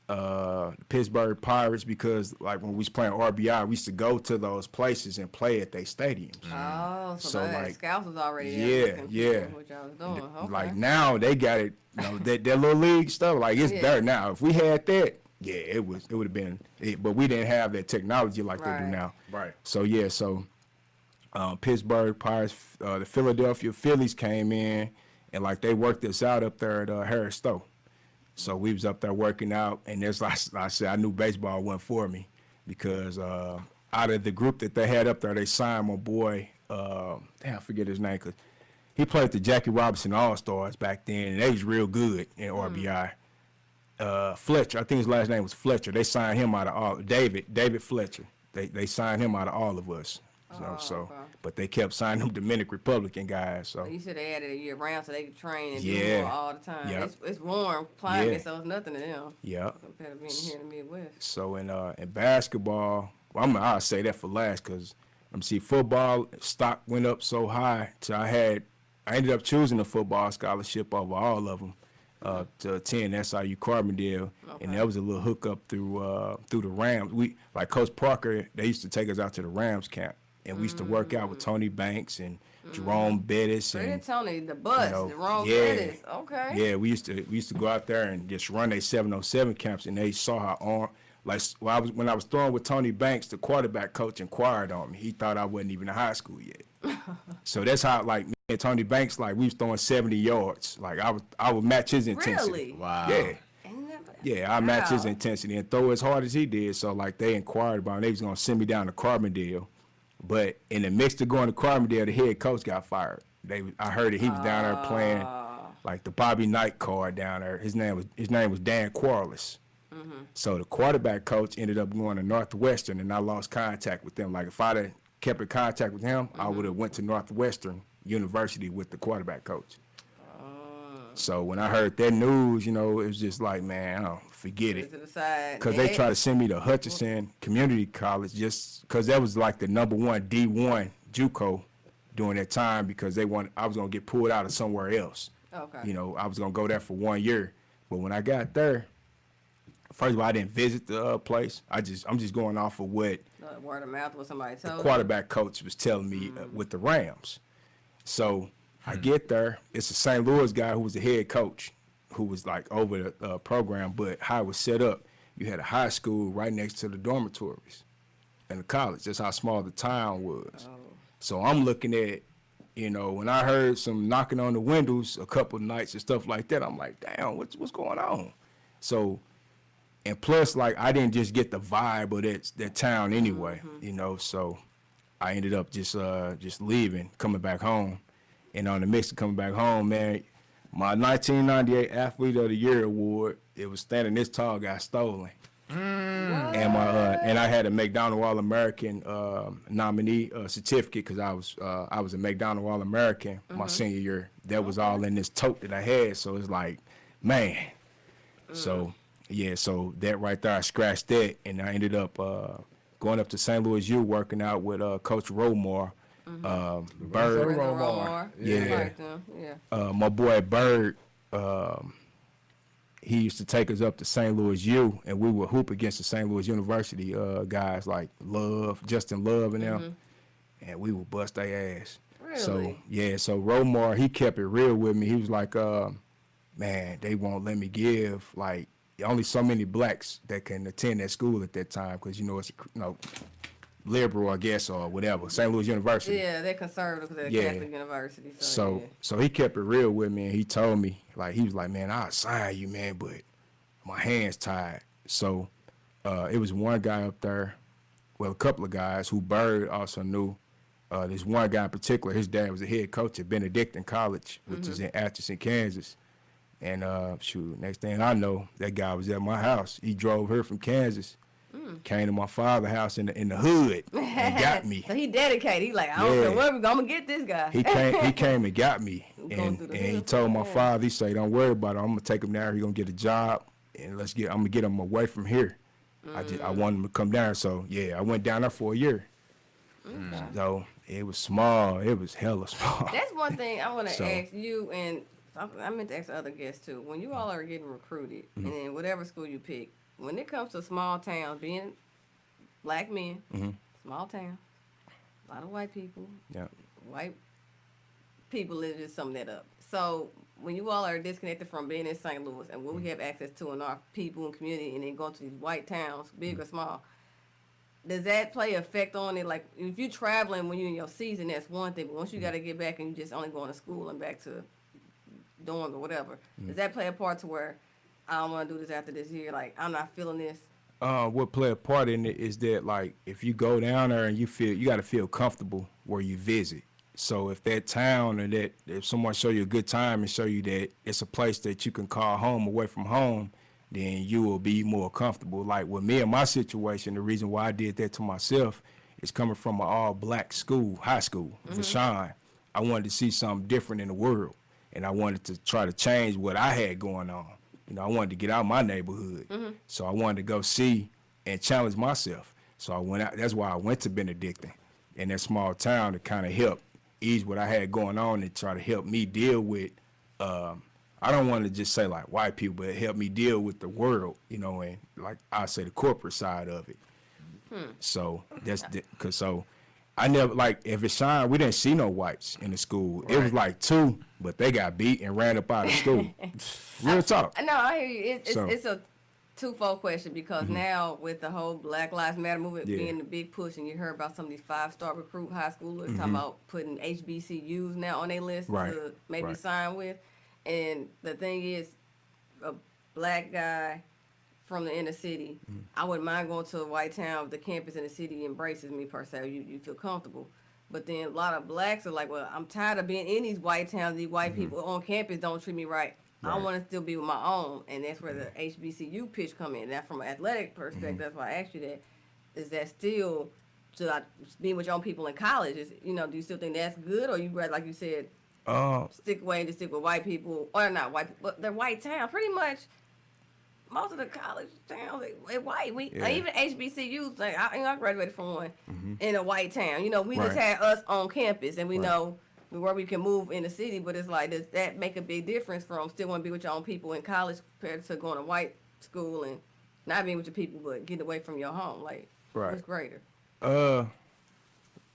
The Pittsburgh Pirates, because like when we was playing RBI, we used to go to those places and play at their stadiums. Oh, so So, the like, scouts was already yeah. What y'all was doing. Okay. Like now they got it, you know, that little league stuff. Like it's there now. If we had that, yeah, it would have been. But we didn't have that technology like they do Right. now. Right. So yeah, Pittsburgh Pirates, the Philadelphia Phillies came in, and like they worked us out up there at Harris Stowe. So we was up there working out, and there's like I said, I knew baseball wasn't for me because out of the group that they had up there, they signed my boy. I forget his name, cause he played at the Jackie Robinson All Stars back then, and they was real good in RBI. Fletcher, I think his last name was Fletcher. They signed him out of David Fletcher. They signed him out of all of us. Okay. But they kept signing them Dominican Republican guys. So You said they added a year round so they could train and do Yeah. more all the time. Yep. It's warm climate, Yeah. so it's nothing to them yeah. compared to being here in the Midwest. So in basketball, well, I'll say that for last because football stock went up so high. So I ended up choosing a football scholarship over all of them to attend SIU Carbondale, and that was a little hookup through the Rams. We like Coach Parker. They used to take us out to the Rams camp, and we used to work out with Tony Banks and Jerome Bettis Really, and Tony, the bus, you know, the wrong yeah. credits. Okay. Yeah, we used to go out there and just run their 707 camps, and they saw how when I was throwing with Tony Banks, the quarterback coach inquired on me. He thought I wasn't even in high school yet. So that's how like me and Tony Banks, like we was throwing 70 yards. Like I would match his intensity. Really? Wow. Yeah. Ain't that- Yeah, I matched his Wow. intensity and throw as hard as he did. So like they inquired about him. They was gonna send me down to Carbondale. But in the mix of going to Carbondale, the head coach got fired. I heard that he was down there playing like the Bobby Knight card down there. His name was Dan Quarles. So the quarterback coach ended up going to Northwestern, and I lost contact with them. Like if I'd have kept in contact with him, I would have went to Northwestern University with the quarterback coach. So when I heard that news, you know, it was just like, man, forget it. To the side. Because they tried to send me to Hutchinson Community College just because that was like the #1 D1 JUCO during that time because I was going to get pulled out of somewhere else. Okay. You know, I was going to go there for 1 year. But when I got there, first of all, I didn't visit the place. I'm just going off of what Word of mouth, what somebody told you. quarterback coach was telling me with the Rams. So I get there. It's a St. Louis guy who was the head coach who was like over the program, but how it was set up, you had a high school right next to the dormitories and the college. That's how small the town was. So I'm looking at, you know, when I heard some knocking on the windows a couple of nights and stuff like that, I'm like, damn, what's going on? So, and plus, like, I didn't just get the vibe of that town anyway, you know, so I ended up just leaving, coming back home. And on the mix of coming back home, man, my 1998 Athlete of the Year award, it was standing this tall, got stolen. And I had a McDonald All-American nominee certificate because I was a McDonald All-American my senior year. That was all in this tote that I had. So it's like, man. So yeah, so that right there, I scratched that, and I ended up going up to St. Louis U, working out with Coach Romar, Bird. Romar. Yeah. Yeah. My boy Bird. He used to take us up to St. Louis U, and we would hoop against the St. Louis University guys like Justin Love and them, and we would bust their ass. Really? So, yeah, so Romar, he kept it real with me. He was like, man, they won't let me give, like, only so many blacks that can attend that school at that time because, you know, it's, you know, liberal, I guess, or whatever, St. Louis University. Yeah, they're conservative because they're Catholic University. So he kept it real with me, and he told me, like, he was like, man, I'll sign you, man, but my hands tied. So it was one guy up there, well, a couple of guys who Bird also knew. This one guy in particular, his dad was a head coach at Benedictine College, which is in Atchison, Kansas. And shoot, next thing I know, that guy was at my house. He drove here from Kansas. Came to my father's house in the hood and got me. So he dedicated. He like, I don't care where we're gonna get this guy. He came and got me, and he told my father, he said, don't worry about it. I'm gonna take him down. He's gonna get a job, and I'm gonna get him away from here. I want him to come down. So yeah, I went down there for a year. So it was small. It was hella small. That's one thing I want to ask you, and I meant to ask the other guests too. When you all are getting recruited, and in whatever school you pick, when it comes to small towns, being black men, small town, a lot of white people, white people is just summing that up. So when you all are disconnected from being in St. Louis and what we have access to in our people and community, and then going to these white towns, big or small, does that play effect on it? Like if you're traveling when you're in your season, that's one thing. But once you got to get back and you just only going to school and back to dorm or whatever, does that play a part to where I don't want to do this after this year? Like I'm not feeling this. What play a part in it is that, like, if you go down there and you got to feel comfortable where you visit. So if that town or that if someone show you a good time and show you that it's a place that you can call home away from home, then you will be more comfortable. Like with me and my situation, the reason why I did that to myself is coming from an all-black school, high school, Vashon. I wanted to see something different in the world, and I wanted to try to change what I had going on. You know, I wanted to get out of my neighborhood. So I wanted to go see and challenge myself. So I went out. That's why I went to Benedictine in that small town to kind of help ease what I had going on and try to help me deal with, I don't want to just say like white people, but help me deal with the world, you know, and like I say the corporate side of it. So that's because I never, like, if it's shine, we didn't see no whites in the school. Right. It was like 2, but they got beat and ran up out of school. Real talk. No, I hear you. It's a twofold question because now with the whole Black Lives Matter movement being the big push, and you heard about some of these 5-star recruit high schoolers talking about putting HBCUs now on their list to maybe sign with. And the thing is, a black guy from the inner city, I wouldn't mind going to a white town if the campus in the city embraces me per se. You feel comfortable. But then a lot of blacks are like, well, I'm tired of being in these white towns. These white people on campus don't treat me right. I want to still be with my own. And that's where the HBCU pitch come in. Now, from an athletic perspective, that's why I asked you that. Is that still, being with your own people in college, do you still think that's good? Or you rather, like you said, stick with white people, or not white people, but they're white towns. Pretty much, most of the college towns, they're white. Even HBCUs, like I graduated from one in a white town. We just had us on campus, and we know where we can move in the city. But it's like, does that make a big difference from still want to be with your own people in college compared to going to white school and not being with your people, but getting away from your home? Like, what's greater?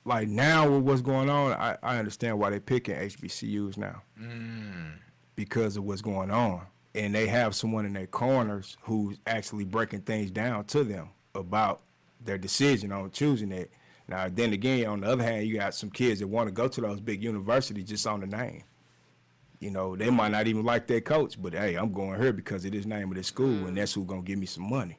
Like now with what's going on, I understand why they're picking HBCUs now because of what's going on. And they have someone in their corners who's actually breaking things down to them about their decision on choosing it. Now, then again, on the other hand, you got some kids that want to go to those big universities just on the name. They might not even like their coach, but hey, I'm going here because of this name of this school, and that's who's going to give me some money.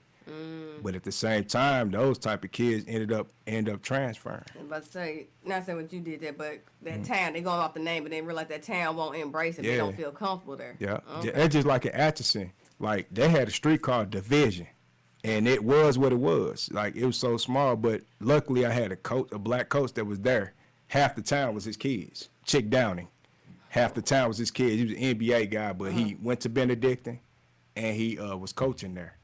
But at the same time, those type of kids end up transferring. I was about to say, not saying what you did there, but that town, they going off the name, but they realize that town won't embrace it. They don't feel comfortable there. Yeah, Okay. that's just like in Atchison. Like, they had a street called Division, and it was what it was. Like, it was so small, but luckily I had a black coach that was there. Half the town was his kids. Chick Downing. Half the town was his kids. He was an NBA guy, but he went to Benedictine, and he was coaching there.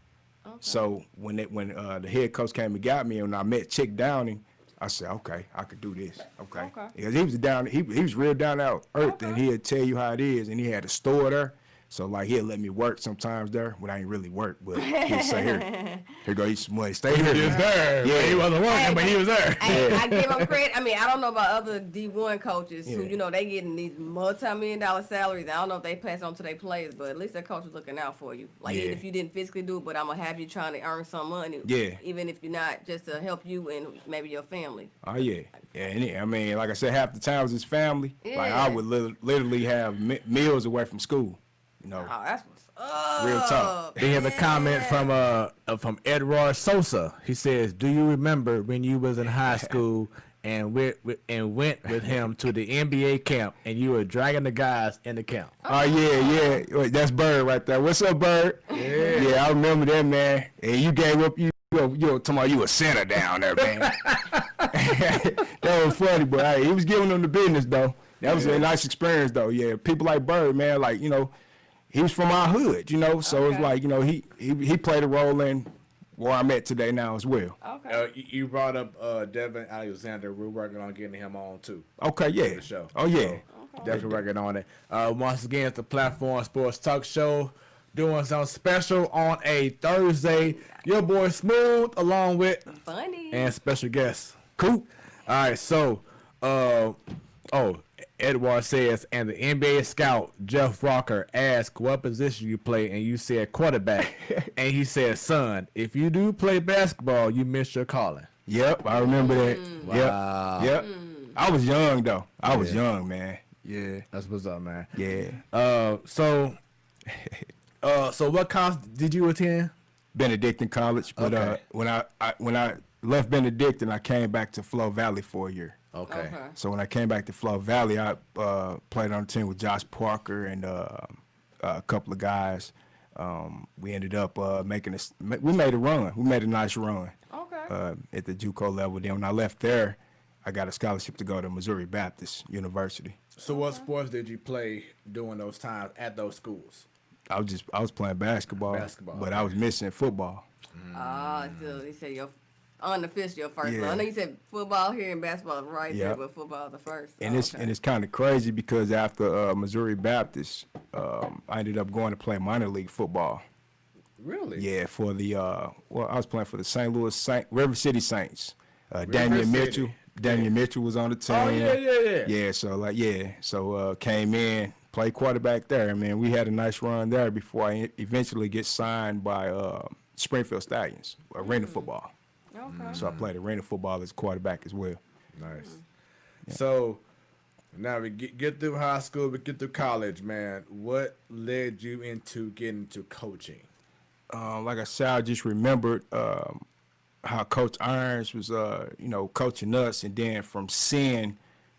Okay. So when the head coach came and got me, and I met Chick Downing, I said, okay, I could do this. Okay. Because he was real down to earth, and he'd tell you how it is, and he had a store there. So, like, he'll let me work sometimes there when I ain't really work, but he'll say, here go eat some money. Stay here. He was there. Yeah, he wasn't working, but he was there. I give him credit. I mean, I don't know about other D1 coaches who, they getting these multi-million-dollar salaries. I don't know if they pass on to their players, but at least that coach is looking out for you. Like, even if you didn't physically do it, but I'm going to have you trying to earn some money. Yeah. Even if you're not, just to help you and maybe your family. Oh, yeah. Yeah, and I mean, like I said, half the time was his family. Yeah. Like, I would literally have meals away from school. Oh, that's what's up. Real talk. We have a comment from Edward Sosa. He says, "Do you remember when you was in high school and went with him to the NBA camp and you were dragging the guys in the camp?" Oh yeah. Wait, that's Bird right there. What's up, Bird? Yeah, I remember that, man. And you gave up. You talking about you a center down there, man. That was funny, but hey, he was giving them the business though. That was a nice experience though. Yeah, people like Bird, man, like he was from our hood, so it's like, he played a role in where I'm at today now as well. Okay. You brought up Devin Alexander. We're working on getting him on too. Okay, yeah. The show. Oh, yeah. So, definitely working on it. Once again, it's the Platform Sports Talk Show. Doing something special on a Thursday. Your boy Smooth along with Funny and special guest Coop. All right, so Edward says, and the NBA scout Jeff Walker asked what position you play, and you said quarterback. And he said, son, if you do play basketball, you missed your calling. Yep, I remember that. Wow. Yep. I was young though. I was young, man. Yeah. That's what's up, man. Yeah. So what college did you attend? Benedictine College, but Okay. when I left Benedictine, I came back to Flow Valley for a year. Okay. So when I came back to Flow Valley, I played on the team with Josh Parker and a couple of guys. We ended up we made a run. We made a nice run. Okay. At the JUCO level. Then when I left there, I got a scholarship to go to Missouri Baptist University. So what sports did you play during those times at those schools? I was playing basketball, but I was missing football. So he said your unofficial first. Yeah. I know you said football here and basketball right there, but football the first. And it's kind of crazy because after Missouri Baptist, I ended up going to play minor league football. Really? Yeah, for the I was playing for the St.LOUIS River City Saints. Damian Mitchell. Damian Mitchell was on the team. Oh yeah. Yeah, so came in, played quarterback there. I mean, we had a nice run there before I eventually get signed by Springfield Stallions, arena football. Okay. So I played arena football as quarterback as well. Nice. So now we get through high school, we get through college, man. What led you into getting into coaching? Like I said, I just remembered how Coach Irons was, coaching us, and then from seeing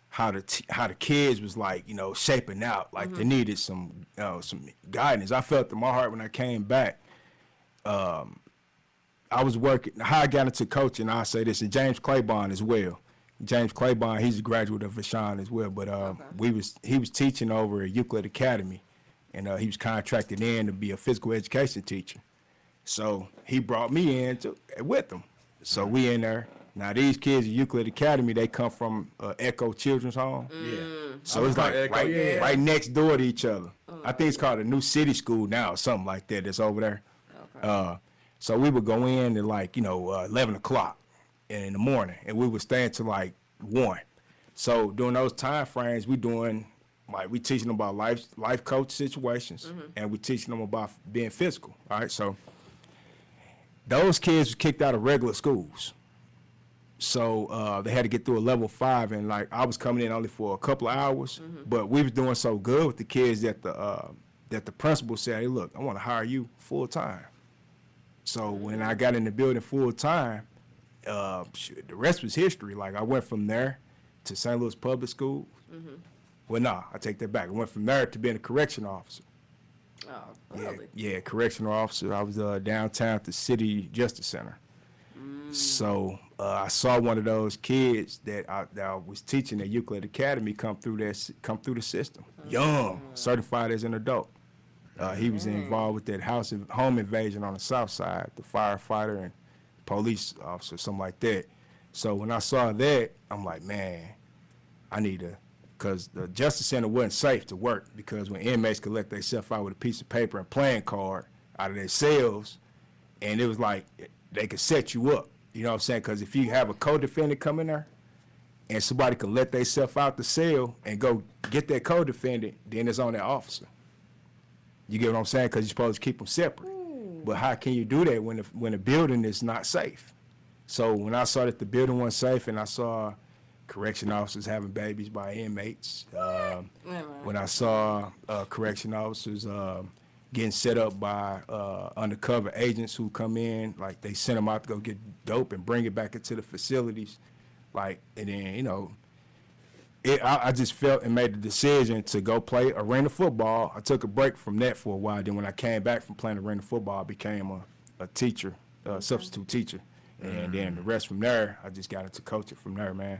how the kids was like, shaping out, like they needed some guidance. I felt in my heart when I came back. I was working. How I got into coaching, I'll say this, and James Claiborne as well. James Claiborne, he's a graduate of Vashon as well, but he was teaching over at Euclid Academy, and he was contracted in to be a physical education teacher. So he brought me in with him. So we in there. Now these kids at Euclid Academy, they come from Echo Children's Home. Yeah. So it's like right next door to each other. I think it's called a New City School now or something like that that's over there. Okay. So we would go in at 11 o'clock in the morning, and we would stay until 1. So during those time frames, we teaching them about life coach situations, and we teaching them about being physical. All right, so those kids were kicked out of regular schools. So they had to get through a level 5, and I was coming in only for a couple of hours, but we was doing so good with the kids that the principal said, "Hey, look, I want to hire you full time." So when I got in the building full time, the rest was history. Like I went from there to St. Louis Public Schools. Well, nah, I take that back. I went from there to being a correction officer. Oh, really? Yeah, correctional officer. I was downtown at the City Justice Center. So I saw one of those kids that I was teaching at Euclid Academy come through the system. Young, certified as an adult. He was involved with that home invasion on the south side, the firefighter and police officer, something like that. So when I saw that, I'm like, man, I need to, because the Justice Center wasn't safe to work, because when inmates could let themselves out with a piece of paper and playing card out of their cells, and it was like they could set you up. You know what I'm saying? Because if you have a co-defendant come in there and somebody can let themselves out the cell and go get that co-defendant, then it's on that officer. You get what I'm saying? Because you're supposed to keep them separate. But how can you do that when the building is not safe? So when I saw that the building wasn't safe and I saw correction officers having babies by inmates, when I saw correction officers getting set up by undercover agents who come in, like they send them out to go get dope and bring it back into the facilities, like, and then, you know, I just felt and made the decision to go play arena football. I took a break from that for a while. Then when I came back from playing arena football, I became a teacher, a substitute teacher. And then the rest from there, I just got into coaching from there, man.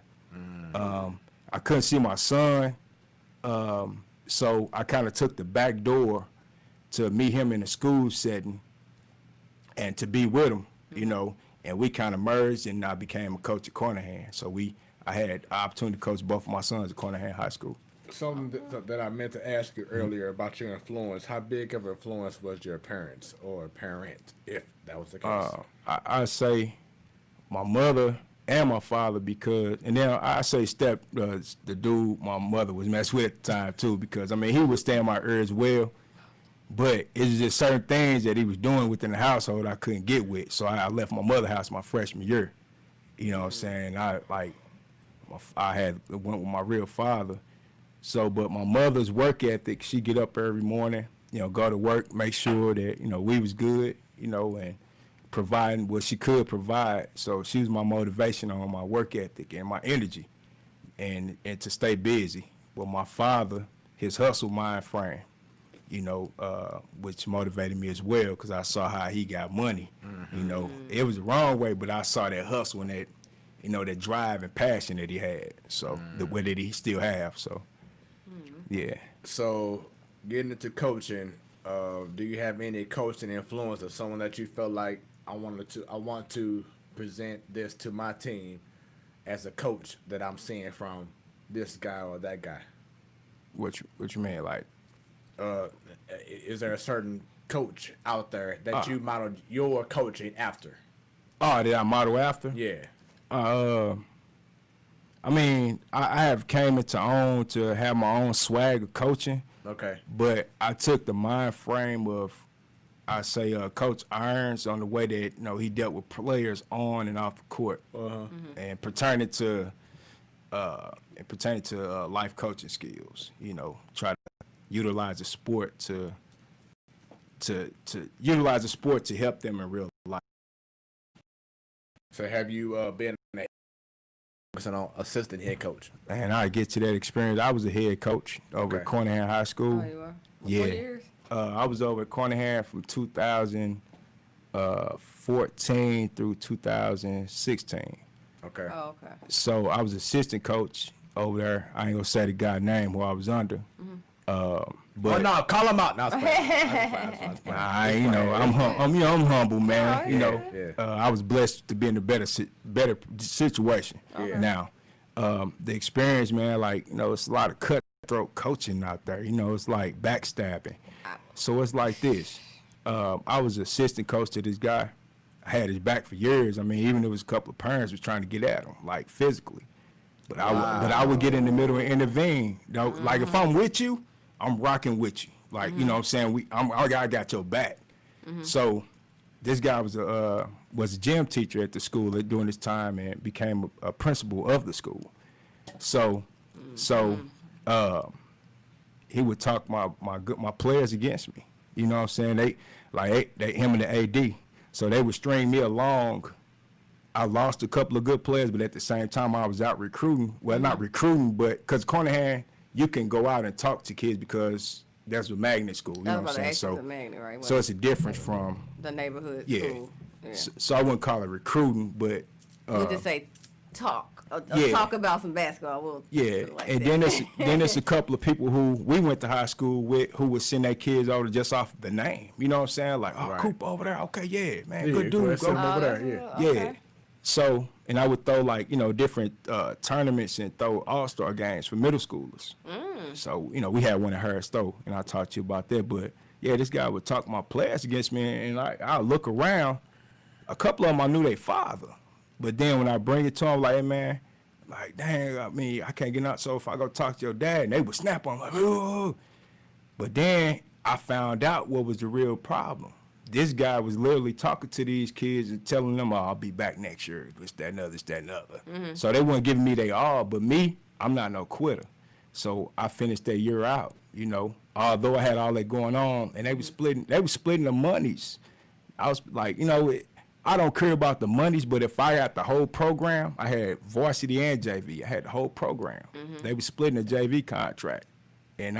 I couldn't see my son, so I kind of took the back door to meet him in a school setting and to be with him, you know, and we kind of merged, and I became a coach at Cornerhan. So I had an opportunity to coach both of my sons at Cornerhan High School. Something that I meant to ask you earlier about your influence. How big of an influence was your parents or parent, if that was the case? I say my mother and my father, because, and then I say the dude my mother was messed with at the time too, because I mean he would stay in my ear as well, but it's just certain things that he was doing within the household I couldn't get with. So I left my mother's house my freshman year. You know what I'm saying? I went with my real father. So, but my mother's work ethic, she get up every morning, you know, go to work, make sure that, you know, we was good, you know, and providing what she could provide. So she was my motivation on my work ethic and my energy and to stay busy. Well, my father, his hustle mind frame, you know, which motivated me as well, because I saw how he got money. You know, it was the wrong way, but I saw that hustle and that, you know, that drive and passion that he had. So the way that he still have. So, yeah. So getting into coaching, do you have any coaching influence or someone that you felt like I want to present this to my team as a coach that I'm seeing from this guy or that guy? What you mean, like? Is there a certain coach out there that you modeled your coaching after? Oh, did I model after? Yeah. I mean, I have came to have my own swag of coaching. Okay. But I took the mind frame of, I say, Coach Irons on the way that, you know, he dealt with players on and off the court, and pertaining to life coaching skills. You know, try to utilize the sport to utilize the sport to help them in real life. So have you been an assistant head coach? And I get to that experience. I was a head coach over at Cornerhan High School. Oh, you are? Yeah. 4 years? I was over at Cornerhan from 2014 through 2016. Okay. Oh, okay. So I was assistant coach over there. I ain't gonna say the guy's name who I was under. But no, call him out. No, I'm humble, man. Oh, you know, yeah. I was blessed to be in a better situation. Yeah. Now, the experience, man, like, you know, it's a lot of cutthroat coaching out there. You know, it's like backstabbing. So it's like this. I was assistant coach to this guy. I had his back for years. I mean, even there was a couple of parents was trying to get at him, like physically. But I would get in the middle and intervene. You know, like if I'm with you, I'm rocking with you. Like, you know what I'm saying? I got your back. So this guy was a gym teacher at the school during this time and became a principal of the school. So he would talk my players against me. You know what I'm saying? They him and the AD. So they would string me along. I lost a couple of good players, but at the same time, I was out recruiting. Well, not recruiting, but because Carnahan, you can go out and talk to kids because that's a magnet school. You know what I'm saying? So, magnet, right? so it's a difference from the neighborhood yeah. school. Yeah. So I wouldn't call it recruiting, but we'll just say talk. Yeah. Talk about some basketball. We'll yeah. like And that. then it's a couple of people who we went to high school with who would send their kids over just off the name. You know what I'm saying? Like, oh, Right. Coop over there. Okay, yeah, man, Yeah, good go dude. ahead, Go send 'em over there. Yeah. Yeah. Okay. So, and I would throw like, different tournaments and throw all-star games for middle schoolers. So, we had one at Harris Stowe, and I talked to you about that. But, yeah, this guy would talk my players against me, and I look around. A couple of them, I knew their father. But then when I bring it to them, like, hey, man, like, dang, I mean, I can't get out. So if I go talk to your dad, and they would snap on like, oh. But then I found out what was the real problem. This guy was literally talking to these kids and telling them, oh, I'll be back next year. This, that, and other, this, that, and other. So they weren't giving me their all, but me, I'm not no quitter. So I finished that year out, although I had all that going on, and they were splitting the monies. I was like, I don't care about the monies, but if I had the whole program, I had varsity and JV. I had the whole program. They were splitting the JV contract. And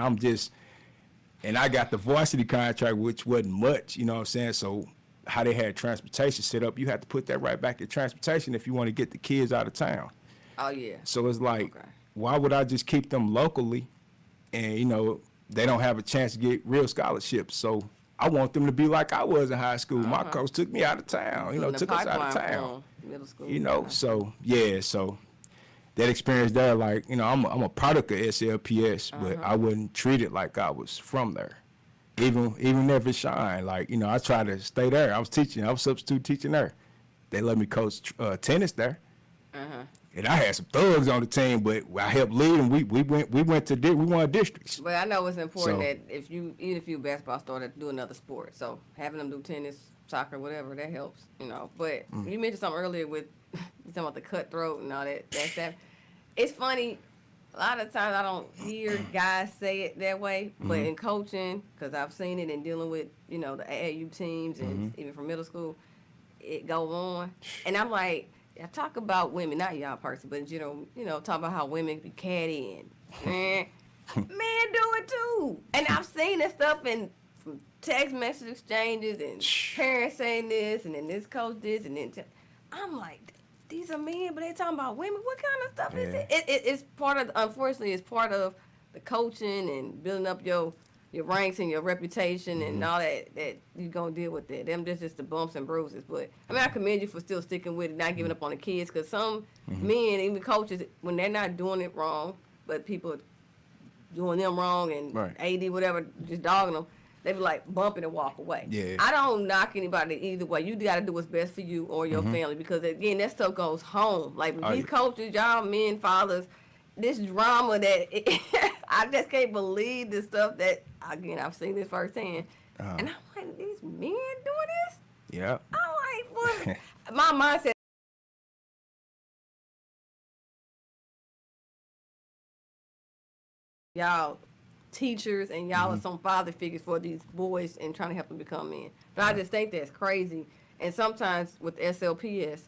and I got the varsity contract, which wasn't much, you know what I'm saying? So how they had transportation set up, you had to put that right back in transportation if you want to get the kids out of town. Oh, yeah. So it's like, Okay. why would I just keep them locally and, they don't have a chance to get real scholarships? So I want them to be like I was in high school. My coach took me out of town, took us out of town. Middle school. So, yeah, so that experience there, like, I'm a product of SLPS, but I wouldn't treat it like I was from there. Even if it shined, like, I tried to stay there. I was substitute teaching there. They let me coach tennis there. And I had some thugs on the team, but I helped lead, and we won districts. But I know it's important So- that even if you basketball started, do another sport. So having them do tennis, soccer, whatever, that helps, But you mentioned something earlier with you talking about the cutthroat and all that. It's funny. A lot of times I don't hear guys say it that way, but in coaching, because I've seen it in dealing with the AAU teams and even from middle school, it go on, and I'm like. I talk about women, not y'all person, but in general, talk about how women be catty and men do it too. And I've seen this stuff from text message exchanges and parents saying this and then this coach this and then I'm like, these are men, but they talking about women. What kind of stuff is it? It's part of, unfortunately, it's part of the coaching and building up your ranks and your reputation and all that you're going to deal with that. Them just the bumps and bruises. But, I commend you for still sticking with it, not giving up on the kids, because some men, even coaches, when they're not doing it wrong, but people doing them wrong and Right. AD, whatever, just dogging them, they be like bumping and walk away. Yeah. I don't knock anybody either way. You got to do what's best for you or your family, because, again, that stuff goes home. Like, with these coaches, y'all men, fathers, this drama that I just can't believe the stuff that, again, I've seen this firsthand. And I'm like, these men doing this? Yeah. I'm like, what? My mindset. Y'all teachers and y'all are some father figures for these boys and trying to help them become men. But I just think that's crazy. And sometimes with SLPS,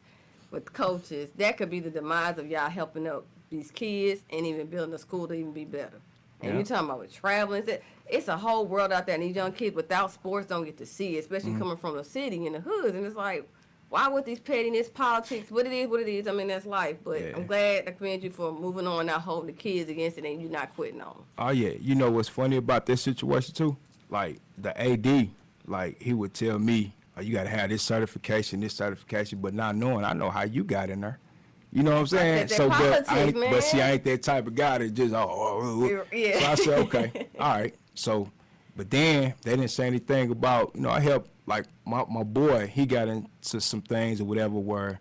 with coaches, that could be the demise of y'all helping up these kids and even building a school to even be better. And you're talking about with traveling. It's a whole world out there, and these young kids without sports don't get to see it, especially coming from the city in the hoods. And it's like, why would these pettiness, politics, what it is, I mean, that's life. But I'm glad I commend you for moving on, not holding the kids against it, and you not quitting on them. Oh, yeah. You know what's funny about this situation, too? Like, the AD, like, he would tell me, oh, you got to have this certification, but not knowing, I know how you got in there. You know what I'm saying? That's that politics, man. But see, I ain't that type of guy that just, Yeah. So I said, okay, all right. So, but then they didn't say anything about, I helped, like, my boy, he got into some things or whatever where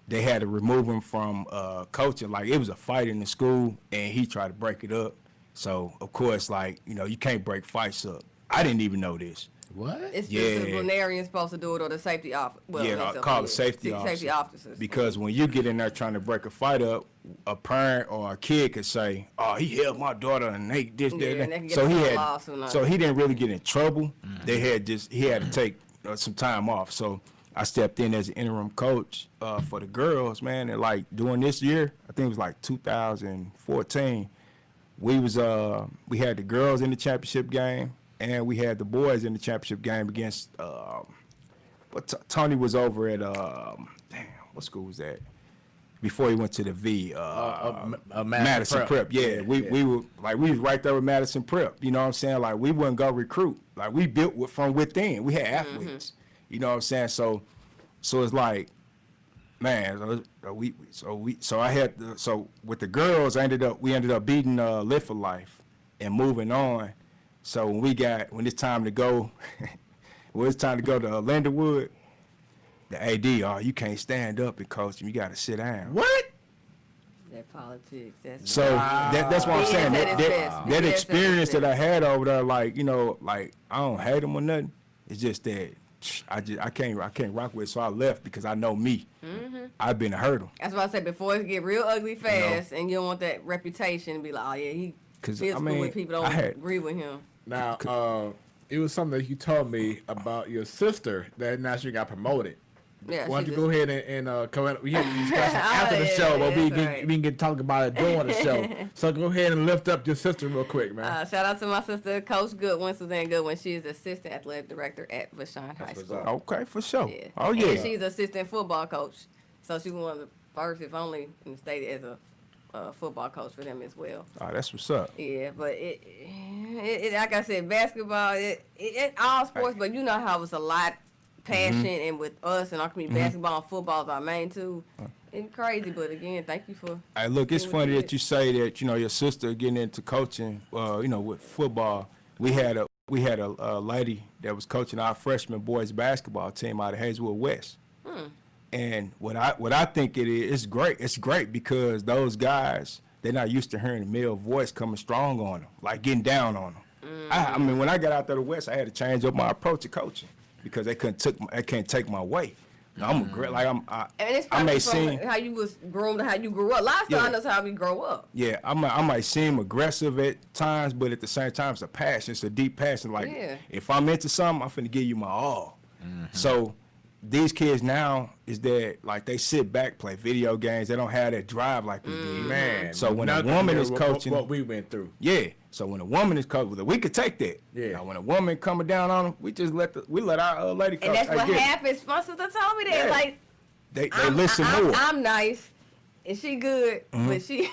they had to remove him from coaching. Like, it was a fight in the school, and he tried to break it up. So, of course, like, you can't break fights up. I didn't even know this. What? It's the Yeah. disciplinarian supposed to do it, or the safety officer. Well, Yeah, that's call okay. the safety officer. Safety officers. Because when you get in there trying to break a fight up, a parent or a kid could say, "Oh, he held my daughter and they this, Yeah, that." and they can get So he some had, lawsuit on so it. he didn't really get in trouble. He had to take some time off. So I stepped in as an interim coach for the girls, man. And like during this year, I think it was like 2014, we had the girls in the championship game and we had the boys in the championship game against. But Tony was over at what school was that? Before he went to the V, Madison Prep. Yeah, we was right there with Madison Prep. You know what I'm saying? Like we wouldn't go recruit. Like we built from within. We had athletes. You know what I'm saying? So it's like, man. So with the girls, we ended up beating Live for Life and moving on. So when it's time to go, when it's time to go to Lindenwood, the AD, you can't stand up and coach him. You got to sit down. What? That politics. That's what I'm saying. That experience that I had over there, like, you know, like I don't hate him or nothing. It's just that I can't rock with it. So I left because I know me. I've been a hurdle. That's what I said before. It get real ugly fast, and you don't want that reputation to be like, oh yeah, he feels good when people don't agree with him. Now, it was something that you told me about your sister that now she got promoted. Yeah, why don't you go ahead and we had a discussion after the show, but we can get talk about it during the show. So go ahead and lift up your sister real quick, man. Shout out to my sister, Coach Goodwin, Suzanne Goodwin. She is assistant athletic director at Vashon High School. Okay, for sure. Yeah. Oh yeah. And she's assistant football coach, so she was one of the first, if only, in the state as a football coach for them as well. Oh, that's what's up. Yeah, but it like I said, basketball, it all sports, but you know how it's a lot passion, and with us and our community, basketball and football is our main two. It's crazy, but again, thank you for. Hey, look, it's funny that you say that. You know, your sister getting into coaching. You know, with football, we had a lady that was coaching our freshman boys basketball team out of Hazelwood West. And what I think it's great. It's great because those guys, they're not used to hearing the male voice coming strong on them, like getting down on them. I mean, when I got out there to West, I had to change up my approach to coaching because they can't take my way. Now, I'm a great, like I may seem how you was groomed to how you grew up. Lifestyle is how we grow up. Yeah, I might seem aggressive at times, but at the same time, it's a passion. It's a deep passion. Like if I'm into something, I'm finna give you my all. So these kids now is that like they sit back, play video games. They don't have that drive like we did. Man, so when a woman is coaching, what we went through. Yeah. So when a woman is coaching, we could take that. Yeah. Now when a woman coming down on them, we just let our lady coach. And that's what happens. My sister told me that. Yeah. Like they listen more. I'm nice. And she good, but she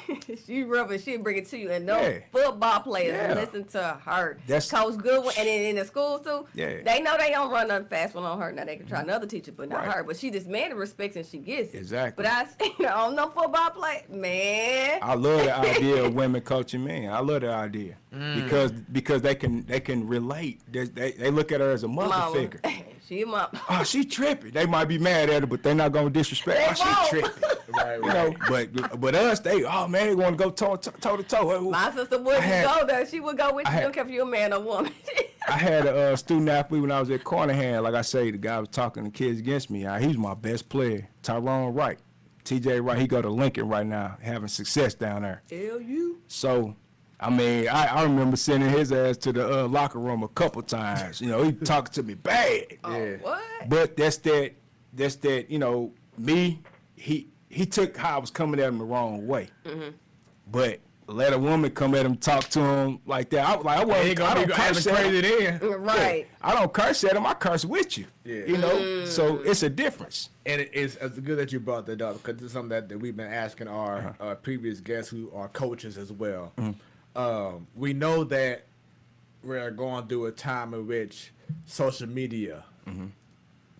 rough and she'll bring it to you. And no football players listen to her. That's Coach Goodwin. And in the schools too, they know they don't run nothing fast one on her. Now they can try another teacher, but not her. But she just man respects and she gets it. Exactly. But on no football play, man. I love the idea of women coaching men. I love the idea because they can relate. They look at her as a mother figure. She a mom. Oh, she tripping. They might be mad at her, but they're not gonna disrespect. She tripping. Right. You know, but us, they want to go toe to toe. My sister wouldn't go there. She would go with you. Don't care if you're a man or woman. I had a student athlete when I was at Cornerhand. Like I say, the guy was talking to kids against me. He's my best player, Tyrone Wright. TJ Wright, he go to Lincoln right now, having success down there. LU. So, I mean, I remember sending his ass to the locker room a couple times. You know, he talking to me bad. Oh, what? But that's that. You know, me. He took how I was coming at him the wrong way. But let a woman come at him, talk to him like that. I don't curse at him. Right. I don't curse at him. I curse with you. Yeah. You know, so it's a difference. And it's good that you brought that up because it's something that we've been asking our previous guests who are coaches as well. We know that we're going through a time in which social media,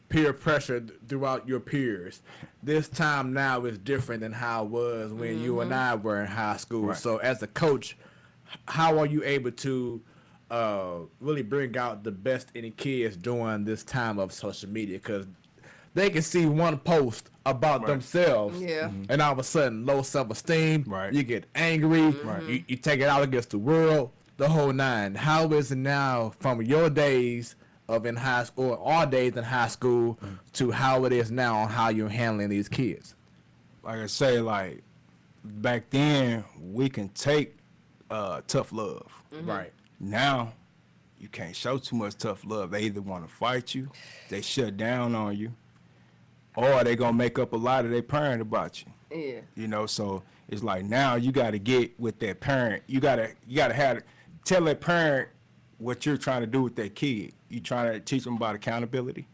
peer pressure throughout your peers. This time now is different than how it was when you and I were in high school. Right. So as a coach, how are you able to really bring out the best in the kids during this time of social media? Because they can see one post about themselves, and all of a sudden, low self-esteem. Right. You get angry. Right. You take it out against the world, the whole nine. How is it now from your days of in high school, or our days in high school, to how it is now on how you're handling these kids? Like I say, like back then, we can take tough love. Right. Now, you can't show too much tough love. They either want to fight you, they shut down on you, or they gonna make up a lie to their parent about you. Yeah. You know, so it's like now you got to get with that parent. You gotta tell that parent what you're trying to do with that kid. You trying to teach them about accountability.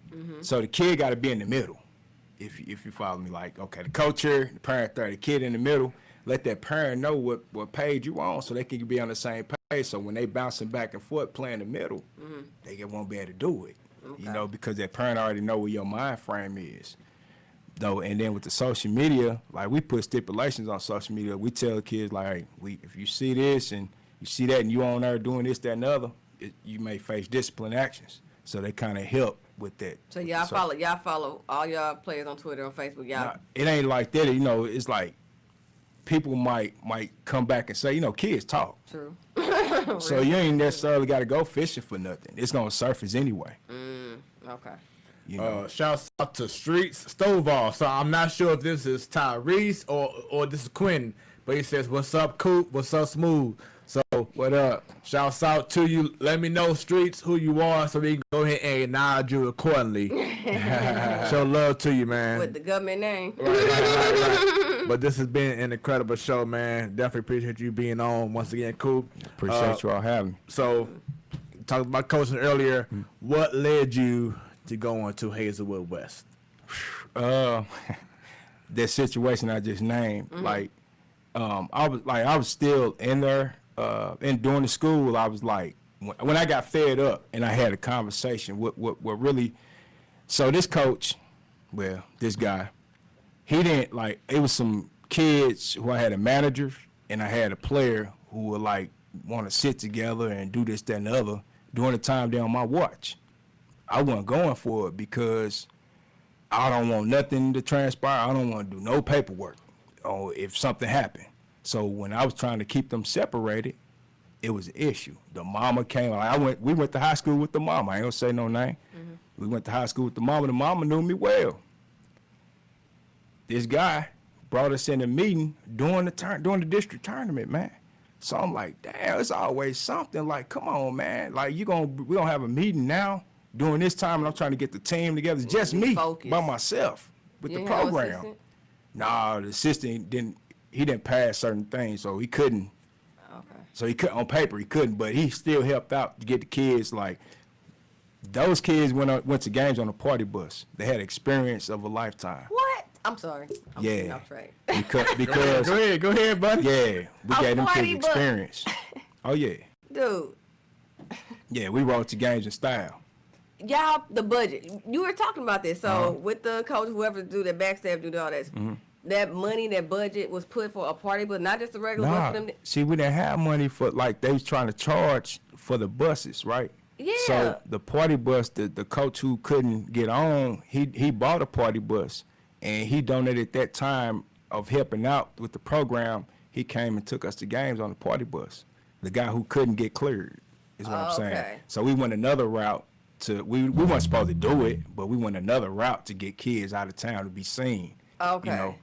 So the kid got to be in the middle. If you follow me, like, okay, the coach here, the parent there, the kid in the middle. Let that parent know what page you on, so they can be on the same page. So when they bouncing back and forth playing the middle, they won't be able to do it. Okay. You know, because that parent already know where your mind frame is. Though, and then with the social media, like we put stipulations on social media. We tell kids like, hey, if you see this and you see that and you on there doing this, that, and the other, you may face discipline actions. So they kind of help with that. So y'all follow all y'all players on Twitter, on Facebook. Y'all. Nah, it ain't like that. You know, it's like people might come back and say, you know, kids talk. True. So you ain't necessarily got to go fishing for nothing. It's gonna surface anyway. Okay. You know. Shouts out to Streets Stovall. So I'm not sure if this is Tyrese or this is Quentin, but he says, "What's up, Coop? What's up, Smooth?" So what up? Shouts out to you. Let me know, Streets, who you are, so we can go ahead and acknowledge you accordingly. Show love to you, man. With the government name. Right. But this has been an incredible show, man. Definitely appreciate you being on once again, Coop. Appreciate you all having me. So, talked about coaching earlier. What led you to go on to Hazelwood West? That situation I just named, I was still in there, and during the school, I was like, when I got fed up and I had a conversation, what really, so this coach, this guy, he didn't it was some kids who I had a manager and I had a player who would want to sit together and do this, that, and the other during the time they on my watch. I wasn't going for it because I don't want nothing to transpire. I don't want to do no paperwork or if something happened. So when I was trying to keep them separated, it was an issue. The mama came. We went to high school with the mama. I ain't gonna say no name. We went to high school with the mama. The mama knew me well. This guy brought us in a meeting during the district tournament, man. So I'm like, damn, it's always something. Like, come on, man. Like, we gonna have a meeting now during this time, and I'm trying to get the team together. It's just me by myself with the program. Nah, the assistant didn't pass certain things, so he couldn't. Okay. So he couldn't, on paper he couldn't, but he still helped out to get the kids. Like, those kids went to games on a party bus. They had experience of a lifetime. What? I'm sorry. I'm getting Yeah. off track. Because Go ahead, buddy. yeah, we A gave them party kids bus. experience. Oh yeah. Dude, Yeah, we rode to games in style. y'all, the budget. You were talking about this. So with the coach, whoever do that backstab, do all that. That money, that budget was put for a party, but not just a regular bus for them. See, we didn't have money for, they was trying to charge for the buses, right? Yeah. So the party bus, the coach who couldn't get on, he bought a party bus, and he donated that time of helping out with the program. He came and took us to games on the party bus. The guy who couldn't get cleared is what I'm saying. Okay. So we went another route we weren't supposed to do it, but we went another route to get kids out of town to be seen. Okay. You know.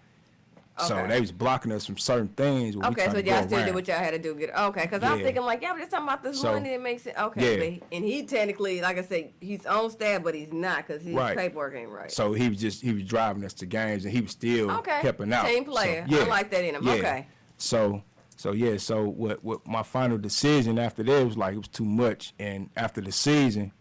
So Okay. they was blocking us from certain things. Okay, so y'all still did what y'all had to do. Okay, because I was Yeah. thinking like, yeah, but just talking about this So, money that makes it. Okay, yeah. and he technically, like I said, he's on staff, but he's not because his Right. paperwork ain't right. So he was driving us to games, and he was still Okay. helping out. Team player. So, I like that in him. Yeah. Okay. So what my final decision after that was it was too much, and after the season,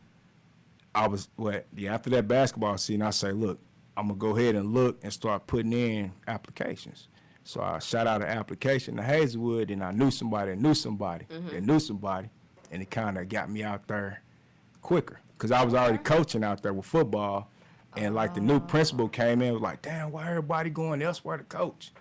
after that basketball season, I say, look, I'm gonna go ahead and look and start putting in applications. So I shot out an application to Hazelwood, and I knew somebody that knew somebody that knew somebody, and it kind of got me out there quicker because I was already coaching out there with football, and the new principal came in, was like, damn, why everybody going elsewhere to coach?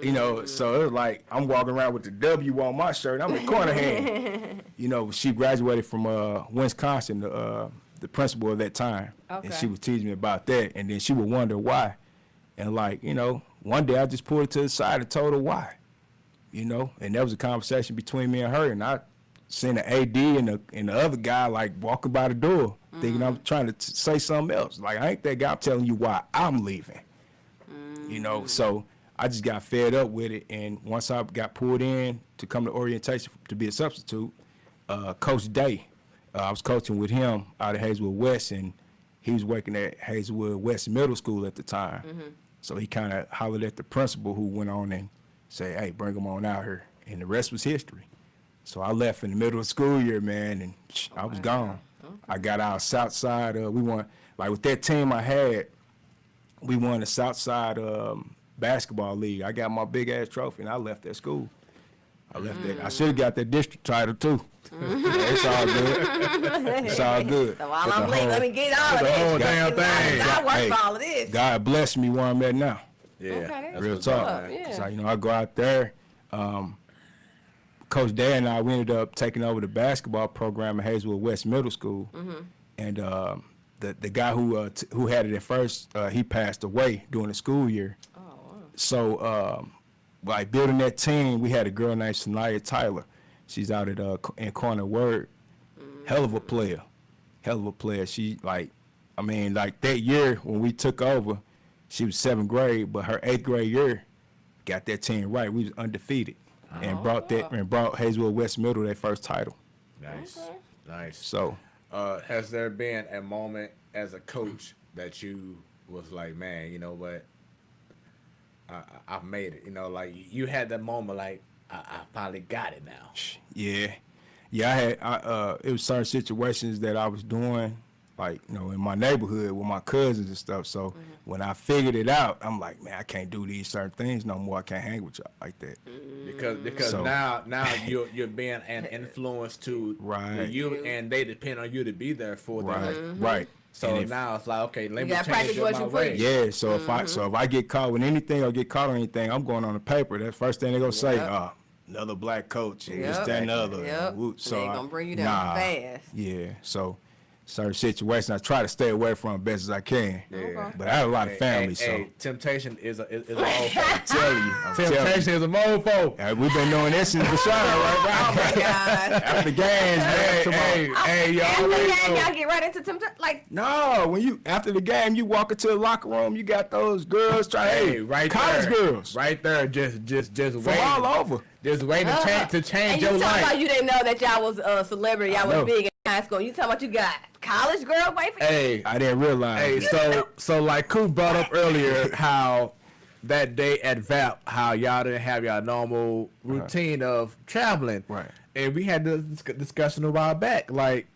You know, so it was like I'm walking around with the W on my shirt. I'm a corner hand. You know, she graduated from Wisconsin, the principal of that time, Okay. and she was teaching me about that, and then she would wonder why, and one day I just pulled her to the side and told her why, and that was a conversation between me and her, and I seen the AD and the other guy walking by the door, thinking I'm trying to say something else. I ain't that guy. I'm telling you why I'm leaving. So I just got fed up with it, and once I got pulled in to come to orientation to be a substitute, Coach Day I was coaching with him out of Hazelwood West, and he was working at Hazelwood West Middle School at the time. So he kind of hollered at the principal, who went on and said, hey, bring him on out here. And the rest was history. So I left in the middle of the school year, man, and I was gone. Okay. I got out south side. We won, like with that team I had, we won the south side basketball league. I got my big ass trophy, and I left that school. I left that. I should have got that district title too. It's all good. It's all good. So while I'm late, let me get all of this. The whole damn thing. I work for all of this. God bless me where I'm at now. Yeah, Okay, that's Real what's talk. up. Yeah. So, you know, I go out there. Coach Dad and I, we ended up taking over the basketball program at Hazelwood West Middle School. And the guy who had it at first, he passed away during the school year. Oh, wow. So, like building that team, we had a girl named Sanaya Tyler. She's out at in Corner Word. Hell of a player. Hell of a player. She like that year when we took over, she was 7th grade, but her 8th grade year got that team right. We was undefeated and brought Hazelwood West Middle their first title. Nice, nice. So, has there been a moment as a coach that you was like, man, you know what? I've made it. You know, like you had that moment, like I finally got it now. yeah, it was certain situations that I was doing, like, you know, in my neighborhood with my cousins and stuff. So when I figured it out, I'm like, man, I can't do these certain things no more. I can't hang with y'all like that. Because So- now you're being an influence to Right. the youth, and they depend on you to be there for them. Right. So And if- now it's like, okay, let me gotta change practice what my you way. preach. Yeah, so if I get caught with anything or get caught on anything, I'm going on the paper. That's the first thing they're gonna say, Yep. another black coach, and this, Yep. that, and the other. Yep. Whoop. They gonna bring you down fast. Yeah, so certain situations I try to stay away from as best as I can. Okay. But I have a lot of family, Hey, temptation is a mofo. I'm telling you. Temptation is a mofo. We've been doing this since Bashan, right? Oh my God. After games, man. Come on. Hey, y'all. After already that, know. y'all get right into temptation. Like, No, when you after the game, you walk into the locker room, you got those girls trying, Hey, right college there, girls, right there, just from waiting, all over. just waiting to change and your you talking life. about you didn't know that y'all was a celebrity, y'all know. was big in high school. You talking about you got college girls waiting for you? Hey, I didn't realize. hey, so like Coop brought up earlier how that day at VAP, how y'all didn't have y'all normal routine of traveling, Right. And we had this discussion a while back, like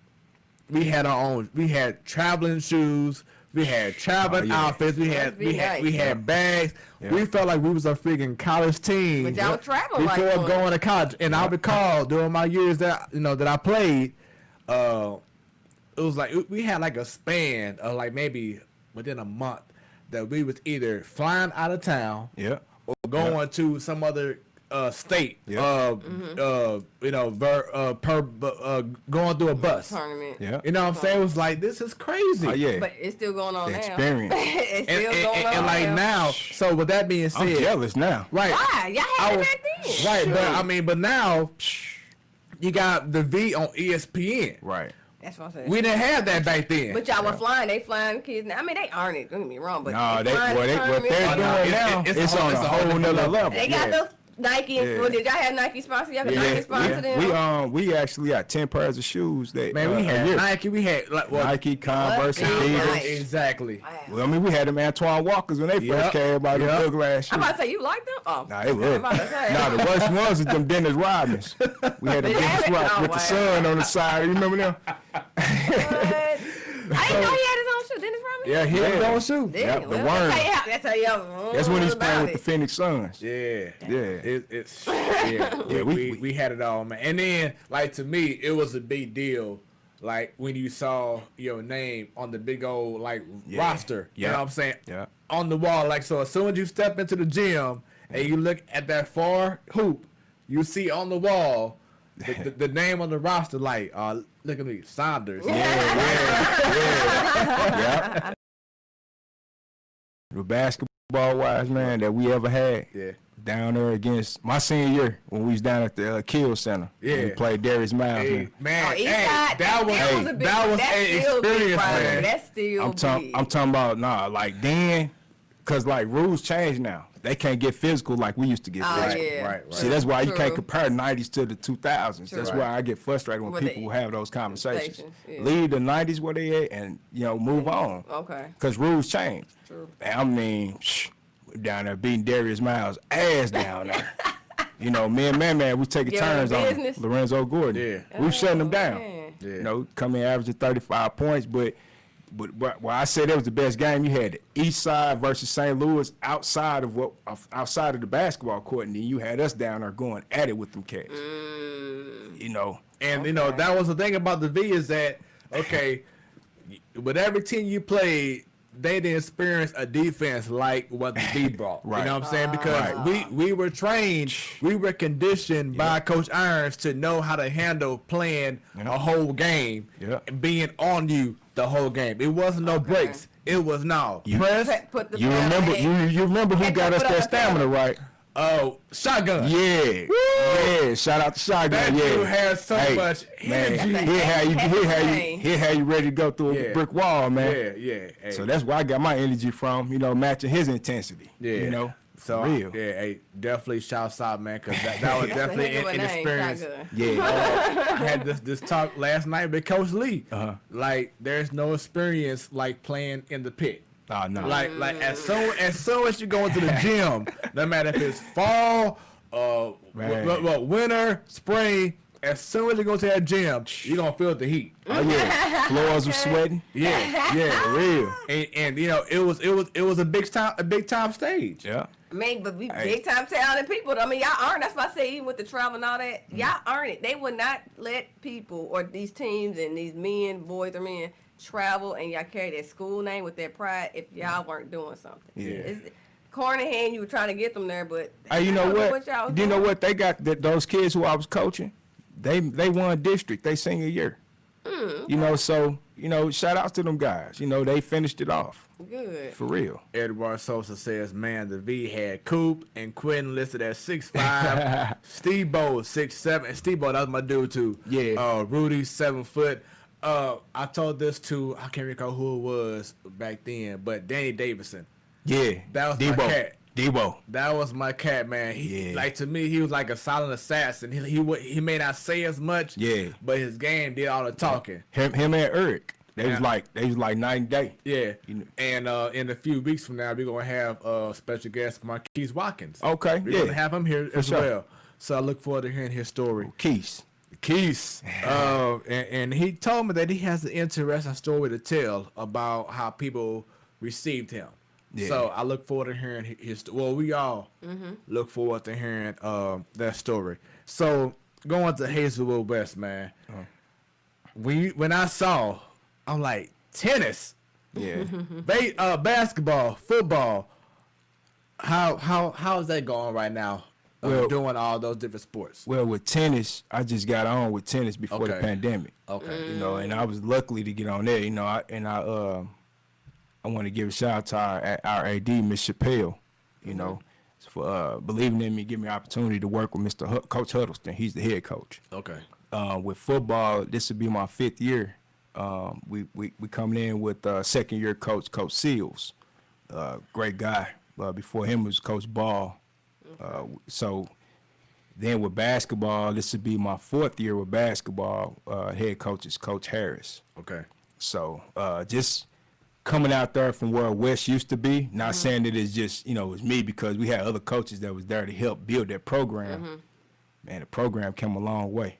we had our own, we had traveling shoes. We had traveling yeah. outfits. We had Nice. bags. Yeah. We felt like we was a freaking college team. But y'all travel like before one. going to college. And I recall during my years that that I played, it was like we had like a span of like maybe within a month that we was either flying out of town Yeah. or going to some other state. Yeah. Going through a bus. Tournament. Yeah. You know what I'm saying? It was like, this is crazy. Oh, yeah. But it's still going on The now. experience. It's And, still and, going on and like now, so with that being I'm said, jealous now. right? Why? Y'all I had it was- back then. Right, but I mean, but now you got the V on ESPN. Right. That's what I'm saying. We didn't have that back then. But y'all were flying. They flying kids. Now. I mean, they earn it. Don't get me wrong. But No, flying what they're tournaments. doing now, it's on a whole nother level. They got Yeah. those Nike. Yeah. Well, did y'all have Nike sponsor? Y'all got Yeah, Nike sponsor them? we actually got 10 pairs of shoes that Man, we a had year. Nike. We had like Nike, Converse, What? Adidas. Nice. Exactly. Wow. Well, I mean, we had them Antoine Walkers when they first Yep. came about the Yep. big last I'm year. about to say, you like them? Oh. Nah, they I'm were. about to say. Nah, the worst ones was them Dennis Rodmans. We had the They Dennis had it? Rodmans Oh, with the wow. sun on the side. You remember them? What? I didn't know he had his own shoe. Dennis Rodman? Yeah, he had his own shoe. Did Yep, he? the Well, worm. That's how y'all. That's when he's playing about with the it. Phoenix Suns. Yeah, Yeah. It's yeah. Yeah, we had it all, man. And then, like, to me, it was a big deal. Like when you saw your name on the big old like roster, you know what I'm saying? Yeah. On the wall, like, so as soon as you step into the gym and you look at that far hoop, you see on the wall the name on the roster, like, look at me, Saunders. Yeah. The basketball wise, man, that we ever had. Yeah. Down there against my senior year when we was down at the Kill Center. Yeah. When we played Darius Miles. Hey, man, Oh, East hey, Side, that was a big, that was that's an still big experience, rivalry. man. That's still I'm big. talking about like then, cause like rules change now. they can't get physical like we used to get Oh, physical. yeah. Right. See, that's why you can't True. compare 90s to the 2000s. True. That's Right. why I get frustrated when With people the have those conversations. yeah. Leave the 90s where they at and, move on. Okay. Because rules change. True. And I mean, down there beating Darius Miles' ass down there. Me and Man, we taking Giving him turns on him. business? Lorenzo Gordon. Yeah. We shutting him down. Man. Yeah. Come in averaging 35 points, but I said that was the best game, you had the East Side versus St. Louis outside of the basketball court, and then you had us down there going at it with them cats. And that was the thing about the V is that with every team you played, they didn't experience a defense like what the V brought. Right. You know what I'm saying? Because we were trained, we were conditioned by Coach Irons to know how to handle playing a whole game and being on you the whole game. It wasn't no breaks. It was press. Put the You remember who got us that stamina, right? Shotgun. Yeah. Yeah. Shout out to Shotgun. That yeah. dude has so much energy. That's He'll have you ready to go through a brick wall, man. Yeah. Hey. So that's where I got my energy from, matching his intensity. Yeah. So real. Definitely shouts out, man, because that was definitely an experience. Yeah. I had this talk last night with Coach Lee. Like, there's no experience like playing in the pit. Oh, no. Like as soon as you go into the gym, no matter if it's fall, winter, spring, as soon as you go to that gym, you're gonna feel the heat. Oh yeah, floors were sweating. Yeah, real. And it was a big time stage. Yeah. I mean, but we big time talented people. I mean, y'all earn. That's why I say even with the travel and all that, y'all earn it. They would not let people or these teams and these boys or men, travel and y'all carry their school name with their pride if y'all weren't doing something. Yeah. It's corny hand. You were trying to get them there, but Hey, you know what? y'all was You know doing. what? They got those kids who I was coaching. They won district. They senior year. So shout outs to them guys. They finished it off Good. for real. Edward Sosa says, man, the V had Coop and Quentin listed at 6'5", Steve Bo 6'7", and Steve Bo, that was my dude too. Yeah. Rudy 7 foot. I told this to, I can't recall who it was back then, but Danny Davidson. Yeah. That was Debo. my cat. Debo. That was my cat, man. Like, to me, he was like a silent assassin. He may not say as much, but his game did all the talking. Him and Eric. They was like night and day. Yeah. And in a few weeks from now, we're gonna have special guest Marquise Watkins. Okay. We're gonna have him here as sure. well. So I look forward to hearing his story. Keys. And he told me that he has an interesting story to tell about how people received him. Yeah. So I look forward to hearing his. Well, we all look forward to hearing that story. So going to Hazelwood West, man. When I saw, I'm like, tennis, basketball, football. How's that going right now? Doing all those different sports. Well, with tennis, I just got on with tennis before the pandemic. Okay. And I was lucky to get on there. I want to give a shout out to our AD, Miss Chappelle, for believing in me, giving me an opportunity to work with Coach Huddleston. He's the head coach. Okay. With football, this will be my 5th year. We coming in with second year coach Seals, great guy. Before him was Coach Ball. So then with basketball, this would be my 4th year with basketball. Head coach is Coach Harris. Okay. So just coming out there from where West used to be, not saying that it's just, it's me, because we had other coaches that was there to help build that program. Man, the program came a long way.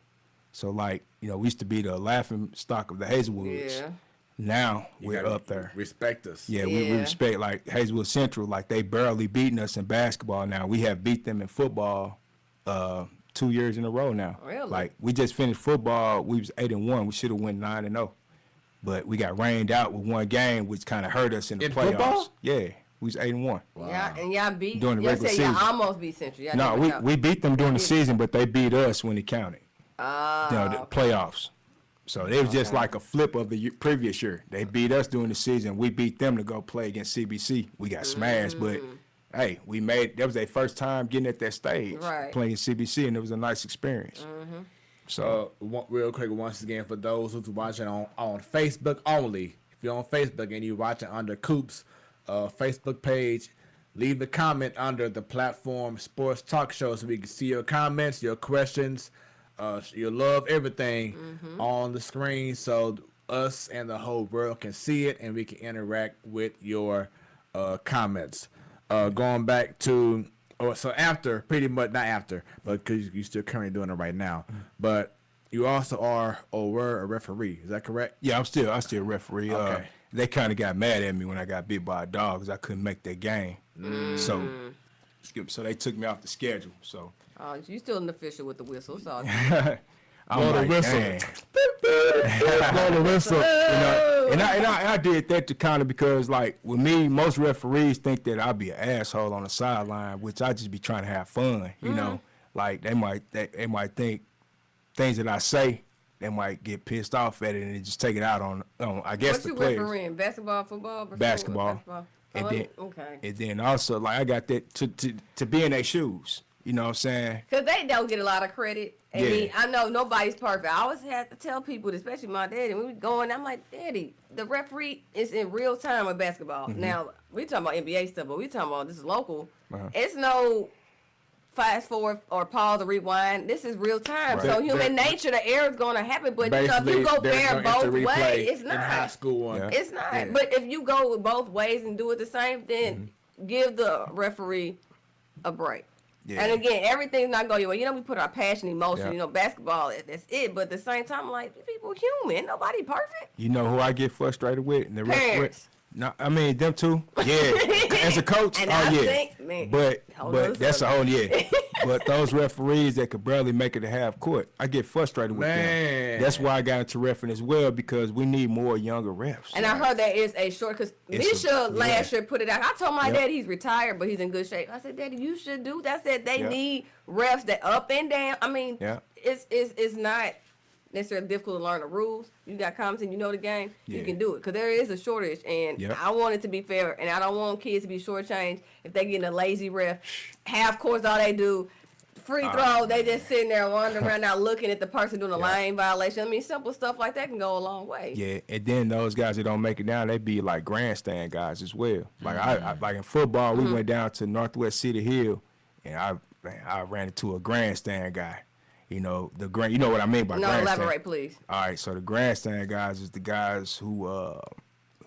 So, we used to be the laughing stock of the Hazelwoods. Yeah. Now we're up there. Respect us. Yeah, we respect, Hazelwood Central, they barely beating us in basketball now. We have beat them in football 2 years in a row now. Really? We just finished football. We was 8-1. We should have went 9-0. But we got rained out with one game, which kind of hurt us in the playoffs. Football? Yeah, we was 8-1. Wow. Yeah, and y'all beat. During the regular y'all season. almost beat Central. Y'all No, never we beat them during the season, but they beat us when it counted. The playoffs. So it was just like a flip of the previous year. They beat us during the season. We beat them to go play against CBC. We got smashed, but hey, that was their first time getting at that stage, playing CBC, and it was a nice experience. So real quick, once again, for those who's watching on Facebook only, if you're on Facebook and you're watching under Coop's Facebook page, leave the comment under the platform Sports Talk Show so we can see your comments, your questions, your love, everything on the screen so us and the whole world can see it and we can interact with your comments. Going back to, so after, pretty much, not after, but because you're still currently doing it right now, but you also were a referee. Is that correct? Yeah, I still a referee. Okay. They kind of got mad at me when I got bit by a dog because I couldn't make that game. So they took me off the schedule. So You still an official with the whistle, so I'm like, whistle. dang. Blow the whistle. You know, and I did that to kind of because, like, with me, most referees think that I'll be an asshole on the sideline, which I just be trying to have fun. You know, like they might think things that I say, they might get pissed off at it and just take it out on I guess What the you players. refereeing? Basketball, football? Basketball. And then, okay. And then also, like, I got that to be in their shoes. You know what I'm saying? Because they don't get a lot of credit. I mean, Yeah. I know nobody's perfect. I always have to tell people, especially my daddy, when we going, I'm like, Daddy, the referee is in real time with basketball. Now, we talking about NBA stuff, but we talking about this is local. It's no fast forward or pause or rewind. This is real time. Right. So human nature, the error is going to happen. But you know, if Basically, you go there's fair no both instant ways, replay it's in not. high school one. Yeah. It's not. Yeah. But if you go with both ways and do it the same, then give the referee a break. Yeah. And again, everything's not going your way. You know, we put our passion, emotion. Yeah. You know, basketball, that's it. But at the same time, like, people human. Nobody perfect. You know who I get frustrated with? And the Parents. No, I mean them too. Yeah, as a coach, And oh I yeah. think, man, but hold on a that's a second. whole yeah. But those referees that could barely make it to half court, I get frustrated with Man. them. That's why I got into refereeing as well because we need more younger refs. And I heard there is a short, because It's Misha a- last year put it out. I told my Yep. dad he's retired, but he's in good shape. I said, Daddy, you should do that. I said they Yep. need refs that up and down. I mean, Yep. it's not necessarily difficult to learn the rules. You got comments and you know the game, you Yeah. can do it. Because there is a shortage, and Yep. I want it to be fair, and I don't want kids to be shortchanged if they getting a lazy ref. Half course, all they do, free throw, they just sitting there wandering around now looking at the person doing a lane violation. I mean, simple stuff like that can go a long way. Yeah, and then those guys that don't make it down, they be like grandstand guys as well. Like I like in football, we went down to Northwest City Hill, and I ran into a grandstand guy. You know you know what I mean by No, grandstand. elaborate, please. All right, so the grandstand guys is the guys who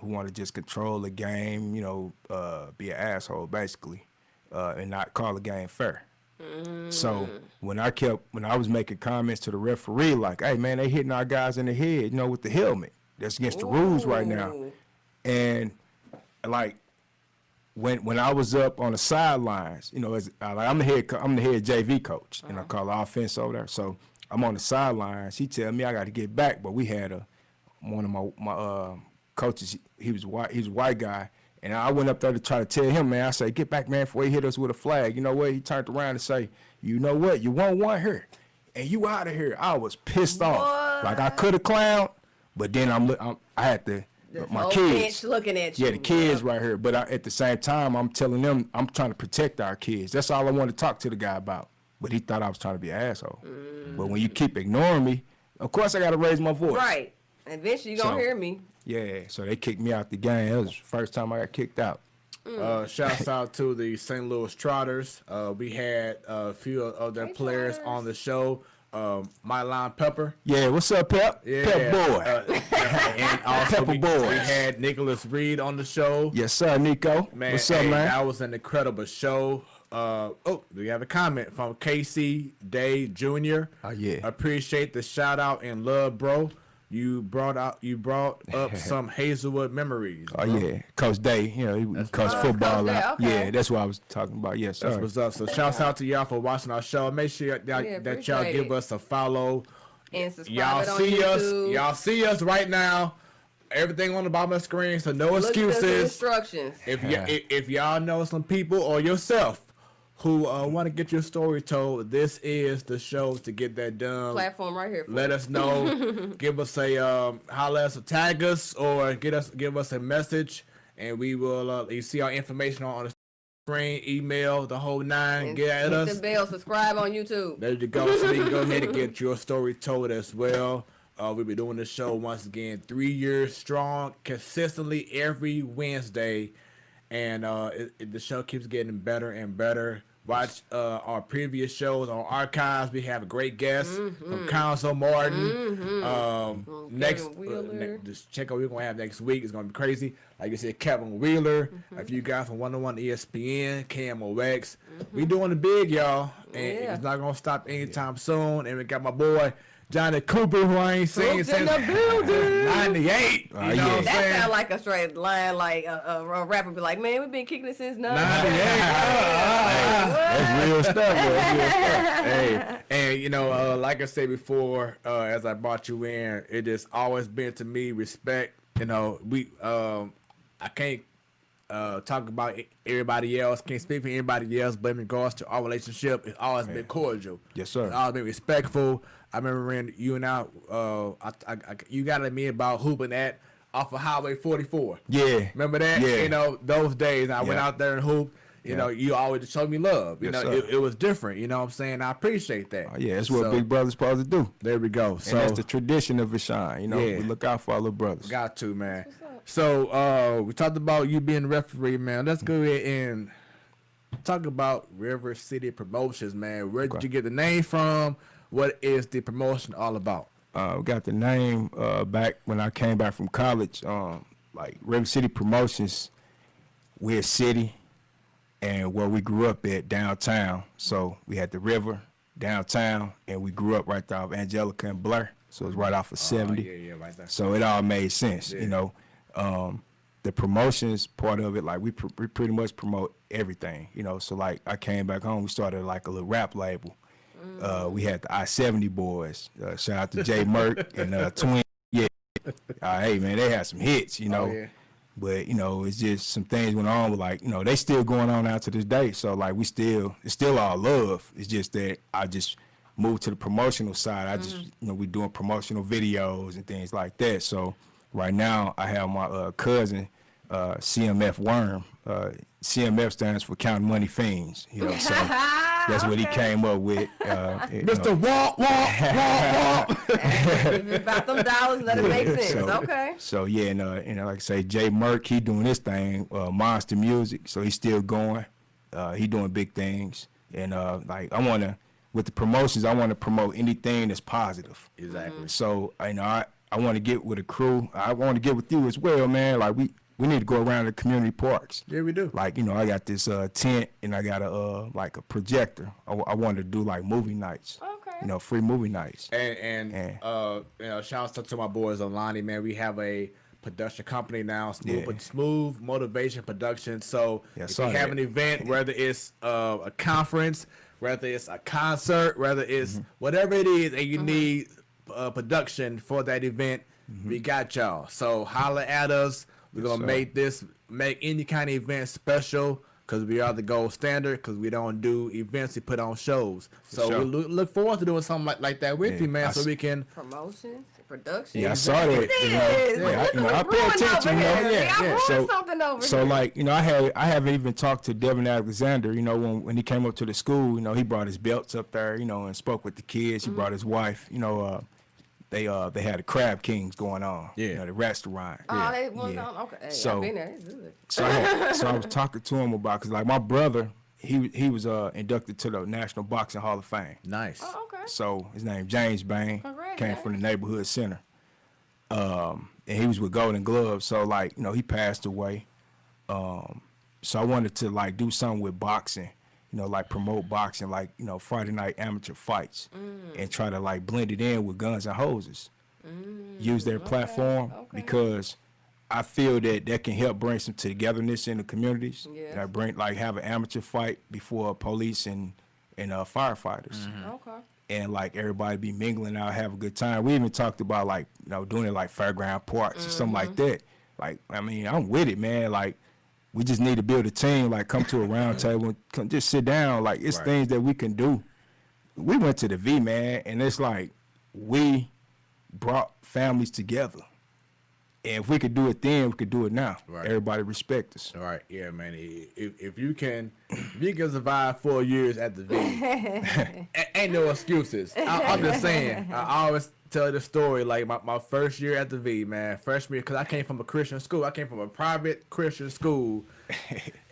want to just control the game, you know, be an asshole basically, and not call the game fair. So when I was making comments to the referee like, hey man, they hitting our guys in the head, you know, with the helmet. That's against the rules right now. Ooh. And like when I was up on the sidelines, you know, I'm the head JV coach, and I call the offense over there. So I'm on the sidelines. He tell me I got to get back, but we had one of my coaches. He was white. He was a white guy, and I went up there to try to tell him, man. I say, get back, man, before he hit us with a flag. You know what? He turned around and say, you know what? You won't want here, and you out of here. I was pissed off. Like I could have clowned, but then I had to. The My whole kids bench looking at you. yeah, the kids right here. But at the same time, I'm telling them I'm trying to protect our kids. That's all I want to talk to the guy about. But he thought I was trying to be an asshole. But when you keep ignoring me, of course I got to raise my voice. Right. Eventually you're going to So- hear me. Yeah, so they kicked me out the game. That was the first time I got kicked out. Shouts out to the St. Louis Trotters. We had a few of their Hey, players Trotters. on the show. Myline Pepper. Yeah, what's up, Pep? Yeah. Pep boy. And also Pepper we Boys. had Nicholas Reed on the show. Yes, sir, Nico. Man, what's up, hey, man? that was an incredible show. We have a comment from Casey Day Jr. Oh, yeah. Appreciate the shout out and love, bro. You brought up some Hazelwood memories. Oh, bro. yeah. Coach Day, you know, he coach Coach football. Day, out. okay. Yeah, that's what I was talking about. Yes, sir. That's what's up. So shouts out to y'all for watching our show. Make sure that y'all appreciate give it. us a follow. And subscribe Y'all it on see us. YouTube. Y'all see us right now. Everything on the bottom of the screen, so no Look at the excuses. instructions. If y'all know some people or yourself who want to get your story told, this is the show to get that done. Platform right here. For Let you. us know. Give us a holler at us, or tag us, or give us a message, and we will. You see our information on the screen, email, the whole nine. And Get at hit us. the bell. Subscribe on YouTube. There you go. So you can go ahead and get your story told as well. We'll be doing the show once again, 3 years strong, consistently every Wednesday and the show keeps getting better and better. Watch our previous shows on archives. We have great guests from Council Martin. Just check out what we're gonna have next week. It's gonna be crazy. Like you said, Kevin Wheeler, a few guys from 101 ESPN, KMOX. We doing the big, y'all, and it's not gonna stop anytime soon. And we got my boy Johnnie Cooper, who I ain't seen since in the building. 98. You know what I'm That saying? sound like a straight line, like a rapper be like, man, we've been kicking it since 98. 98. That's real stuff. That's real stuff. Hey, and you know, like I said before, as I brought you in, it has always been to me respect. You know, I can't talk about everybody else, can't speak for anybody else, but in regards to our relationship, it's always been cordial. Yes, sir. It's always been respectful. I remember when you and I you got at me about hooping at off of Highway 44. Yeah. Remember that? Yeah. You know, those days I went out there and hooped. You know, you always showed me love. You Yes, know, sir. it was different. You know what I'm saying? I appreciate that. Yeah, that's what So, big brothers supposed to do. There we go. And So that's the tradition of Vashon. You know, Yeah. we look out for our little brothers. got to, man. So we talked about you being a referee, man. Let's go ahead and talk about River City Promotions, man. Where did you get the name from? What is the promotion all about? We got the name back when I came back from college. Like River City Promotions, we're a city, and where we grew up at downtown. So we had the river downtown, and we grew up right there off Angelica and Blair. So it's right off of 70. Yeah, right there. So it all made sense, you know. The promotions part of it, like we pretty much promote everything, you know. So like I came back home, we started like a little rap label. We had the I-70 boys. Shout out to Jay Merck and Twin. Yeah, hey man, they had some hits, you know. yeah. But you know, it's just some things went on. With, like, you know, they still going on out to this day. So like it's still all love. It's just that I just moved to the promotional side. I just, you know, we doing promotional videos and things like that. So right now I have my cousin, CMF Worm. CMF stands for Counting Money Fiends. You know, so that's what he came up with. Mr. Walk. It's about them dollars, let it make sense. Okay. So yeah, and like I say, Jay Merck, he doing this thing, Monster Music. So he's still going. He doing big things, and like with the promotions, I want to promote anything that's positive. Exactly. So I want to get with a crew. I want to get with you as well, man. Like we need to go around the community parks. Yeah, we do. Like, you know, I got this tent and I got a projector. I wanted to do like movie nights. Okay. You know, free movie nights. And you know, shout out to my boys Lonnie, man. We have a production company now, Smooth Motivation Production. So if you have an event, whether it's a conference, whether it's a concert, whether it's whatever it is, and you need production for that event, we got y'all. So holla at us. We're gonna make any kind of event special, because we are the gold standard, because we don't do events, we put on shows. So we look forward to doing something like that with you, man, so we can promotions, production. Yeah, I saw that. I pay attention. So like, you know, I haven't even talked to Devin Alexander. You know, when he came up to the school, you know, he brought his belts up there, you know, and spoke with the kids. He brought his wife. You know, they had the Crab Kings going on. Yeah, you know, the restaurant. Okay. Hey, So I've been there. It's good. So I was talking to him about, because like my brother, he was inducted to the National Boxing Hall of Fame. nice. Oh, okay. So his name James Bain, Congrats, came from the neighborhood center. And he was with Golden Gloves. So like, you know, he passed away. So I wanted to like do something with boxing, you know, like promote boxing, like, you know, Friday night amateur fights, and try to like blend it in with Guns and Hoses. Use their platform, because I feel that can help bring some togetherness in the communities. Yes. And have an amateur fight before police and firefighters. Okay. And like everybody be mingling out, have a good time. We even talked about like, you know, doing it like fairground parks or something like that. Like, I mean, I'm with it, man. Like, we just need to build a team, like come to a round table, come just sit down. Like, it's things that we can do. We went to the V, man, and it's like we brought families together. And if we could do it then, we could do it now. Right. Everybody respect us. All right, yeah, man. If you can survive 4 years at the V, ain't no excuses. I'm just saying. I always tell the story like my first year at the V, man. Freshman year, because I came from a Christian school. I came from a private Christian school,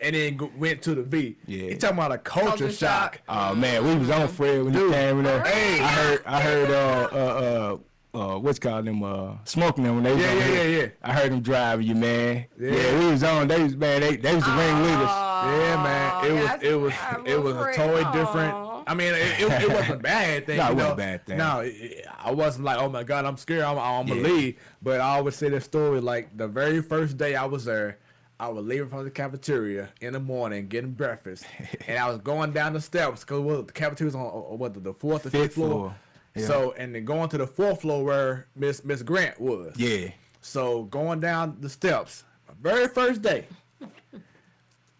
and then went to the V. Yeah. You talking about a culture shock? Oh man, we was on Fred when you came in there. Hey. I heard what's called them smoking them when they was on here. Yeah. I heard them driving you, man. Yeah. Yeah, we was on. They was the ringleaders. Yeah, man. It was a totally different. I mean, it wasn't a bad thing. No, it you know? wasn't a bad thing. No, I wasn't like, oh my God, I'm scared. I'm gonna leave. But I always say this story like the very first day I was there, I was leaving from the cafeteria in the morning, getting breakfast, and I was going down the steps because the cafeteria was on the fourth or fifth floor. Yeah. So, and then going to the fourth floor where Miss Grant was. Yeah. So going down the steps, my very first day,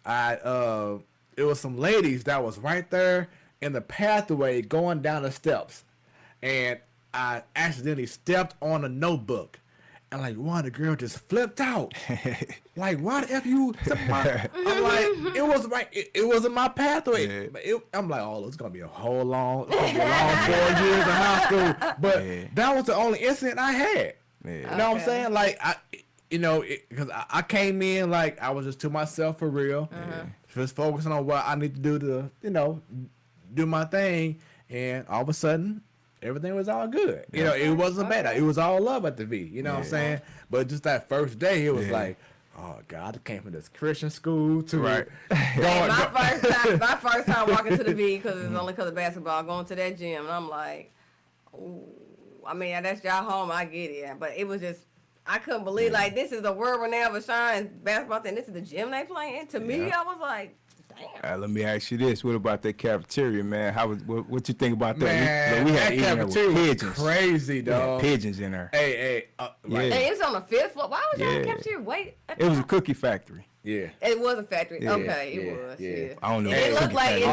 it was some ladies that was right there in the pathway going down the steps, and I accidentally stepped on a notebook, and like one of the girls just flipped out. Like, why the F you? I'm like, it was right. It was in my pathway. Yeah. I'm like, oh, it's gonna be a long 4 years in high school. But that was the only incident I had. Yeah. You know what I'm saying? Like, because I came in like I was just to myself for real, just focusing on what I need to do to, do my thing, and all of a sudden, everything was all good. It wasn't bad. It was all love at the V. You know what I'm saying? But just that first day, it was like, oh God, I came from this Christian school too. Right. My first time walking to the V, because it's only because of basketball, going to that gym, and I'm like, ooh, I mean, that's y'all home, I get it, but it was just, I couldn't believe, like, this is the world renowned Vashon basketball thing, this is the gym they playing. To me, I was like, damn. Let me ask you this: what about that cafeteria, man? What you think about that? Man, we had that cafeteria was pigeons. Crazy, dog. Pigeons in there. Hey, right. Hey, it's on the 5th floor. Why was y'all in the cafeteria? Wait. It was a cookie factory. Yeah. It was a factory. Yeah, okay, it was. Yeah. I don't know. And it looked like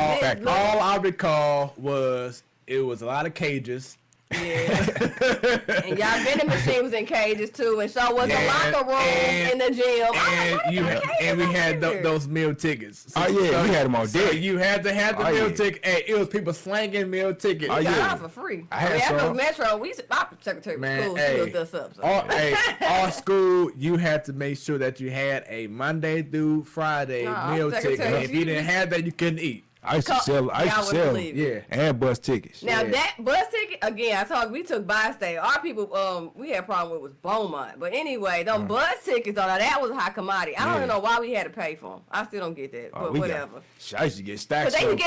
all I recall was it was a lot of cages. Yeah. And y'all vending machine was in cages too, and so was the locker room in the gym. And we had those meal tickets. So, we had them all day. So you had to have the meal ticket. Hey, it was people slanging meal tickets. We got out for free. I had some. Metro, our secretary was cool. She hooked us up. So. Our school, you had to make sure that you had a Monday through Friday meal ticket. And if you didn't have that, you couldn't eat. I used to sell them. Yeah. And bus tickets. Now that bus ticket, again, we took Bi-State. Our people, we had a problem with was Beaumont. But anyway, them bus tickets, though, that was a high commodity. I don't even know why we had to pay for them. I still don't get that, but whatever. I used to get stacks. They used to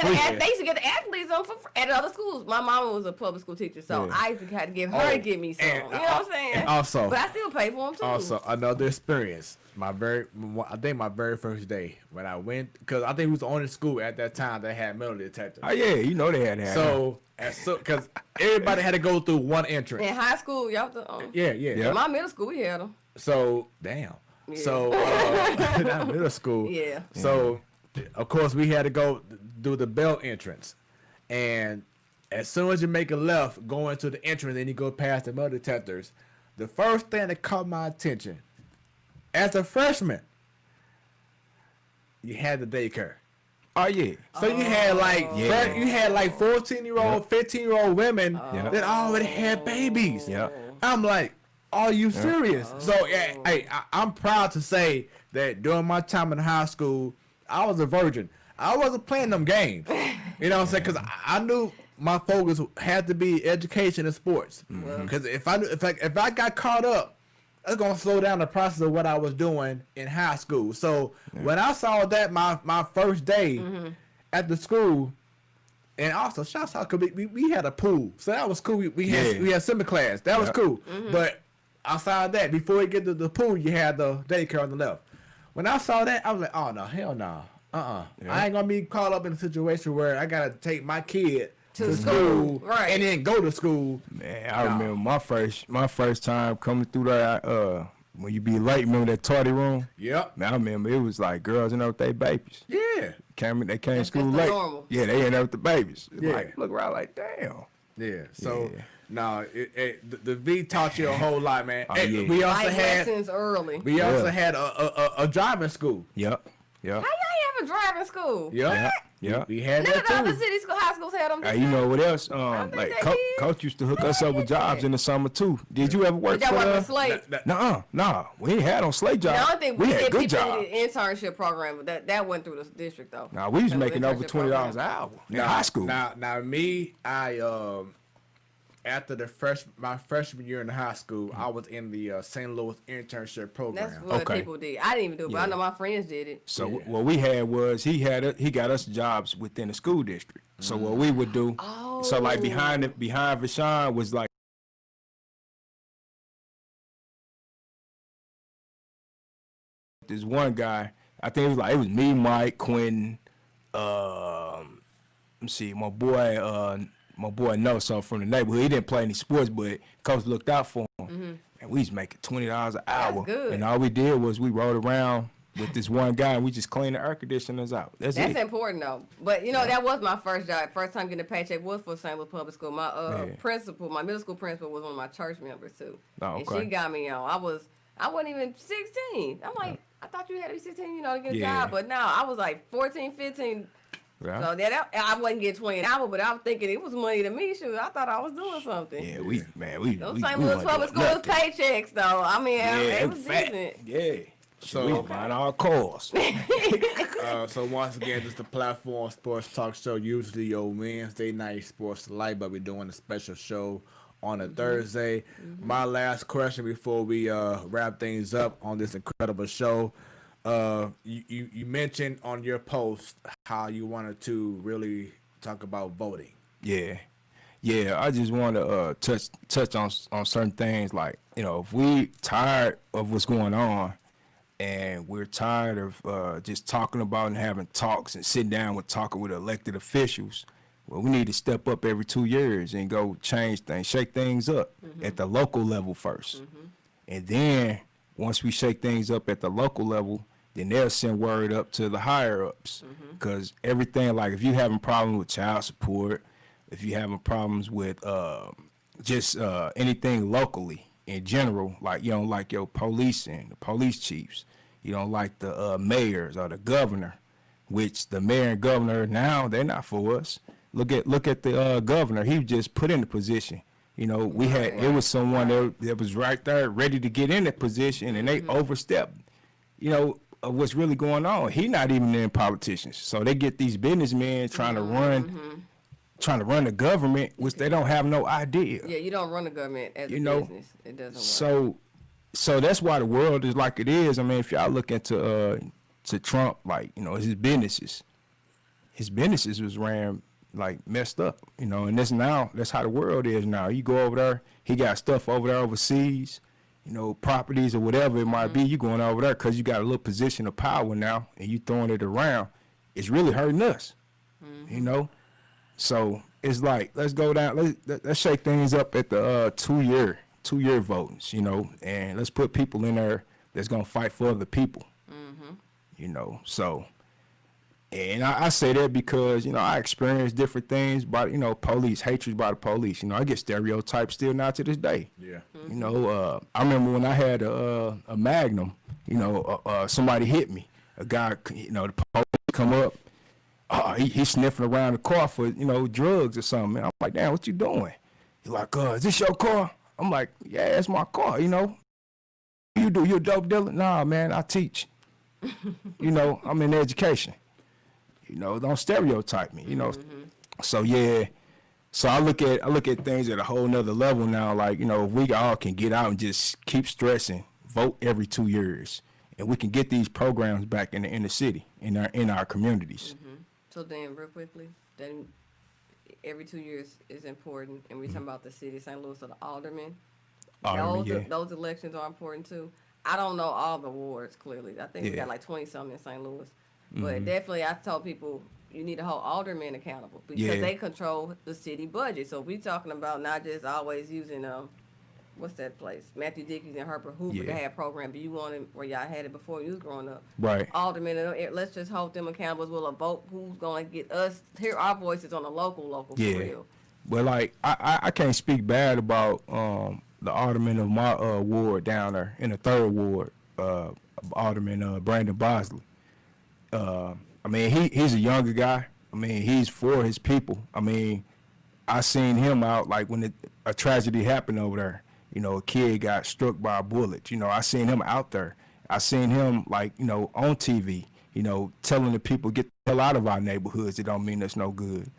get the athletes on at other schools. My mama was a public school teacher, so I used to have to give her to give me some. You know what I'm saying? And also, but I still pay for them too. Also, another experience. I think my very first day when I went, because I think we was the only school at that time that had metal detectors. Oh yeah, they had that. So because everybody had to go through one entrance. In high school, y'all. Yeah. In my middle school, we had them. So damn. Yeah. So not middle school. Yeah. So of course we had to go do the bell entrance, and as soon as you make a left, go into the entrance, then you go past the metal detectors. The first thing that caught my attention, as a freshman, you had the daycare. Oh yeah. So you had like 14-year-old, 15-year-old women that already had babies. Yeah. I'm like, are you serious? So I'm proud to say that during my time in high school, I was a virgin. I wasn't playing them games. You know what I'm saying? Because I knew my focus had to be education and sports. Because if I got caught up, that's gonna slow down the process of what I was doing in high school. So when I saw that my first day at the school, and also shouts out, cause we had a pool, so that was cool. We had summer class, that was cool. But outside of that, before you get to the pool, you had the daycare on the left. When I saw that, I was like, oh no, hell no, I ain't gonna be caught up in a situation where I gotta take my kid to school and then go to school. Man, I remember my first time coming through there. When you be late, remember that tardy room? Yep. Man, I remember it was like girls in there with their babies. Yeah. They came to school late. Normal. Yeah, they in there with the babies. Yeah. Like, look around like, damn. Yeah. So the V taught you a whole lot, man. Oh, yeah. We also had lessons early. We also had a driving school. Yep. How y'all have a a driving school. Yeah. Yeah. We had None that of the other too. city school, high schools had them. You know what else? think Like they did. coach used to hook us Yeah, up with he jobs did. in the summer too. Did you ever work Did y'all for? work for Slate? Nah. We ain't had on slate jobs. No, I don't think we we had get good people jobs. in the internship program, but that went through the district though. Nah, we was That was making over internship $20 program. an hour in high school. Now me, I after my freshman year in high school, I was in the St. Louis internship program. That's what Okay. people did. I didn't even do it, but I Yeah. know my friends did it. So what we had was he got us jobs within the school district. So what we would do, so like behind Vashon was like this one guy. I think it was me, Mike, Quentin. Let me see, my boy No, so from the neighborhood. He didn't play any sports, but coach looked out for him. And we was making $20 an hour. good. And all we did was we rode around with this one guy and we just cleaned the air conditioners out. That's That's it. important though. But you know, that was my first job. First time getting a paycheck was for St. Louis Public School. My principal, my middle school principal, was one of my church members too. Oh, And okay. she got me on. I wasn't even 16. I'm like, I thought you had to be 16, to get a Yeah. job. But now I was like 14, 15. Yeah. So that I wasn't getting 20 an hour, but I was thinking it was money to me. Shoot, I thought I was doing something. Yeah, Those we St. we Louis wasn't Public doing Schools nothing. paychecks though. I mean, it was fat. decent. Yeah. So- So we were buying our cars. So once again, this is the Platform Sports Talk Show. Usually your Wednesday night sports light, but we're doing a special show on a Thursday. My last question before we wrap things up on this incredible show. You mentioned on your post how you wanted to really talk about voting. Yeah. I just want to touch on certain things, like, if we tired of what's going on and we're tired of just talking about and having talks and sitting down with talking with elected officials, well, we need to step up every 2 years and go change things, shake things up at the local level first. And then once we shake things up at the local level, then they'll send word up to the higher ups. Because everything, like if you having problems with child support, if you having problems with just anything locally in general, like you don't like your police and the police chiefs, you don't like the mayors or the governor, which the mayor and governor now, they're not for us. Look at the governor. He was just put in the position. We had, it was someone that was right there ready to get in that position, and they overstepped, of what's really going on. He not even in politicians. So they get these businessmen trying to run the government, which they don't have no idea. Yeah, you don't run the government as a business. It doesn't work. So that's why the world is like it is. I mean, if y'all look into to Trump, like, his businesses was ran like messed up, and that's how the world is now. You go over there, he got stuff over there overseas, properties or whatever it might be. You going over there because you got a little position of power now, and you throwing it around. It's really hurting us, So it's like, let's go down. Let's shake things up at the 2 year votings, and let's put people in there that's gonna fight for other people, So. And I say that because, I experience different things by, police, hatred by the police. I get stereotyped still now to this day. Yeah. I remember when I had a Magnum, somebody hit me. A guy, the police come up, he's sniffing around the car for, drugs or something. And I'm like, damn, what you doing? He's like, is this your car? I'm like, yeah, it's my car, You do, you a dope dealer? Nah, man, I teach. I'm in education. Don't stereotype me, So yeah, so I look at things at a whole nother level now. Like, if we all can get out and just keep stressing, vote every 2 years, and we can get these programs back in the inner city, in our communities. So then, real quickly, then every 2 years is important, and we're talking about the city of St. Louis, so the aldermen. Those elections are important too. I don't know all the wards clearly. I think we got like 20-something in St. Louis. But definitely, I told people you need to hold aldermen accountable because they control the city budget. So we talking about not just always using what's that place, Matthew Dickey's and Herbert Hoover to have programs. But you wanted where y'all had it before you was growing up. Right. Aldermen, let's just hold them accountable as well. A vote who's going to get us hear our voices on the local for real. But like I can't speak bad about the alderman of my ward down there in the 3rd ward, Alderman Brandon Bosley. I mean, he's a younger guy. I mean, he's for his people. I mean, I seen him out like when a tragedy happened over there. You know, a kid got struck by a bullet. You know, I seen him out there. I seen him like, you know, on TV, you know, telling the people, get the hell out of our neighborhoods. It don't mean that's no good.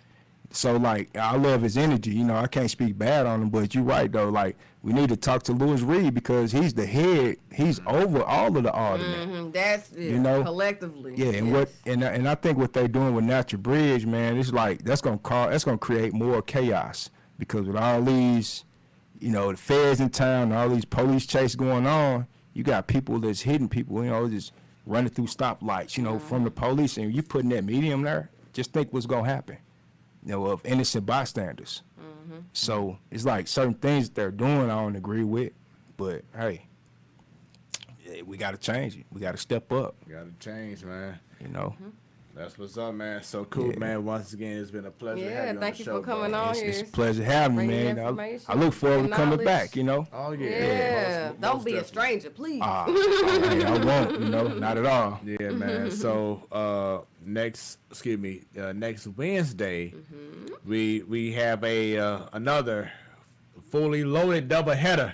So, like, I love his energy. You know, I can't speak bad on him, but you're right, though. Like, we need to talk to Louis Reed because he's the head. He's over all of the aldermen. That's it. You know, collectively. Yeah, and yes. and I think what they're doing with Natural Bridge, man, it's like that's gonna create more chaos because with all these, you know, the feds in town, all these police chase going on, you got people that's hitting people, you know, just running through stoplights, you know, from the police, and you putting that medium there. Just think what's gonna happen, you know, of innocent bystanders. So it's like certain things that they're doing I don't agree with, but hey, we got to change it. We got to step up. Got to change, man. You know. That's what's up, man. So cool, Yeah. man. Once again, it's been a pleasure Yeah, having you on thank the you show, for coming bro. on It's, here. it's a pleasure having me, Bringing man. information I look forward to and coming knowledge. back. You know. Oh yeah. Yeah, Most don't be a definitely. stranger, please. Hey, I won't. You know, not at all. Yeah, man. So next Wednesday, we have another fully loaded doubleheader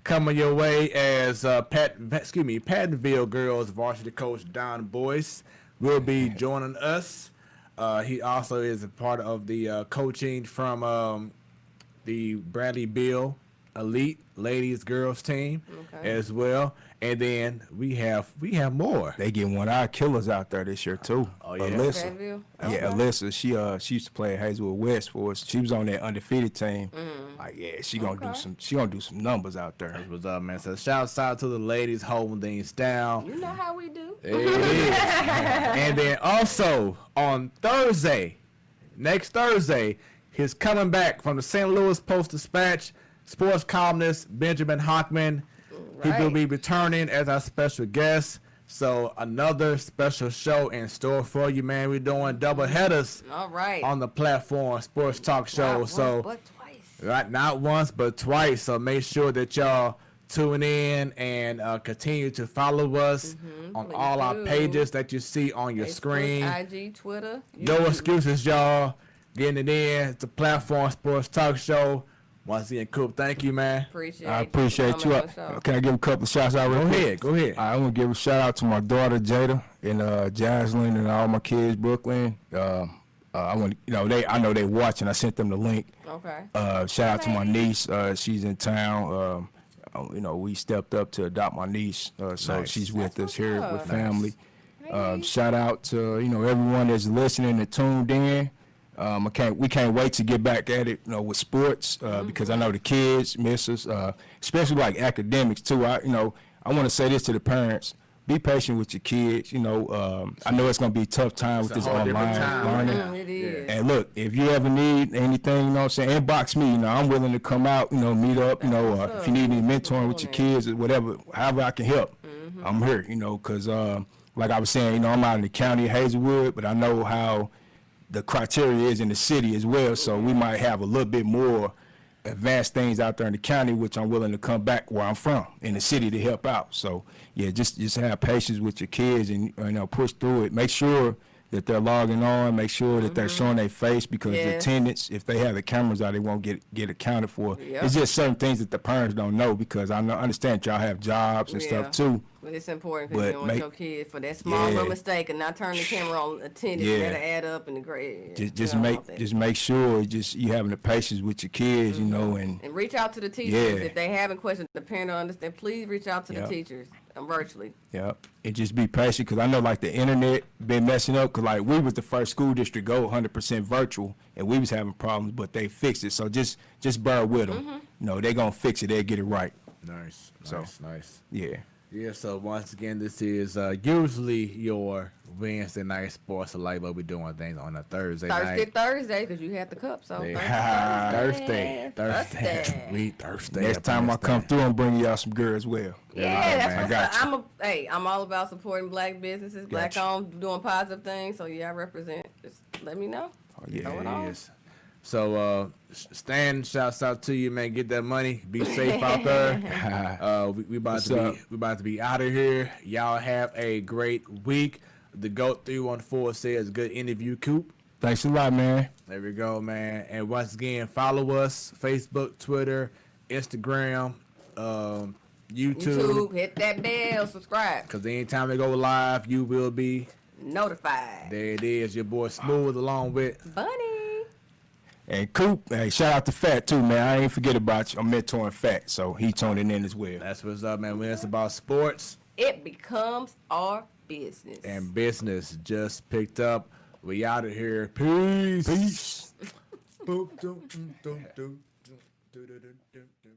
coming your way as Pattonville girls varsity coach Don Boyce will be joining us. He also is a part of the coaching from the Bradley Bill Elite Ladies Girls team as well. And then we have more. They get one of our killers out there this year too. Oh, yeah? Alyssa. Fayetteville? Yeah, Okay. Alyssa. She used to play at Hazelwood West for us. She was on that undefeated team. Like, yeah, she gonna do some numbers out there. That's what's up, man. So shout out to the ladies holding things down. You know how we do. It is. And then also on Thursday, next Thursday, he's coming back from the St. Louis Post-Dispatch, sports columnist Benjamin Hockman. He will Right. be returning as our special guest. So another special show in store for you, man. We're doing double headers All right. on the platform, Sports Talk Show. Not once, So but twice. right, not once but twice. So make sure that y'all tune in and continue to follow us on please all our do. pages that you see on your Facebook, screen. IG, Twitter. No YouTube. excuses, y'all. Getting it in. It's a platform, Sports Talk Show. Once again, Coop, thank you, man. Appreciate I you appreciate you. coming on the show. Can I give a couple of shouts out real Go quick? ahead, go ahead. I want to give a shout out to my daughter Jada and Jaslyn and all my kids, Brooklyn. I want, I know they watching. I sent them the link. Okay. Shout out to my niece. She's in town. We stepped up to adopt my niece, so Nice. she's with That's us here what's with up. family. Hey. Shout out to everyone that's listening and tuned in. We can't wait to get back at it, with sports because I know the kids miss us, especially like academics too. I want to say this to the parents: be patient with your kids. I know it's gonna be a tough time with It's a this whole different online time learning. right now. It is. And look, if you ever need anything, inbox me. I'm willing to come out, meet up. If you need any mentoring with your kids or whatever, however I can help, I'm here. Because like I was saying, I'm out in the county of Hazelwood, but I know how the criteria is in the city as well. So we might have a little bit more advanced things out there in the county, which I'm willing to come back where I'm from in the city to help out. So yeah, just have patience with your kids and push through it. Make sure that they're logging on. Make sure that they're showing their face because the Yes. attendance, if they have the cameras out, they won't get accounted for. Yep. It's just certain things that the parents don't know because I understand y'all have jobs and Yeah. stuff too. But it's important because you But don't want make- your kid for that small Yeah. little mistake and not turn the camera on attendance. Yeah. That'll add up in the grade. Just make sure you having the patience with your kids, and And reach out to the teachers Yeah. if they having questions. The parent don't understand. Please reach out to Yep. the teachers virtually. yeah, and just be patient because I know like the internet been messing up because like we was the first school district go 100% virtual and we was having problems, but they fixed it. So just bear with them. They gonna fix it. They'll get it right. Nice, So- nice. Yeah. Yeah, so once again, this is usually your Wednesday night sports light, but we're doing things on a Thursday night. Thursday, because you had the cup. So Yeah. Thursday. We Thursday. Next time I come through, I'm bringing y'all some good as well. Yeah, that's man. what's I got up. I'm all about supporting black businesses, black you. owned, doing positive things. So yeah, I represent. Just let me know. yeah. Throw it It on. is. So Stan, shouts out to you, man. Get that money. Be safe out there. We about What's to up? be out of here. Y'all have a great week. The GOAT 314 says good interview, Coop. Thanks a lot, man. There we go, man. And once again, follow us, Facebook, Twitter, Instagram, YouTube. Hit that bell, subscribe. Because anytime we go live, you will be Notified. there. It is, your boy Smooth along with Bunny. And Coop, hey, shout out to Fat too, man. I ain't forget about you. I'm mentoring Fat, so he tuning in as well. That's what's up, man. When it's about sports, It becomes our business. and business just picked up. We out of here. Peace. Peace. Boop, doop, doop, doop, doop, doop, doop, doop, doop.